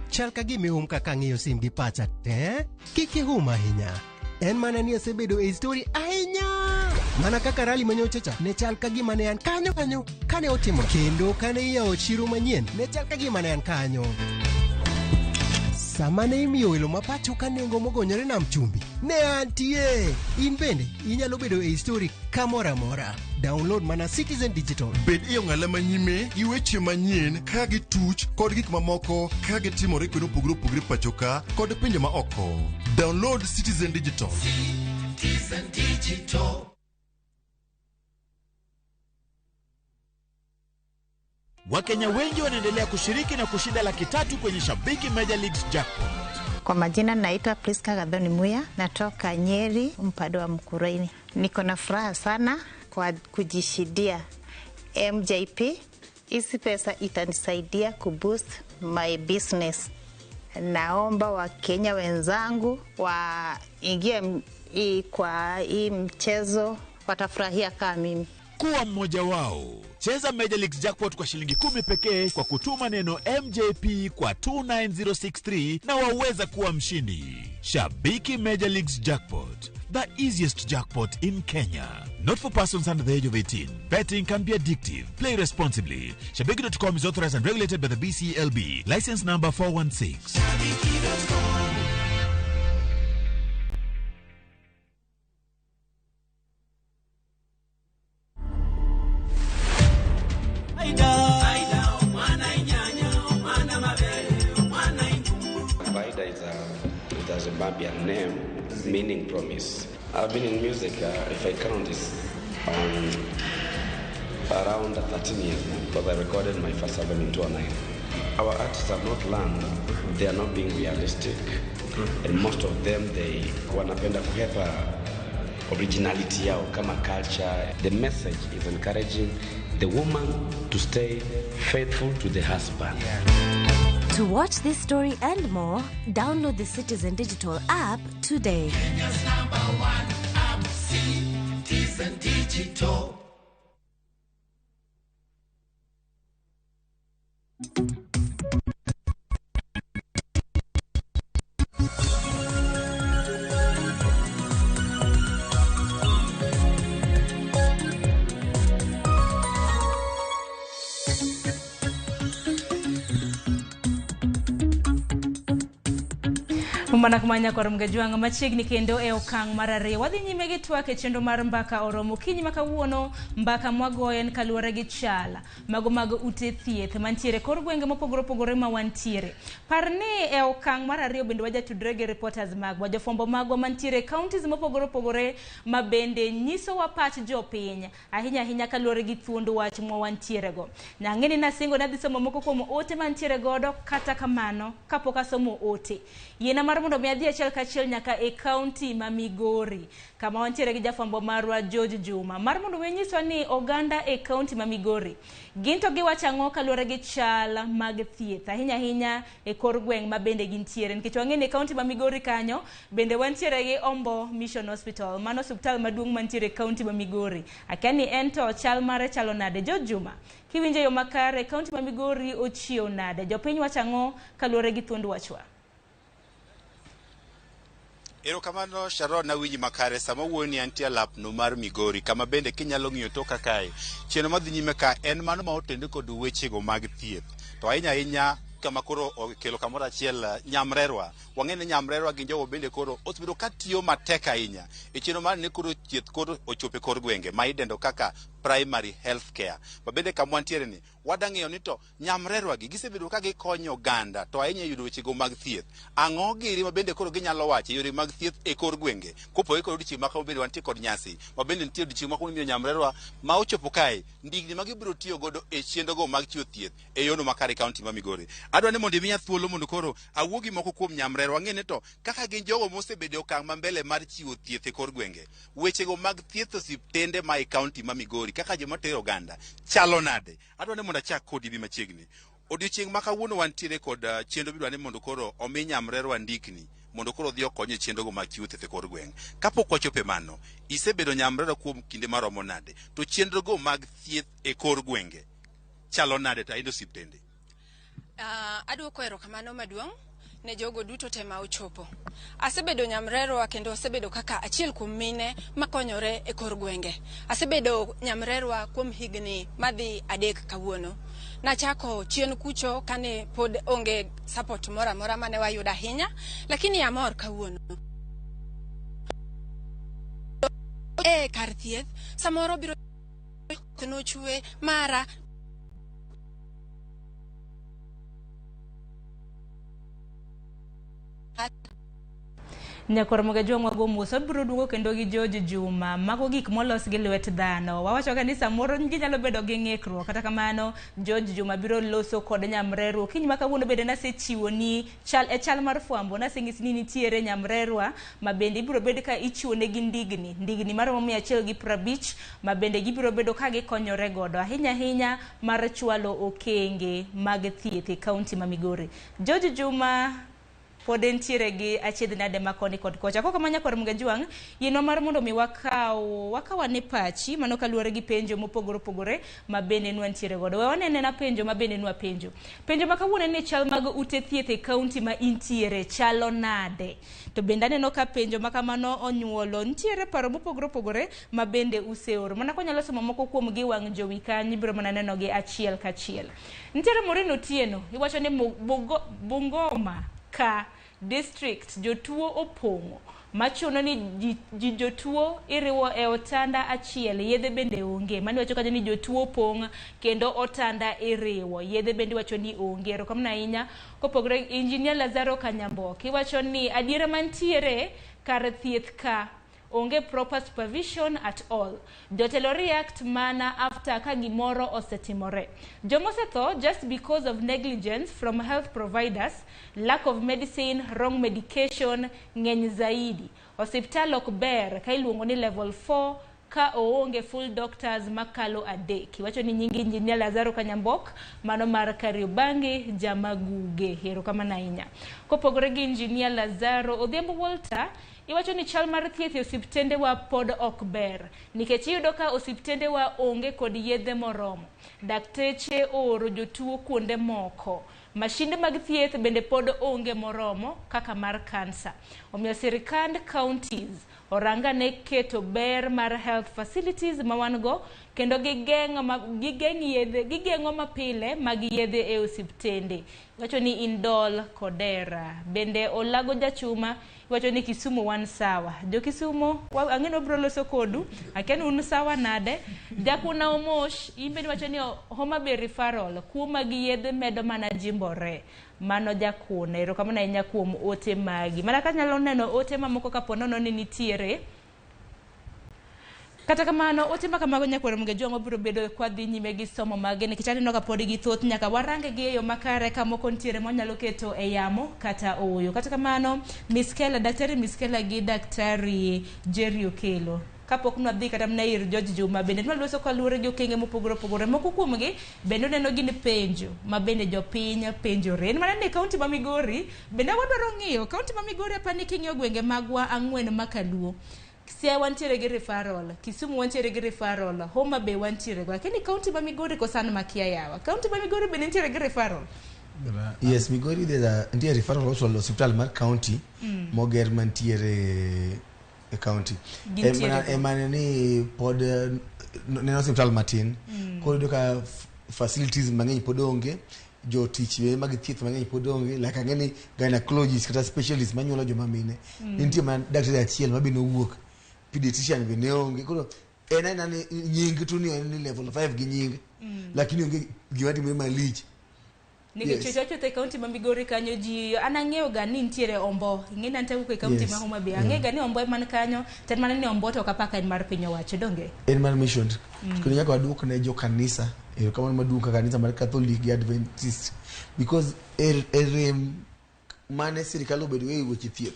Speaker 6: Chal ka gimi kaka ng'iyo sim gi pacha te? Kiki ahinya. En mana ni asebedo e story ahinya. Mana kaka rali manyochacha ne chal ka gima ne an kanyo kane otimo. Kendo kane iyawo chiro manyien ne chal ka gima ne an kanyo. Sama ne imiyo welo mapacho ka nengo mogonyore nam chumbi ne antie. In bende inyalo bedo e story kamora mora. Download mana Citizen Digital.
Speaker 11: Bed iyo ng'ala manyime gi weche manyien ka gi tuch kod gik mamoko ka gitimore kuonde opogore pacho ka kod pinje ma oko. Download Citizen Digital.
Speaker 8: Citizen Digital.
Speaker 9: Wakenya wengi wanaendelea kushiriki na kushinda $300,000 kwenye Shabiki Major Leagues Jackpot.
Speaker 10: Kwa majina naitwa Priska Gadhoni Muya, natoka Nyeri, mpado wa Mkuraini. Niko na furaha sana kwa kujishidia MJP. Hizi pesa itanisaidia kuboost my business. Naomba Wakenya wenzangu waingie kwa hii mchezo, watafurahia kama mimi.
Speaker 9: Kuwa mmoja wao. Cheza Major Leagues Jackpot kwa shilingi 10 pekee kwa kutuma neno MJP kwa 29063 na waweza kuwa mshindi. Shabiki Major Leagues Jackpot, the easiest jackpot in Kenya. Not for persons under the age of 18. Betting can be addictive. Play responsibly. Shabiki.com is authorized and regulated by the BCLB. License number 416.
Speaker 20: It has a Zambian name meaning promise. I've been in music, if I count this, around 13 years now, because I recorded my first album in 2009. Our artists have not learned, they are not being realistic, and most of them, they wanapenda kuhepa originality yao kama culture. The message is encouraging the woman to stay faithful to the husband.
Speaker 7: To watch this story and more, download the Citizen Digital app today.
Speaker 8: Kenya's #1 app, Citizen Digital.
Speaker 12: Mana kumanya kwa mgajuanga machiegni kendo e okang' mar ariyo. Wadhi nyime gi twak e chenro mar mbaka oromo kinyi makawuono mbaka mwagoyen kaluwore gi chala mago ute thieth mantiere kor gwenge mopogore opogore ma wantiere. Parni e okang' mar ariyo bende wajatudre gi reporters magwa, jofombo magwa mantiere counties mopogore opogore ma bende nyiso wa pach jopiny ahinya kaluwore gi thuondo wach mwa wantiere go. Nang'eni nasingo nadhi somo moko kuom ote mantiere godo, kata kamano kapok asomo ote yena mar mondo mi adhi achiel kachiel nyaka e county ma Migori kama wantiere gi jafambo marwa George Juma mar mondo wenyiswa ni oganda e county ma Migori ginto giwacho ang'o kaluwore gi chal mag thieth ahinya e kor gweng' ma bende gintiere, nikech wang'eni e county ma Migori kanyo bende wantiere gi Ombo Mission Hospital, mano hospital maduong' mantiere e county ma Migori. Akiani ento chal mare chalo nade? George Juma, kiwinjo yo makare county ma Migori ochiew nade? Jopiny wacho ang'o kaluwore gi thuond wachwa?
Speaker 14: Erokamano Sharon, na winyi makare sama wuoni antie lap no mar Migori kama bende kinyalo ng'iyo toka kae. Chieno madhi nyime ka en mano ma otende kod wechego mag thieth. To ahinya kama koro okelo kamoro achiel nyamrerwa. Wang'eni nyamrerwa gi jowo bende koro osebedo ka tiyo matek ahinya. E chieno mar ne koro thieth koro ochope kor gwenge ma idendo kaka primary health care. Ma bende kama wantiere ni wadang'eyo ni to nyamrerwa gi gisebedo ka gikonyo oganda to ahinya yudo wechego mag thieth. Ang'o giri ma bende koro ginyalo wacho yore mag thieth e kor gwenge kopogore kod odiochieng' maka bende wantie kod nyasi ma bende nitie odiochieng' maka miyo nyamrerwa ma ochopo kae ndigni ma gibiro tiyo godo e chenrogo mag chiwo thieth e yono makare kaunti ma Migori. Adwa ni mondo imiya thuolo mondo koro awuogi moko kuom nyamrerwa ang'e to kaka gin jogo mosebedo okang' ma mbele mar chiwo thieth e kor gwenge. Wechego mag thieth osiptende ma e kaunti ma Migori kaka joma tero oganda chalo nade. Adwa ni mondo achak kodi bi machiegni. Odiochieng' ma kawuono wantiere kod chenro bidwa ni mondo koro omi nyamrerwa ndikni mondo koro dhi okonye chenrogo mag chiwo thieth e kor gweng'. Kapok wachope mano, isebedo nyamrerwa kuom kinde maromo nade? To chenrogo mag thieth e kor gwenge chalo nade to ahinya osiptende?
Speaker 15: Aduoko erokamano maduong' ne jogo duto te ma ochopo. Asebedo nyamrerwa kendo asebedo kaka achiel kuom mine makonyore e kor gwenge. Asebedo nyamrerwa kuom higni madhi 3 kawuono. Nachako chien kucho kane pod onge support mora mora mane wayudo ahinya, lakini amor kawuono. Kar thieth samoro biro nochwe mara
Speaker 12: Nyakor Ramogi Tv muso biro duogo kendo gi George Juma mago gik molos gi lwet dhano. Wawacho ga ni samoro ginyalo bedo gi ng'ikruok, kata kamano George Juma biro loso kod nyamrerwa. Kiny ma kawuono bende nasechiwo ni chal mar fwambo naseng'isi ni nitiere nyamrerwa ma bende ibiro bedo ka ichiwo ne gi ndigni maromo 150 ma bende gibiro bedo ka gikonyore godo ahinya mar chwalo okenge mag thieth e kaunti ma Migori. George Juma pod entiere gi achiedh nade makoni kod kocha. Koko manya kor Ramogi Tv yino mar mondo mi wakawa ne pachi mano kaluwore gi penjo mopogore ma bende nwantiere godo. We wanene na penjo ma bende nwa penjo ma kawuono ni chal mag ute thieth e kaunti ma intiere chalo nade. To bende aneno ka penjo ma kamano onyuolo ntiere paro mopogore ma bende useoro. Mana konyalo somo moko kuom gi wang' jowi kanyi biro mana neno gi achiel kachiel. Ntiere Moreno Tieno iwacho ni Bungoma ka district jotuo opong'o machuno ni jotuo iriwo e otanda achiel, yedhe bende onge. Mani wacho kaje ni jotuo opong' kendo otanda iriwo, yedhe bende wacho ni onge. Erokamano ahinya. Kopogore Injinia Lazaro Kanyambok iwacho ni adiera mantiere kar thieth ka onge proper supervision at all. Jotelo react mana after ka gimoro osetimore. Jomosetho just because of negligence from health providers, lack of medicine, wrong medication, ng'eny zaidi. Osiptal ok ber ka iluongo ni level 4 ka oonge full doctors makalo 3. Iwacho ni nyingi Injinia Lazaro Kanyambok mano mar Kariobangi Jamaguge. Erokamano ahinya. Kopogore gi Injinia Lazaro, Odhiambo Walter iwacho ni chal mar thieth e osiptende wa pod ok ber nikech iyudo ka osiptende wa onge kod yedhe moromo. Dakteche oro jotuo kuonde moko. Mashinde mag thieth bende pod onge moromo kaka mar kansa. Omiyo sirikand counties oranga ne keto ber mar health facilities ma wan go kendo gigeng'o mapile mag yedhe e osiptende. Iwacho ni Indol Kodera bende Olago Jachuma iwacho ni Kisumu wan sawa. Jo Kisumu ang'eno biro loso kodu aken un sawa nade. Jakuna Omosh imbe iwacho ni Homa Bay referral kuma gi yedhe medo mana jimbore. Mano jakuna. Erokamano ahinya kuom ote magi. Mana ka nyalo neno ote mamoko kapo nono ni nitiere. Kata kamano ote ma kamago Nyakor Ramogi Tv biro bedo kwa dhi nyime gi somo mage nikech aneno ka pod gi thoth nyaka warange gi yo makare ka moko ntiere monyalo keto e yamo kata oyo. Kata kamano Daktari Miskela gi Daktari Jerry Okelo kapok nwadhi kata mna ir George Juma bende nwaluoso kaluwore gi okenge mopogore moko kuomgi bende neno gini penjo ma bende jopiny penjore. Mana ni kaunti ma Migori bende wadwaro ng'iyo kaunti ma Migori apani king'iyo gwenge magwa 4 makaluo. Siaya wantiere gi referral, Kisumu wantiere gi referral, Homa Bay wantiere go. Lakini kaunti ma Migori kosan makia yawa. Kaunti ma Migori bende ntiere gi referral.
Speaker 1: Yes, Migori ntiere referral hospital mar county moger mantiere e county. Emane ni pod neno hospital matin. Koro ka facilities mang'eny pod onge. Jo tich mag thieth mang'eny pod onge. Like ang'eni gynecologist kata specialist manyuolo joma mine. Nitie man daktari achiel mabino wuok. Pediatrician bende onge. Koro ena ni nying tu ni level 5 gi nying lakini onge giwatimore malich
Speaker 12: nikech chocho e kaunti ma Migori kanyo ji anang'eyo ga ni nitiere ombo ing'eni antawu e kaunti ma Homa Bay ang'e ga ni ombo man kanyo ten mana ni ombo to kapaka en mar piny owacho donge
Speaker 1: en mar mission kendo nyaka waduk ne jo kanisa kama maduka kanisa mar Catholic gi Adventist because rem mane sirikal obedo e weche thieth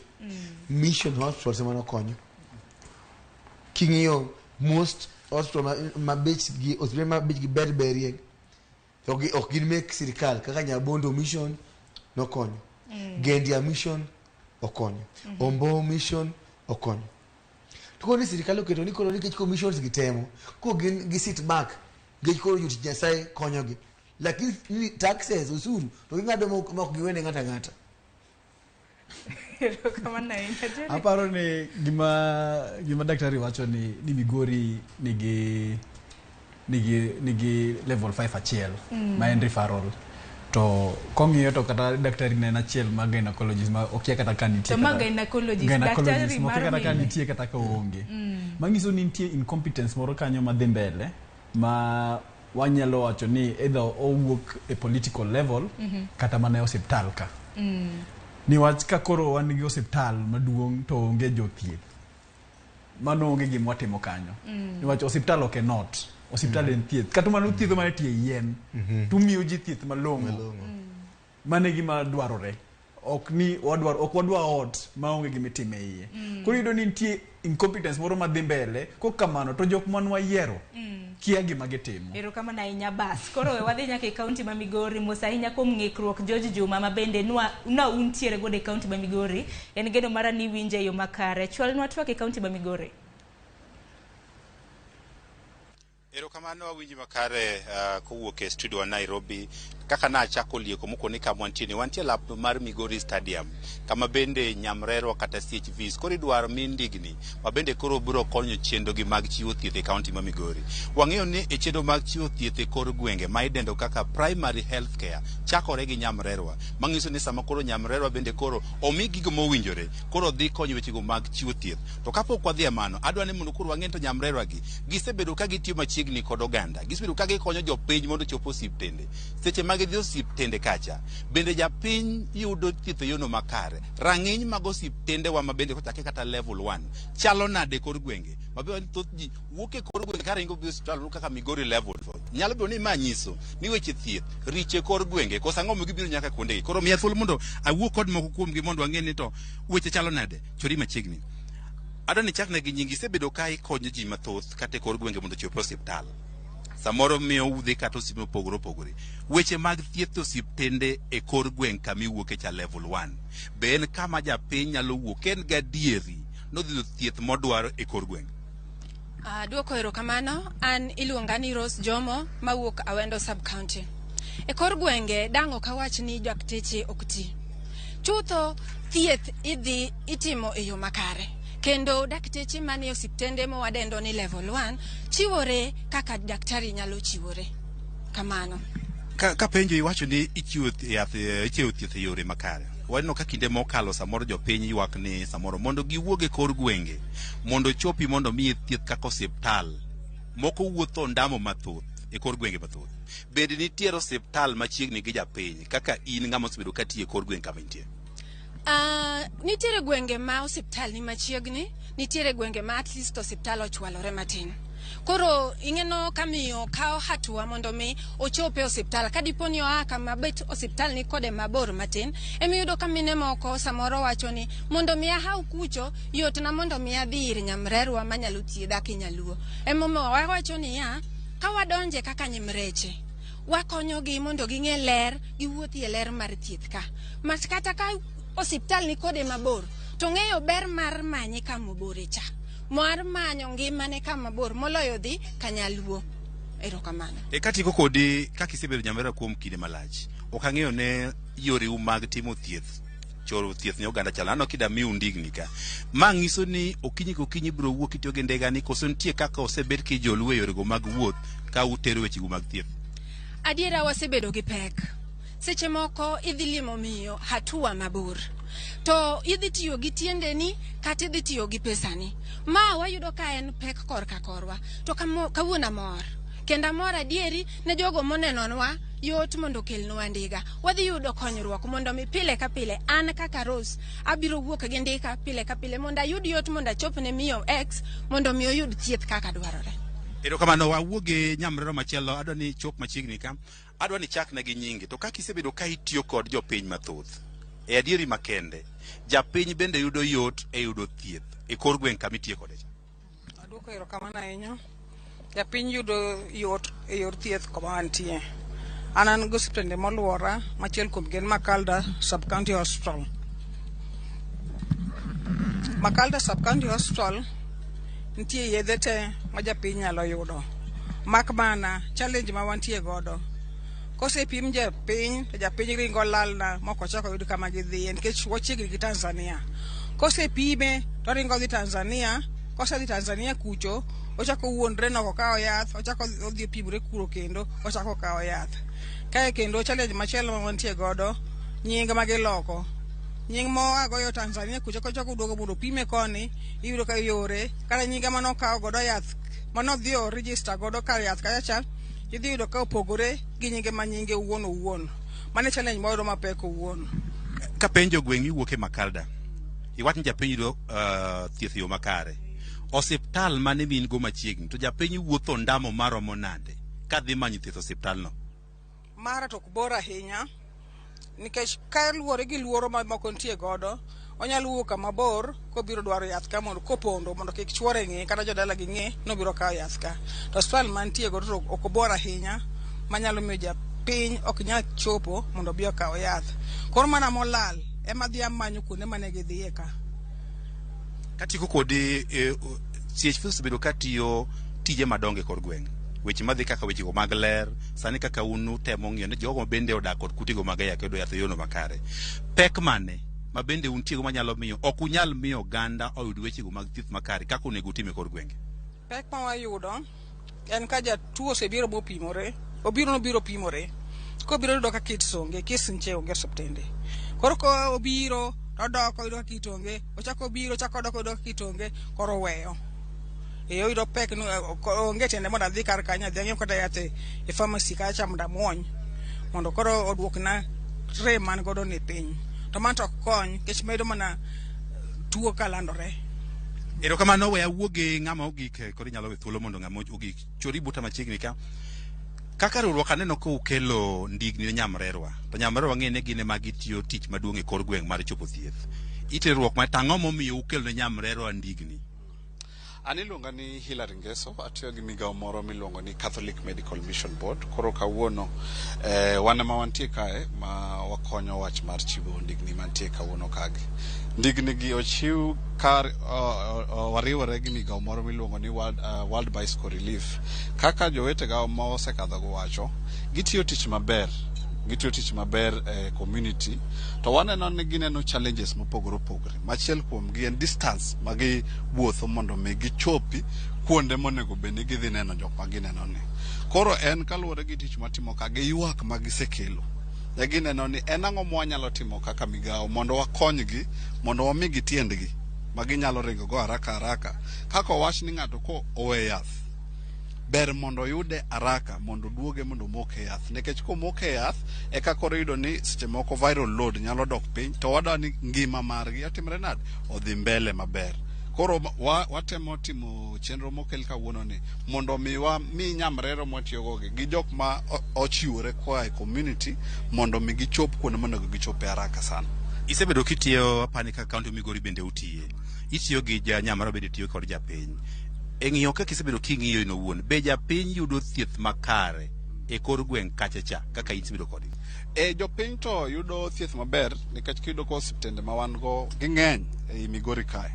Speaker 1: mission hospital semana konyo king'iyo most hospital mabech gi hospital mabech gi berberie ok gin mek sirikal kaka Nyabondo mission nokonyo Gendia mission okonyo Ombo mission okonyo to ni sirikal oketo ni koro nikech commissions gitemo ko gin gi sit back gech koro yuti Nyasaye konyogi lakini taxes usuru to ging'ado mok giwene ng'ata
Speaker 13: aparo ni gima daktari wacho ni Migori nigi level 5 achiel ma en referral to kong'iyo to kata daktari na achiel ma gynecologist ma okia kata ka nitie
Speaker 12: to ma gynecologist daktari
Speaker 13: ma kata ka nitie kata ka onge mangiso ni nitie incompetence moro kanyo ma dhi mbele ma wanyalo wacho ni either owuok e political level kata mana e hospital ka ni wach ka koro wan gi hospital maduong' to onge jothieth mano onge gima watimo kanyo ni wach hospital ok not hospital en thieth kata mano thieth mane tie yien tumiyo ji thieth malong'o mane gima dwarore ok wadwa ot ma onge gima itime iye koro yudo ni nitie incompetence moro madhi mbele kokamano to jok manwa yiero kia gima gitimo
Speaker 12: erokamano ahinya bas koro wadhi nyaka e kaunti ma Migori mos ahinya kuom ng'ikruok George Juma ma bende untiere godo e kaunti ma Migori en geno mara ni winje yo makare chwalnwa twak e kaunti ma Migori.
Speaker 14: Erokamano winji makare kowuok e studio wa Nairobi kaka na chako lieko moko ni kama wantie lap mar Migori Stadium kama bende nyamrero kata CHVs koro idwaro mindigni ma bende koro biro konyo chendo gi mag chiwo thieth e kaunti ma Migori. Wang'eyo ni e chendo mag chiwo thieth e kor gwenge ma idendo kaka primary health care chakore gi nyamrerwa mangiso ni sama koro nyamrerwa bende koro omi gigo mowinjore koro dhi konyo weche go mag chiwo thieth to kapok wadhi amano adwa ni mondo koro wang'e to nyamrerwa gi gisebedo ka gitiyo machiegni kod oganda gisebedo ka gikonyo jopiny mondo chopo osiptende seche magidhi osiptende kacha bende japiny yudo thieth e yono makare rang'iny mag osiptende wa mabende kochake kata level 1 chalo nade kor gwenge mabende thoth ji wuok e kor gwenge karingo bi hospital kaka Migori level 4 nyalo bedo ni manyiso ni weche thieth riche kor gwenge kosa ng'omo gibiro nyaka kuonde koro miya thuolo mondo awuo kod moko kuom gi mondo ang'e ni to weche chalo nade chori machiegni adani chakne gi nyingi sebedo ka ikonyo ji mathoth kata kor gwenge mondo chop hospital samoro miyo udhi kata osiptende opogore weche mag thieth osiptende e kor gweng kama iwuoke cha level 1 be en kama japiny nyalo wuok en gadieri nodhi thieth modwaro e kor gweng.
Speaker 15: Duoko erokamano an iluonga ni Rose Jomo mawuok Awendo sub county e kor gwenge dango kawach ni dakteche ok ti chutho thieth idhi itimo e yo makare kendo dakteche manie osiptende mowadendo ni level 1 chiwore kaka daktari nyalo chiwore kamano
Speaker 14: ka penjo iwacho ni ichiwo thieth e yore makare waneno ka kinde mokalo samoro jopiny ywak ni samoro mondo giwuoge kor gwenge mondo chopi mondo miye thieth kaka osiptal moko wuotho ndamo mathoth e kor gwenge mathoth bende nitiere osiptal machiegni gi japiny kaka in ng'ama osebedo ka tiyo e kor gwenge kama intie.
Speaker 15: Nitiere gwenge ma osiptal ni machiegni nitiere gwenge ma at least osiptal ochwalore matin koro ing'eno kamiyo kao hatua mondo mi ochope osiptal kadiponi oa kama bet osiptal ni kode mabor matin emiyudo kamine moko samoro wacho ni mondo mi ahau kucho yot na mondo mi adhi ir nyamrerwa manyalo thiedha kinyaluo emomo wawacho ni ka wadonje kaka nyimreche wakonyogi mondo ging'e ler giwuothi e ler mar thieth ka mas kata ka osiptal ni kode mabor to ng'eyo ber mar manye kamobore cha mar manyo ngimane kama bor moloyo dhi kanyaluo erokamano
Speaker 14: katiko kodi kakisebedo nyamera kuom kinde malach ok ang'eyo ne yore mag timo thieth choro thieth ne oganda chalano kida mi undigni ka mangiso ni okinyi bro wuok itiyo gi ndega ni koso nitie kaka osebed ki joluwe yore go mag wuoth ka utero weche go mag thieth
Speaker 15: adiera wasebedo gi pek seche moko idhi limo miyo hatua mabor to idhi tiyo gi tiendeni kata idhi tiyo gi pesani. Ma wayudo ka en pek korka korwa. To kawuono mor kendo mor adieri ne jogo monenonwa yot mondo kelnwa ndiga. Wadhi yudo konyruok mondo mi pile ka pile an kaka Rose abiro wuok gi ndika pile ka pile mondo ayud yot mondo achop ne miyo X mondo mi oyud thieth kaka dwarore.
Speaker 14: Erokamano, wawuoge nyamrero machielo. Adwa ni chop machiegni ka. Adwa ni chak na gi nyingi. To kaka isebedo ka itiyo kod jopiny mathoth e adieri makende, japiny bende yudo yot e yudo thieth e kor gweng' kama itiye kode cha.
Speaker 16: Aduoko erokamano ahinya. Japiny yudo yot e yor thieth kuma antie. An go osiptende moluora machiel kuom gen Makalda Sub County Hospital. Makalda Sub County Hospital nitie yedhe te ma japiny nyalo yudo. Mak mana challenge ma wantie godo. Kosepim japiny to japiny ringo lalna moko chako yud kama gidhiye nikech wachiegni gi Tanzania. Kosepime to ringo dhi Tanzania. Kosedhi Tanzania kucho ochako wuondre no okawo yath, ochako odhi pimre kuro kendo ochako kawo yath. Kae kendo challenge machielo ma wantie godo nying magiloko. Nying mo agoyo Tanzania kucho kochako duogo mondo pime koni iyudo ka yore kata nyinga mano kawo godo yath mano dhi o register godo kar yath kacha idhi yudo ka opogore gi nyinge ma nyinge owuon. Mane challenge moyudo mapek owuon.
Speaker 14: Ka penjo gweng'i wuok e Makalda, iwach ni japiny yudo thieth yo makare. Osiptal mane min go machiegni to japiny wuotho ndamo maromo nade ka dhi manyo thieth osiptal no?
Speaker 16: Mara to kubor ahinya nikech ka luwore gi luoro ma moko nitie godo onyalo wuok kama bor kobiro dwaro yath ka mondo kopondo mondo kik chwore ng'e kata jodala gi ng'e nobiro kawo yath ka. To osiptal mantie godo to ok bor ahinya manyalo miyo japiny ok nyal chopo mondo bi okawo yath. Koro mana molal ema dhi amanyo kuonde mane gidhiye ka.
Speaker 14: Katiko kodi CHF osebedo katiyo tije madonge kod gweng'. Weche madhi kaka weche go mag ler, sani kaka unu temo ng'iyo ne jogo bende odak kod kutigo mag ayaki yudo yath e yono makare. Pek mane ma bende untiego manyalo miyo ok unyal miyo oganda oyud weche go mag thieth makare kaka onego utime kod gwenge?
Speaker 16: Pek ma wayudo en ka jatuo osebiro mopimore, obiro pimore. Kobiro yudo ka kit songe, kis nche onge osiptende. Koro ko obiro odoko yudo ka kit onge, ochako obiro chako odoko yudo ka kit onge, koro weyo. Oyudo pek no onge tende mondo adhi kar kanyo adhi ang'iew kata yath e pharmacy kacha mondo amuony mondo koro oduokna rem man godo ni piny. To man to ok kony kech medo mana tuo kalandore.
Speaker 14: Erokamano, we awuoge ng'ama ogik koro inyalo we thuolo mondo ng'ama ogik chori buta machiegni ka. Kaka riwruok aneno ko ukelo ndigni ne nyamrerwa. To nyamrerwa ng'e ne gin ema gitiyo tich maduong' e kor gweng' mar chopo thieth. Iterruok ma tang'o momiyo ukelo ne nyamrerwa ndigni?
Speaker 17: An iluonga ni Hilary Ngeso, atiyo gi migawo moro miluongo ni Catholic Medical Mission Board. Koro kawuono wan ema wantie kae ma wakonyo wach mar chiwo ndigni mantie kawuono kagi. Ndigni gi ochiw kar wariwore gi migawo moro miluongo ni World Bicycle Relief. Kaka jowetega ma osekadho go wacho, gitiyo tich maber e community. To waneno ni gineno challenges mopogore opogore. Machiel kuom gi en distance ma gi wuotho mondo mi gichopi kuonde monego bed ni gidhi neno jok ma gineno ni. Koro en kaluwore gi tich matimo ka gi ywak ma gisekelo. Gineno ni en ang'o mwanyalo timo kaka migawo mondo wakonygi mondo wamigi tiendgi ma ginyalo ringo go haraka. Kaka wach ni ng'ato ko owe yath, ber mondo yude haraka mondo duoge mondo moke yath. Nikech komoke yath eka koro yudo ni seche moko viral load nyalo dok piny to wadwa ni ngima margi otimre nade odhi mbele maber. Koro watemo timo chenro mokel kawuono ni mondo mi nyamrero mwatiyogo gi jok ma ochiwore kwa e community mondo mi gichop kuonde monego gichope haraka sana.
Speaker 14: Isebedo kitiyo apani ka kaunti Migori bende utiye. Itiyo gi nyamrero bende tiyo kod japiny. Eng'iyo kaka isebedo king'iyo ino wuon, be japiny yudo thieth makare e kor gweng' kachacha kaka isebedo kodi?
Speaker 17: Jopiny to yudo thieth maber nikech kiyudo ko osiptende ma wan go ging'eny e Migori kae.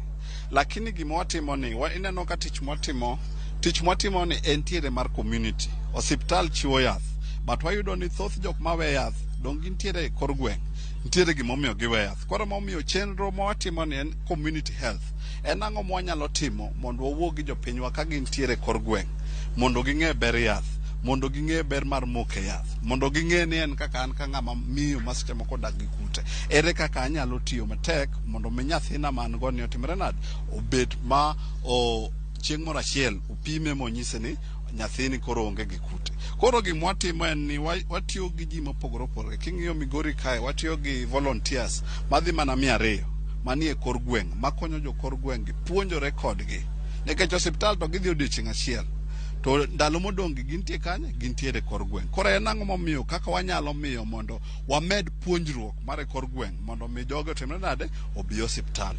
Speaker 17: Lakini gima watimo ni ineno ka tich mwatimo ni entiere mar community. Osiptal chiwo yath, but wayudo ni thoth jok mawe yath dong gintiere e kor gweng'. Nitiere gimomiyo giwe yath. Koro momiyo chenro mwatimo ni en community health. En ang'o mwanyalo timo mondo wawuo gi jopinywa ka gintiere kor gweng' mondo ging'e ber yath, mondo ging'e ber mar moke yath, mondo ging'e ni en kaka an ka ng'ama miyo ma seche moko dak gi kute, ere kaka anyalo tiyo matek mondo mi nyathina man go ni otimre nade, obet ma chieng' moro achiel opime monyise ni nyathini koro onge gi kute. Koro gima watimo en ni watiyo gi ji mopogore opogore. King'iyo Migori kae watiyo gi volunteers madhi mana 200 manie kor gweng' makonyo jo kor gweng' gi puonjore kodgi, nikech osiptal to gidhi odiochieng' achiel to ndalo modong' gintie kanye, gintiere kor gweng'. Koro en ang'o momiyo kaka wanyalo miyo mondo wamed puonjruok mar kor gweng' mondo mi jogo otimre nade, obi osiptal.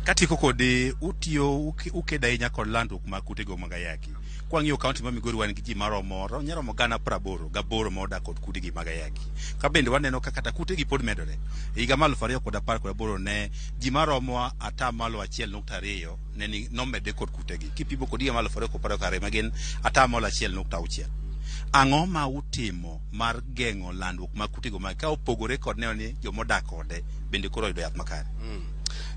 Speaker 2: Katieko kodi utiyo ukeda ahinya kod landruok mag kutego mag ayaki. Kwang'iyo kaunti ma Migori wan gi ji maromo gana 88 ma odak kod kutegi mag ayaki. Ka bende waneno ka kata kutegi pod medore. E higa mar 2018 ne ji maromo 1.2% ne nomede kod kutegi. Kipimo kod higa mar 2012 ma gin 1.6%. Ang'o ma utimo mar geng'o landruok mag kutego mag ka opogore kod neno ni jomodak kode bende koro yudo yath makare?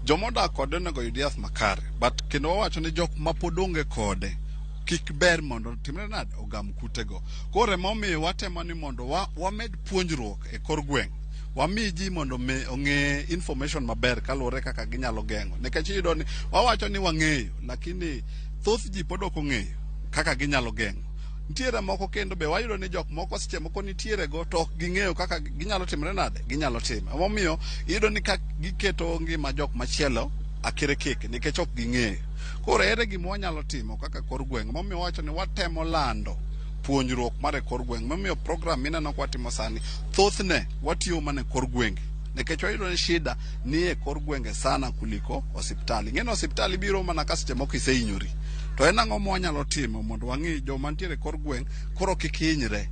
Speaker 17: Jomodak kode onego yud yath makare, but kendo wawacho ni jok ma pod onge kode kik ber mondo timre nade, ogam kutego. Koro emomiyo watemo ni mondo wamed puonjruok e kor gweng', wami ji mondo ong'e information maber kaluwore kaka ginyalo geng'o, nikech iyudo ni wawacho ni wang'eyo lakini thoth ji pod ok ong'eyo kaka ginyalo geng'o. Nitiere moko kendo be wayudo ni jok moko seche moko nitiere go to ok ging'eyo kaka ginyalo timre nade, ginyalo timo. Emomiyo iyudo ni giketo ngima jok machielo akere keke nikech ok ging'eyo. Koro ere gima wanyalo timo kaka kor gweng', momiyo wacho ni watemo lando puonjruok mar kor gweng'. Momiyo program mineno kwa timo sani thothne watiyo mana kor gwenge, nikech wayudo ni shida ni e kor gwenge sana kuliko osiptali. Ng'eno osiptali biro mana ka seche moko isehinyori. To en ang'o ma wanyalo timo mondo wang'i joma nitiere kor gweng' koro kik hinyre,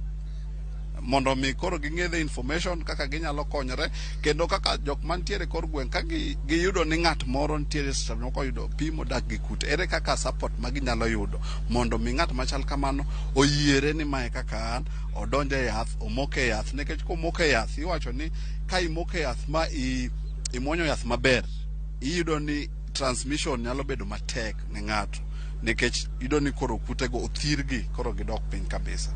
Speaker 17: mondo mi koro ging'e the information kaka ginyalo konyore, kendo kaka jok mantiere kor gweng' ka giyudo ni ng'at moro nitiere seche moko oyudo pimo dak gi kute, ere kaka support ma ginyalo yudo mondo mi ng'at machal kamano oyiere ni mae kaka an odonje yath, omoke yath. Nikech komoke yath iwacho ni ka imoke yath ma imuonyo yath maber, iyudo ni transmission nyalo bedo matek ne ng'ato, nikech iyudo ni koro kutego othirgi koro gidok piny kabisa.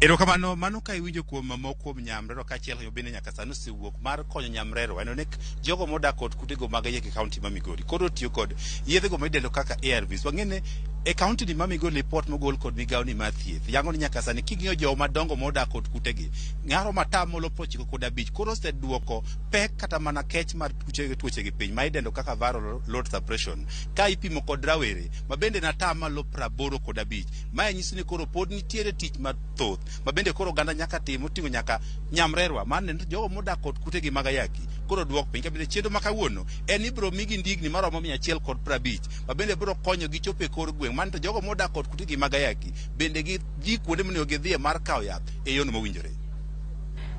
Speaker 2: Erokamano, mano ka iwinjo kuom moko kuom nyamrero kaachiel yo bende nyaka sani osewuok mar konyo nyamrero. Waneno ni jogo modak kod kutego mag ayaki kaunti ma Migori koro tiyo kod yedhego midendo kaka ARVs. Wang'eni e kaunti ni ma Migori report mogol kod migawo ni mar thieth yango ni nyaka sani king'iyo jogo madongo modak kod kutegi ng'aro matamolo 95 koro oseduoko pek kata mana kech mar tuochegi piny ma idendo kaka viral load suppression ka ipimo kod rawere ma bende natamalo 85. Ma nyiso ni koro pod nitiere tich mathoth ma bende koro ganda nyaka timo ting'o nyaka nyamrerwa mane jogo modak kod kutegi mag ayaki koro duok piny. Ka bende chenro ma kawuono en ibro migi ndigni maromo 150 ma bende biro konyo gi chopo e kor gweng'. Man to jogo modak kod kutegi mag ayaki bende gi kuonde monego gidhie mar kawo yath e yono mowinjore.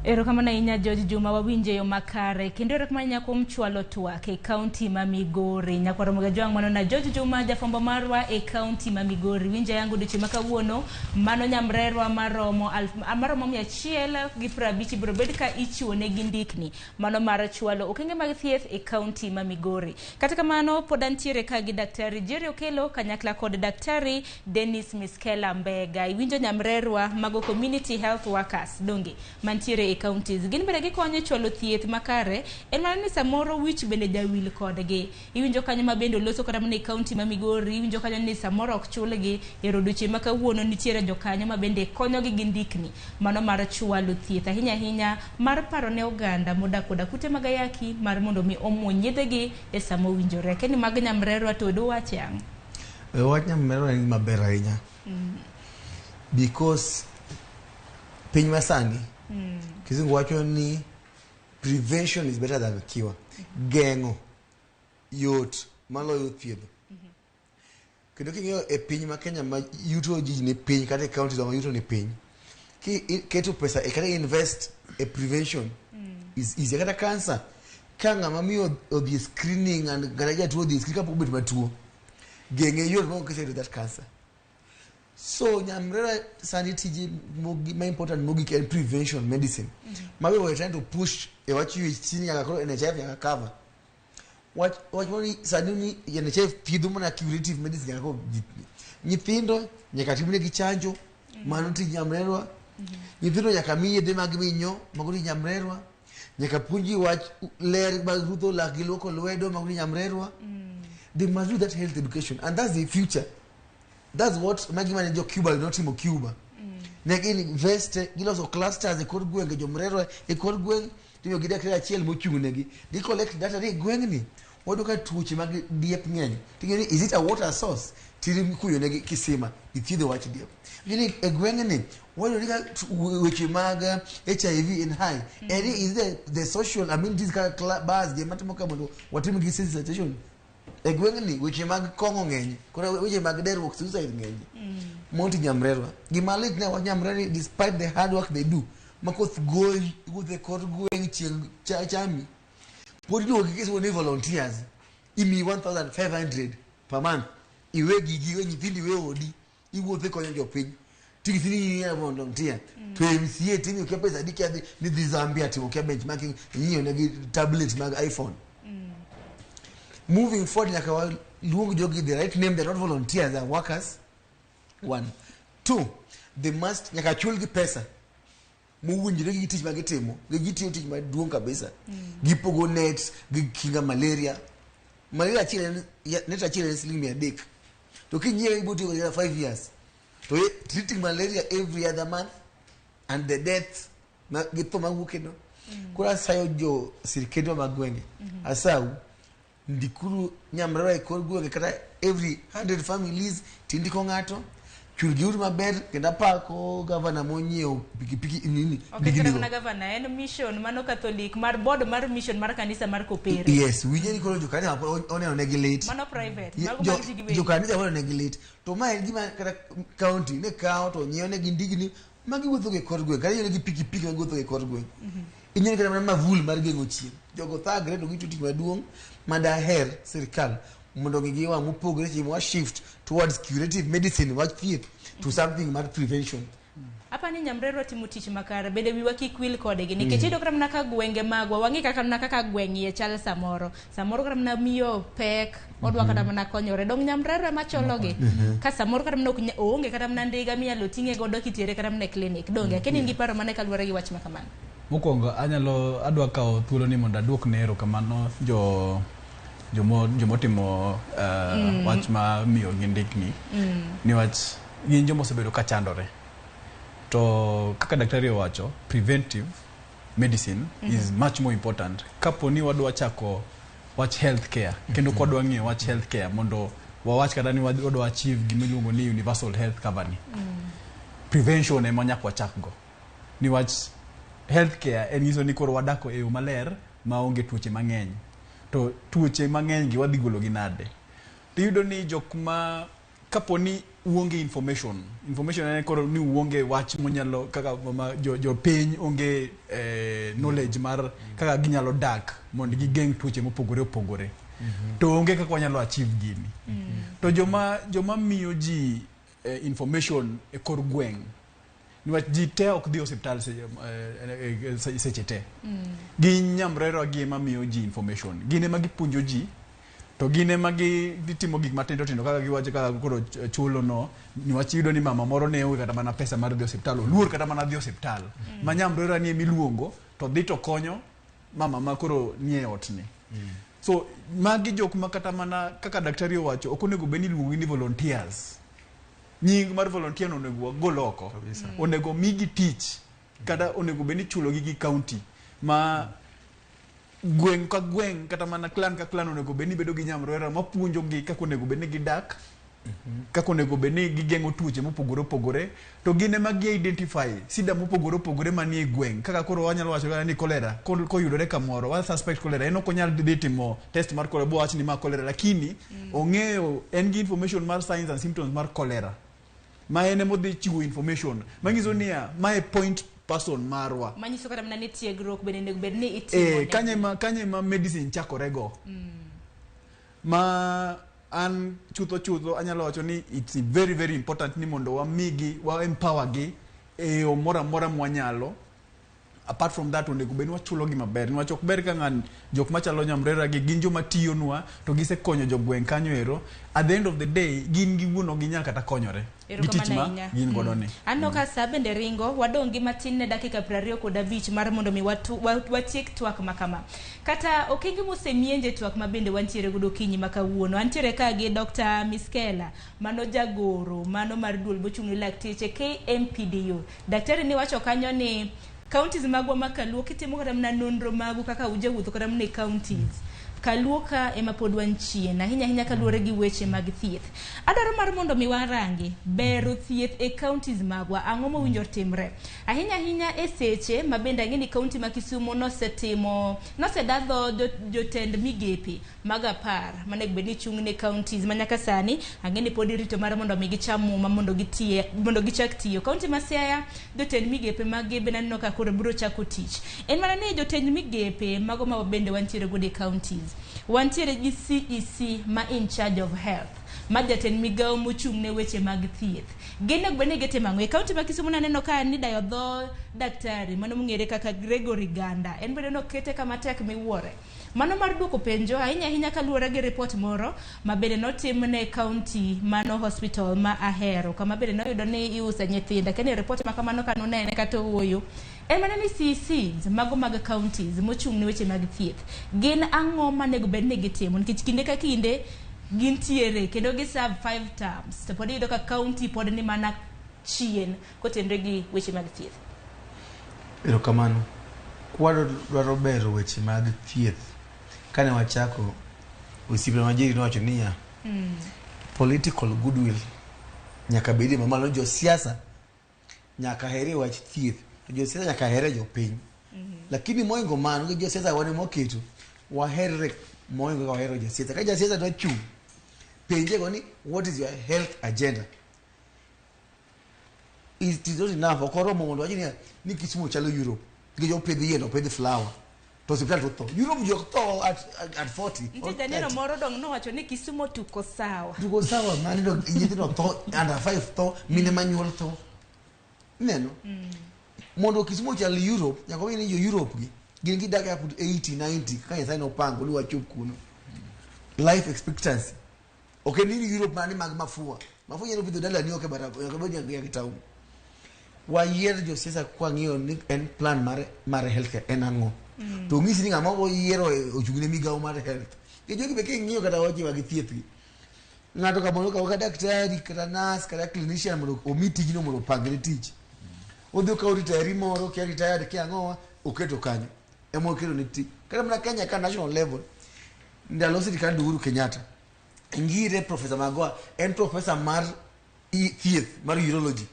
Speaker 12: Erokamano ahinya George Juma, wawinje yo makare kendo erokamano ahinya kuom chwalo twak e kaunti ma Migori. Nyakwaro Mugajwang' mano na George Juma jafwambo marwa e kaunti ma Migori. Winja yangu diche makawuono mano nyamrerwa maromo 150 biro bed ka ichiwo ne gi ndikni mano mar chwalo okenge mag thieth e kaunti ma Migori. Kata kamano pod antiere ka gi daktari Jerry Okelo kanyakla kod daktari Dennis Miskela Mbega. Iwinjo nyamrerwa mago community health workers donge mantiere e counties gin bende gikonyo chwalo thieth makare. En mana ni samoro wich bende jawil kodgi. Iwinjo kanyo ma bende loso kata mana e kaunti ma Migori. Iwinjo kanyo ni samoro ok chulgi e roduche makawuono nitiere jokanyo ma bende konyo gi ndikni mano mar chwalo thieth ahinya mar paro ne oganda modak koda kute mag ayaki mar mondo mi omuony yedhegi e samo winjore. Keni mag nyamrerwa to do wach yang.
Speaker 1: Wach nyamrerwa en maber ahinya. Because piny masani kizungu wacho ni prevention is better than cure. Geng'o yot maloyo thiedho. Kendo king'iyo e piny ma Kenya ma yuto ji ni piny kata e counties ma yuto ni piny, keto pesa e kata invest e prevention is easy. Kata cancer ka ng'ama miyo odhi screening and kata jatuo odhi screening kapok bet matuo, geng'e yot ma okiseyudo that cancer. So nyamrera sani tiji ma important mogik en prevention medicine. Maybe we're trying to push e what you chini ya koro NHIF ya cover. What sani ni NHIF thiedho mana curative medicine ya koro nyithindo nyaka timne gi chanjo mano ti nyamrerwa nyithindo nyaka mi yedhe mag minyo mago ti nyamrerwa nyaka puonji wach ler mag rudho lak gi luoko lwedo mago ti nyamrerwa they must do that health education and that's the future. That's what magi mane jo Cuba notimo Cuba. Nek invest giloso clusters e kor gwenge jomrerwa e kor gweng timo gidakre achiel mochung' negi di collect data ni gweng ni wado ka tuoche mag diep ng'eny tingeni is it a water source tiri kuyo negi kisima ithiedho wach diep yini e gweng ni wado ni ka weche mag HIV in high and is the social amenities ka bars je matimo ka mondo watimo gi sensitization e gweng ni weche mag kongo ng'eny kora weche mag derruok suicide ng'eny monti nyamrerwa gimalit ne wanyamreri despite the hard work they do makoth goy wuothe kod gweng chieng chami pod duogo gi kesi woni volunteers imi 1500 per month iwe gigi we nyithindi we odi iwuothe konyo jopiny tigithini ya volunteer to MCA timi ke pesa dikadhi ni dhi Zambia timo ke benchmarking nyiyo ne gi tablet mag iPhone. Moving forward nyaka luong jogi the right name, they're not volunteers, they're workers. 1 2 they must nyaka chul gi pesa muwinjire gi tich magitimo gitiyo tich maduong' kabisa gipogo nets gikinga malaria achiel net achiel en $300 to kinyiewe ibuti go 5 years to treating malaria every other month and the death githo mawuokeno kura sayo jo sirkendo magwenge asau ndikuru nyamrera e kor gwenge kata every 100 families tindiko ng'ato chulgiuru maber kenda pako governor monyeo pikipiki nini
Speaker 12: digini na governor en mission mano catholic mar board mar mission mar kanisa mar Kopere.
Speaker 1: Yes winjeni koro jokani oneno negi lit
Speaker 12: mano private mago mag jigi
Speaker 1: jokani oneno negi lit to ma en gima kata county ne kao to nyiew negi ndigni magi wuotho ge kor gweng kata negi pikipiki magi wuotho ge kor gweng inyeni kata mana mavul mar gengo chieng jogo thagre to gitu tich maduong' madaher sirkal mondo gigiwa mupogre chimo wa shift towards curative medicine wa thieth to something mar prevention.
Speaker 12: Apa ni nyamrero timo tich makare bende wiwa kik wil kodegi nikech iyudo kata mana ka gwenge magwa wang'i kaka gweng'ie chal samoro kata mana miyo pek odwa kata mana konyore dong nyamrero ema chologi ka samoro kata mana oonge kata mana ndiga minyalo ting'e godo kitiere kata mana e clinic donge lakini in gi paro mane kaluwore gi wach makamano.
Speaker 13: Mokwongo adwa kawo thuolo ni mondo aduok ne erokamano jomotimo wach ma miyo gi ndikni niwach gin jomo osebedo ka chandore to kaka daktari owacho preventive medicine is much more important kapo ni wadwa chako wach health care kendo kwadwa ng'eyo wach health care mondo wawach kata ni wadwa achieve gimiluongo ni universal health coverage prevention ema nyaka wachakgo niwach health care en nyiso ni koro wadako e yo maler maonge tuoche mang'eny to tuoche mang'eny gi wadhi golo gi nade tiyudo ni jok ma kapo ni uonge information en koro ni uonge wach monyalo kaka jo piny onge knowledge mar kaka ginyalo dak mondo gigeng tuoche mopogore opogore to onge kaka wanyalo achieve gini to joma miyo ji information e kor gweng niwach ji te ok dhi osiptal seche te ginyamrero gi ema miyo ji information gine ma gipuonjo ji to gine ma gitimo gik matindo tindo kaka giwacho kaka koro chulo no niwach yudo ni mama moro ne onge kata mana pesa mar dhi osiptal oluor kata mana dhi osiptal ma nyamrero ni emiluongo to dhi to konyo mama ma koro nie ot ni so magi jok ma kata mana kaka daktari owacho ok onego beni luongo ni volunteers nying mar volunteer no onego gol oko onego migi tich kata onego beni chulo gi county ma gweng ka gweng kata mana clan ka clan onego beni bedo gi nyamrera mapuonjo gi kaka onego beni gidak kaka onego beni gigeng'o tuoche mopogore opogore to gine ma gi identify sida mopogore opogore manie gweng kaka koro wanyalo wacho kaka ni cholera koyudore kamoro wa suspect cholera en ok onyal dhi timo test mar cholera bo wach ni ma cholera lakini ong'eyo en gi information mar signs and symptoms mar cholera ma ene modhi chiwo information manyiso niya ma e point person marwa
Speaker 12: manyiso kata mana ni tiegruok bende nego bed ni itimo
Speaker 13: kanye ma medicine chakorego ma an chutho anyalo wacho ni it's very very important ni mondo wa empower gi e yo mora mwanyalo apart from that onego bed wachulo gi maber niwach ok ber ka ng'an jok machalo Nyamrera gi gin joma tiyonwa to gisekonyo jogweng' kanyo ero at the end of the day gin giwuon ok ginyal kata konyore gi tich ma gin godo ni.
Speaker 12: Anno ka sa bende ringo wadong gi matin ne dakika 25 mar mondo mi watiek twak makama. Kata okenge mosemienje twak ma bende wantiere godo kinyi makawuono. Antiere ka gi Dr. Miskela, mano jagoro, mano mar duol bochung'ne lakteche KMPDU. Daktari ni wacho kanyo ni counties magwa makaluo kitimo kata mna nonro magu kaka ujawuotho kata mne counties. Kaluoka ema pod wanchien ahinya kaluore gi weche mag thieth. Adwaro mar mondo mi warangi bero thieth e counties magwa ang'o mowinjore timre. Ahinya e seche mabende ng'eni county ma Kisumu nosedadho jotend migepe mag 10 manego bed ni chung' ne counties manyaka sani ang'eni pod irito mar mondo mi gicham muma mondo gichak tiyo. County ma Siaya jotend migepe mag bende naneno ka koro biro chako tich. En mana ni jotend migepe mago ma bende wantiere godo e counties. Wantiere gi CEC ma in charge of health ma jatend migao mochung' ne weche mag thieth. Gine gwene gete mang'we county ma Kisumu naneno ka ni dayo dho daktari mano mung'ere kaka Gregory Ganda en bende no kete kama tek miwuore. Mano mar duoko penjo ahinya kaluwore gi report moro ma bende notimne county mano hospital ma Ahero kama bende noyudo ni iusa nyithinda kene report ma kamano kanonene kata wuoyo. En mana ni CCs mago mag counties mochung' ne weche mag thieth gin ang'o manego bed ni gitimo nikech kinde ka kinde gin tiere kendo gi serve 5 terms to pod yudo ka county pod ni mana chien kotenre gi weche mag thieth.
Speaker 1: Erokamano. Dwaro bero weche mag thieth kane wachako osiepe majiri nowacho niya political goodwill nyaka bedi mamalo jo siasa nyaka here wach thieth jo siasa nyaka here jo piny lakini moingo mano jo siasa wane moketo wahere moingo ka wahero jo siasa ka jo siasa to chung penje goni what is your health agenda it is not enough okoro mondo wajini ni Kisumu chalo Europe jo pedhi yeno pedhi flower to hospital to Europe jo to at 40
Speaker 12: nti neno moro dong no wacho ni Kisumu tuko sawa
Speaker 1: mani do nyithindo to under 5 to mine manyuol to neno mondo Kisumu chal Europe nyaka wini jo Europe gin gidak up to 80 90 kaya sana opango ni wachop kuno life expectancy okay ni Europe mani mag mafua yeno pidho dala ni okay barabara nyaka bodi ya kitau wa yer jo siasa kwa ng'iyo ni en plan mar healthcare en ang'o to ng'isi ni ng'ama oyiero ochung'ne migao mar health ke jogi be king'iyo kata wache mag thieth gi ng'ato ka mondo ka daktari kata nurse kata clinician mondo omi tijno mondo opangre tich odhi ka retire moro ke retired ke ang'o oketo kanyo emo okelo ni tich kata mana Kenya ka national level ndalo sirikal Uhuru Kenyatta ngire professor Magoha en professor mar thieth mar urology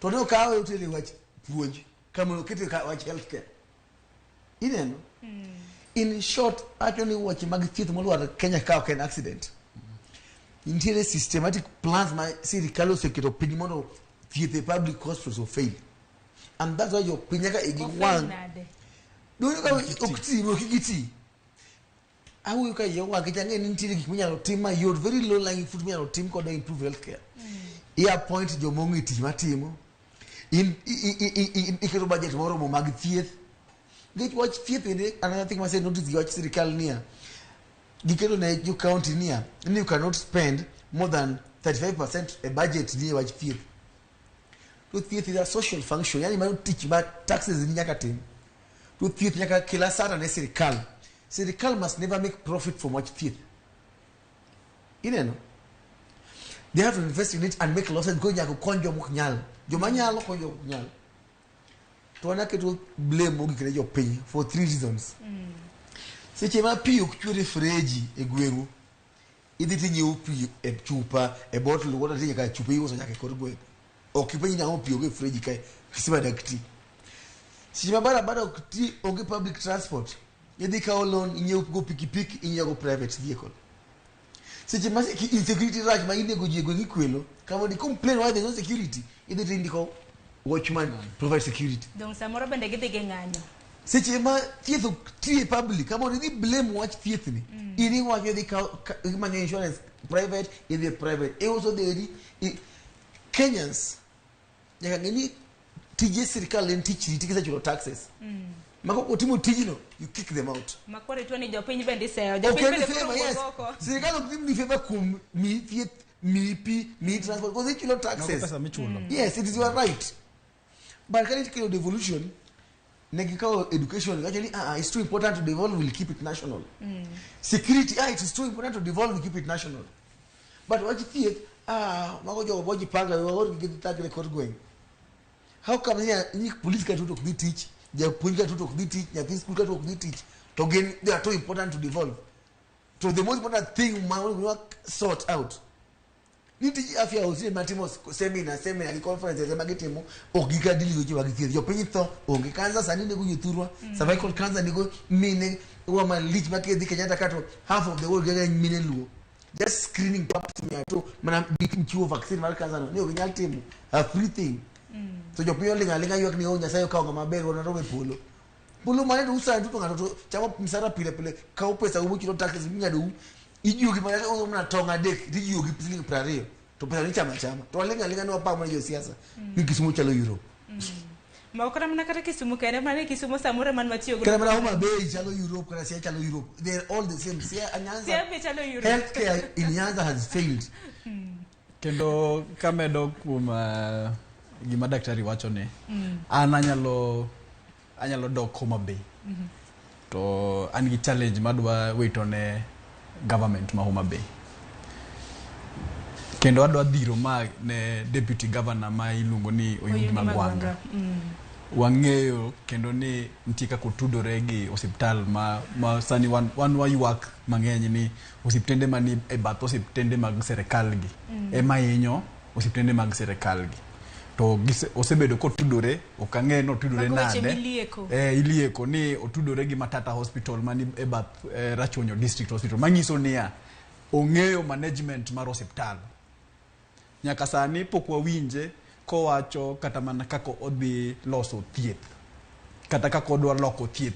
Speaker 1: to ne okawe utele wach puonj kama okete wach healthcare ineno in short actually wach mag thieth molwar Kenya ka ok en accident intiere systematic plans ma sirikal oseketo piny mondo thieth e public hospitals will fail and that's why your pinyaka one do you know okti okigiti awu ka yo wa kitang'e ni ntiere gik minyalo tim ma yot very low lying fruit minyalo tim kodo improve healthcare point jo mongi tich matimo iketo budget moro mo mag thieth gich wach thieth ende another thing mase notice gi wach sirikal niya giketo na you county niya you cannot spend more than 35% a budget ni wach thieth to thieth is a social function yani mano tich ba taxes ni nyaka tim to thieth nyaka kila sara ne sirikal must never make profit from wach thieth ineno they have to invest in it and make losses because nyaka konjo muknyal jomanyalo konjo muknyal to anaketo blame ogi kene jo piny for 3 reasons seche ma pi ok chwere freji e gweng'u idhi tinyiewo pi e chupa e bottle water tinya ka chupa iuso nyaka kor gweng' ok ipenyi nang'o pi oge freji kae kisima dakti seche ma barabara ok ti onge public transport idhi kawo loan inyiewo go pikipiki inyiewo go private vehicle seche ma insecurity rach ma inego ji e gweng' ikwelo kama di complain why there's no security idhi tindiko watchman provide security
Speaker 12: donc samoro bende gidhi gi ng'anyo
Speaker 1: seche ma thieth tie public kama idhi blame wach thieth ni ini wacho idhi manyo insurance private idhi private also there Kenyans nyaka ng'eni tije sirikal en tich riti kisechulo taxes mako kotimo tijno you kick them out
Speaker 12: makore tu ni jopiny bende seyo
Speaker 1: okay,
Speaker 12: jopiny bende
Speaker 1: yes. Sirikal ok ni favor kum mi thieth mi pi mi transport because they chulo taxes yes it is your right but can it kill devolution negikao education actually it's too important to devolve, we'll keep it national. Security it is too important to devolve, we keep it national. But what you think mago jo boji panga we want to get that record going. How come here ni police ka to be teach, the police ka to be teach, the school ka to be teach. To again they are too important to devolve. So the most important thing man we work sort out. Niti afya usi matimos seminar ni conference ya magetemo ogika dili uji wagithie yo pinto onge kanza sanine gunyuturwa cervical cancer nigo mine wa malich makedi Kenyatta kato half of the world gaga mine luo just screening purpose me to mana bikicho vaccine mar cancer no ni nyal timo everything so jo piyo linga yok ni onya sayo kaonga maber wona robe polo mane usa nduto ngato chama msara pile ka pesa ubuki no taxes ngado ijugi mara ona tonga dek ijugi pisili prario to pesa ni chama to lenga no pa mwana siasa ni Kisumu chalo Europe
Speaker 12: makora mna kata Kisumu kene mane Kisumu samure man matiyo
Speaker 1: kana mara Homa Bay chalo Europe kana sia chalo Europe they are all the same sia Nyanza
Speaker 12: chalo Europe
Speaker 1: healthcare in Nyanza has failed
Speaker 13: kendo kamedo kuma gima daktari wacho ne anyalo dok Homa Bay to an gi challenge madwa wito ne government ma Homa Bay kendo adwa dhiro ma ne deputy governor ma iluongo ni Oyugi Magwanga wang'eyo kendo ni nitie kaka otudore gi osiptal ma sani wan waywak mang'eny ni osiptende mani e bath osiptende mag serikal gi ema hinyo osiptende mag serikal gi to osebedo kotudore ok ang'e no otudore nade ilieko ni otudore gi Matata Hospital mani e bath Rachonyo District Hospital manyiso niya ong'eyo management mar osiptal nyaka sani pok wawinje kowacho kata mana kaka odhi loso thieth kata kaka odwa loko thieth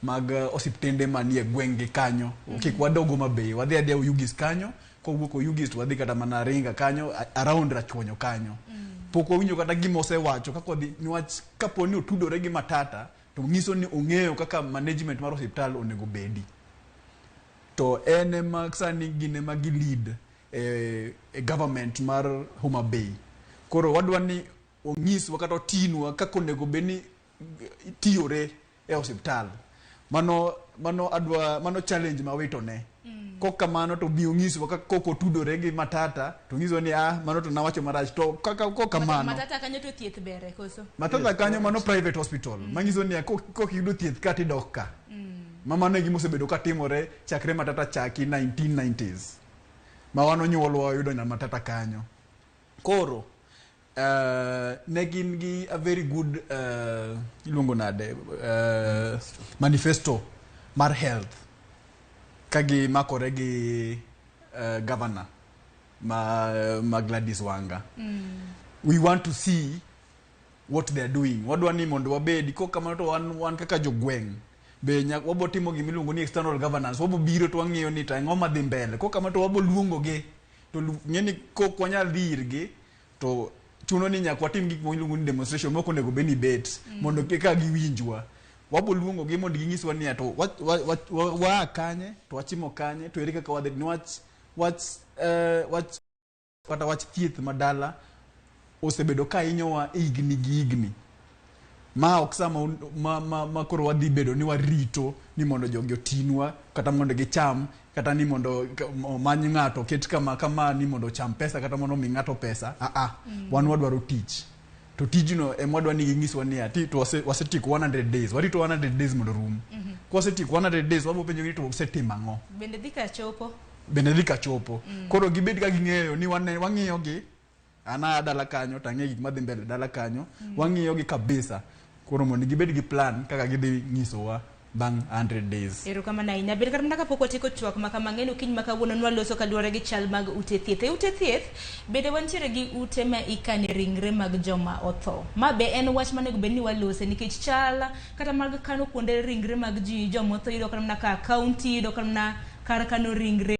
Speaker 13: mag osiptende manie gwenge kanyo kik wadogo mabe wadhi adhi Oyugis kanyo kowuok Oyugis to wadhi kata mana Ringa kanyo around Rachonyo kanyo pok wawinjo kata gima osewacho kaka odhi niwach kaponi otudore gi Matata to nyiso ni ong'eyo kaka management mar osiptal onego bedi to ene sani gine magi lead government mar Homa Bay koro wadwa ni onyiswa kata otinwa kaka onego beni tiyore e osiptal mano challenge ma wito ne koka mano to bi onyiswa kaka otudore gi Matata to nyiso ni mano to nawacho marach to koka mano
Speaker 12: Matata kanyo to thieth bere koso
Speaker 13: Matata kanyo mano private hospital manyiso ni koka yudo thieth ka tidok ka mama ne gimo sebedo ka timore chakre Matata chaki 1990s ma wano nyuolwa yudo na Matata kanyo koro ne gin gi a very good ilungo nade manifesto mar health kagi makore gi governor ma Gladys Wanga we want to see what they are doing wadwa ni mondo wabedi ko kamano to wan kaka jogweng be wabo timo gimiluongo ni external governance wabo biro to wang'iyo ni ta ng'oma dhi mbele ko kamano to wabo luongo ge to ng'eni ko kwanyal dhirgi to chuno ni nyaka watim gik miluongo ni demonstration moko nego beni bet mondo keka giwinjwa wabo luongo gi mondo ginyiswa ni to wa kanye to wachimo kanye to ere kaka wadhi ni wach thieth madala osebedo ka inyowa igni ma oksama ma koro wadhi bedo ni warito ni mondo jogi otinwa kata mondo gicham kata ni mondo many ng'ato ket kama ni mondo cham pesa kata mondo mi ng'ato pesa wan wadwaro tich to tijno emwadwa ni ginyiswa ni ati to wasetiko 100 days warito 100 days mondo rum ko wasetiko 100 days wabo penjo ni to osetima ng'o
Speaker 12: bende dhika chopo koro gibed ka ging'eyo ni wang'iyo gi ana dala kanyo tang'e gik madhi mbele dala kanyo wang'iyo gi kabisa koro mondo gibed gi plan kaka gidhi nyisowa bang 100 days erokamano ahinya bed kata mana kapok watieko chwak ma kama ng'eny kiny ma kawuono nwaloso kaluwore gi chal mag ute thieth bende wantiere gi ute ma ikane ringre mag joma otho ma be en wach manego bed ni walose nikech chal kata mag kano kuonde ringre mag ji joma otho yudo kata mana ka kaunti yudo kata mana kar kano ringre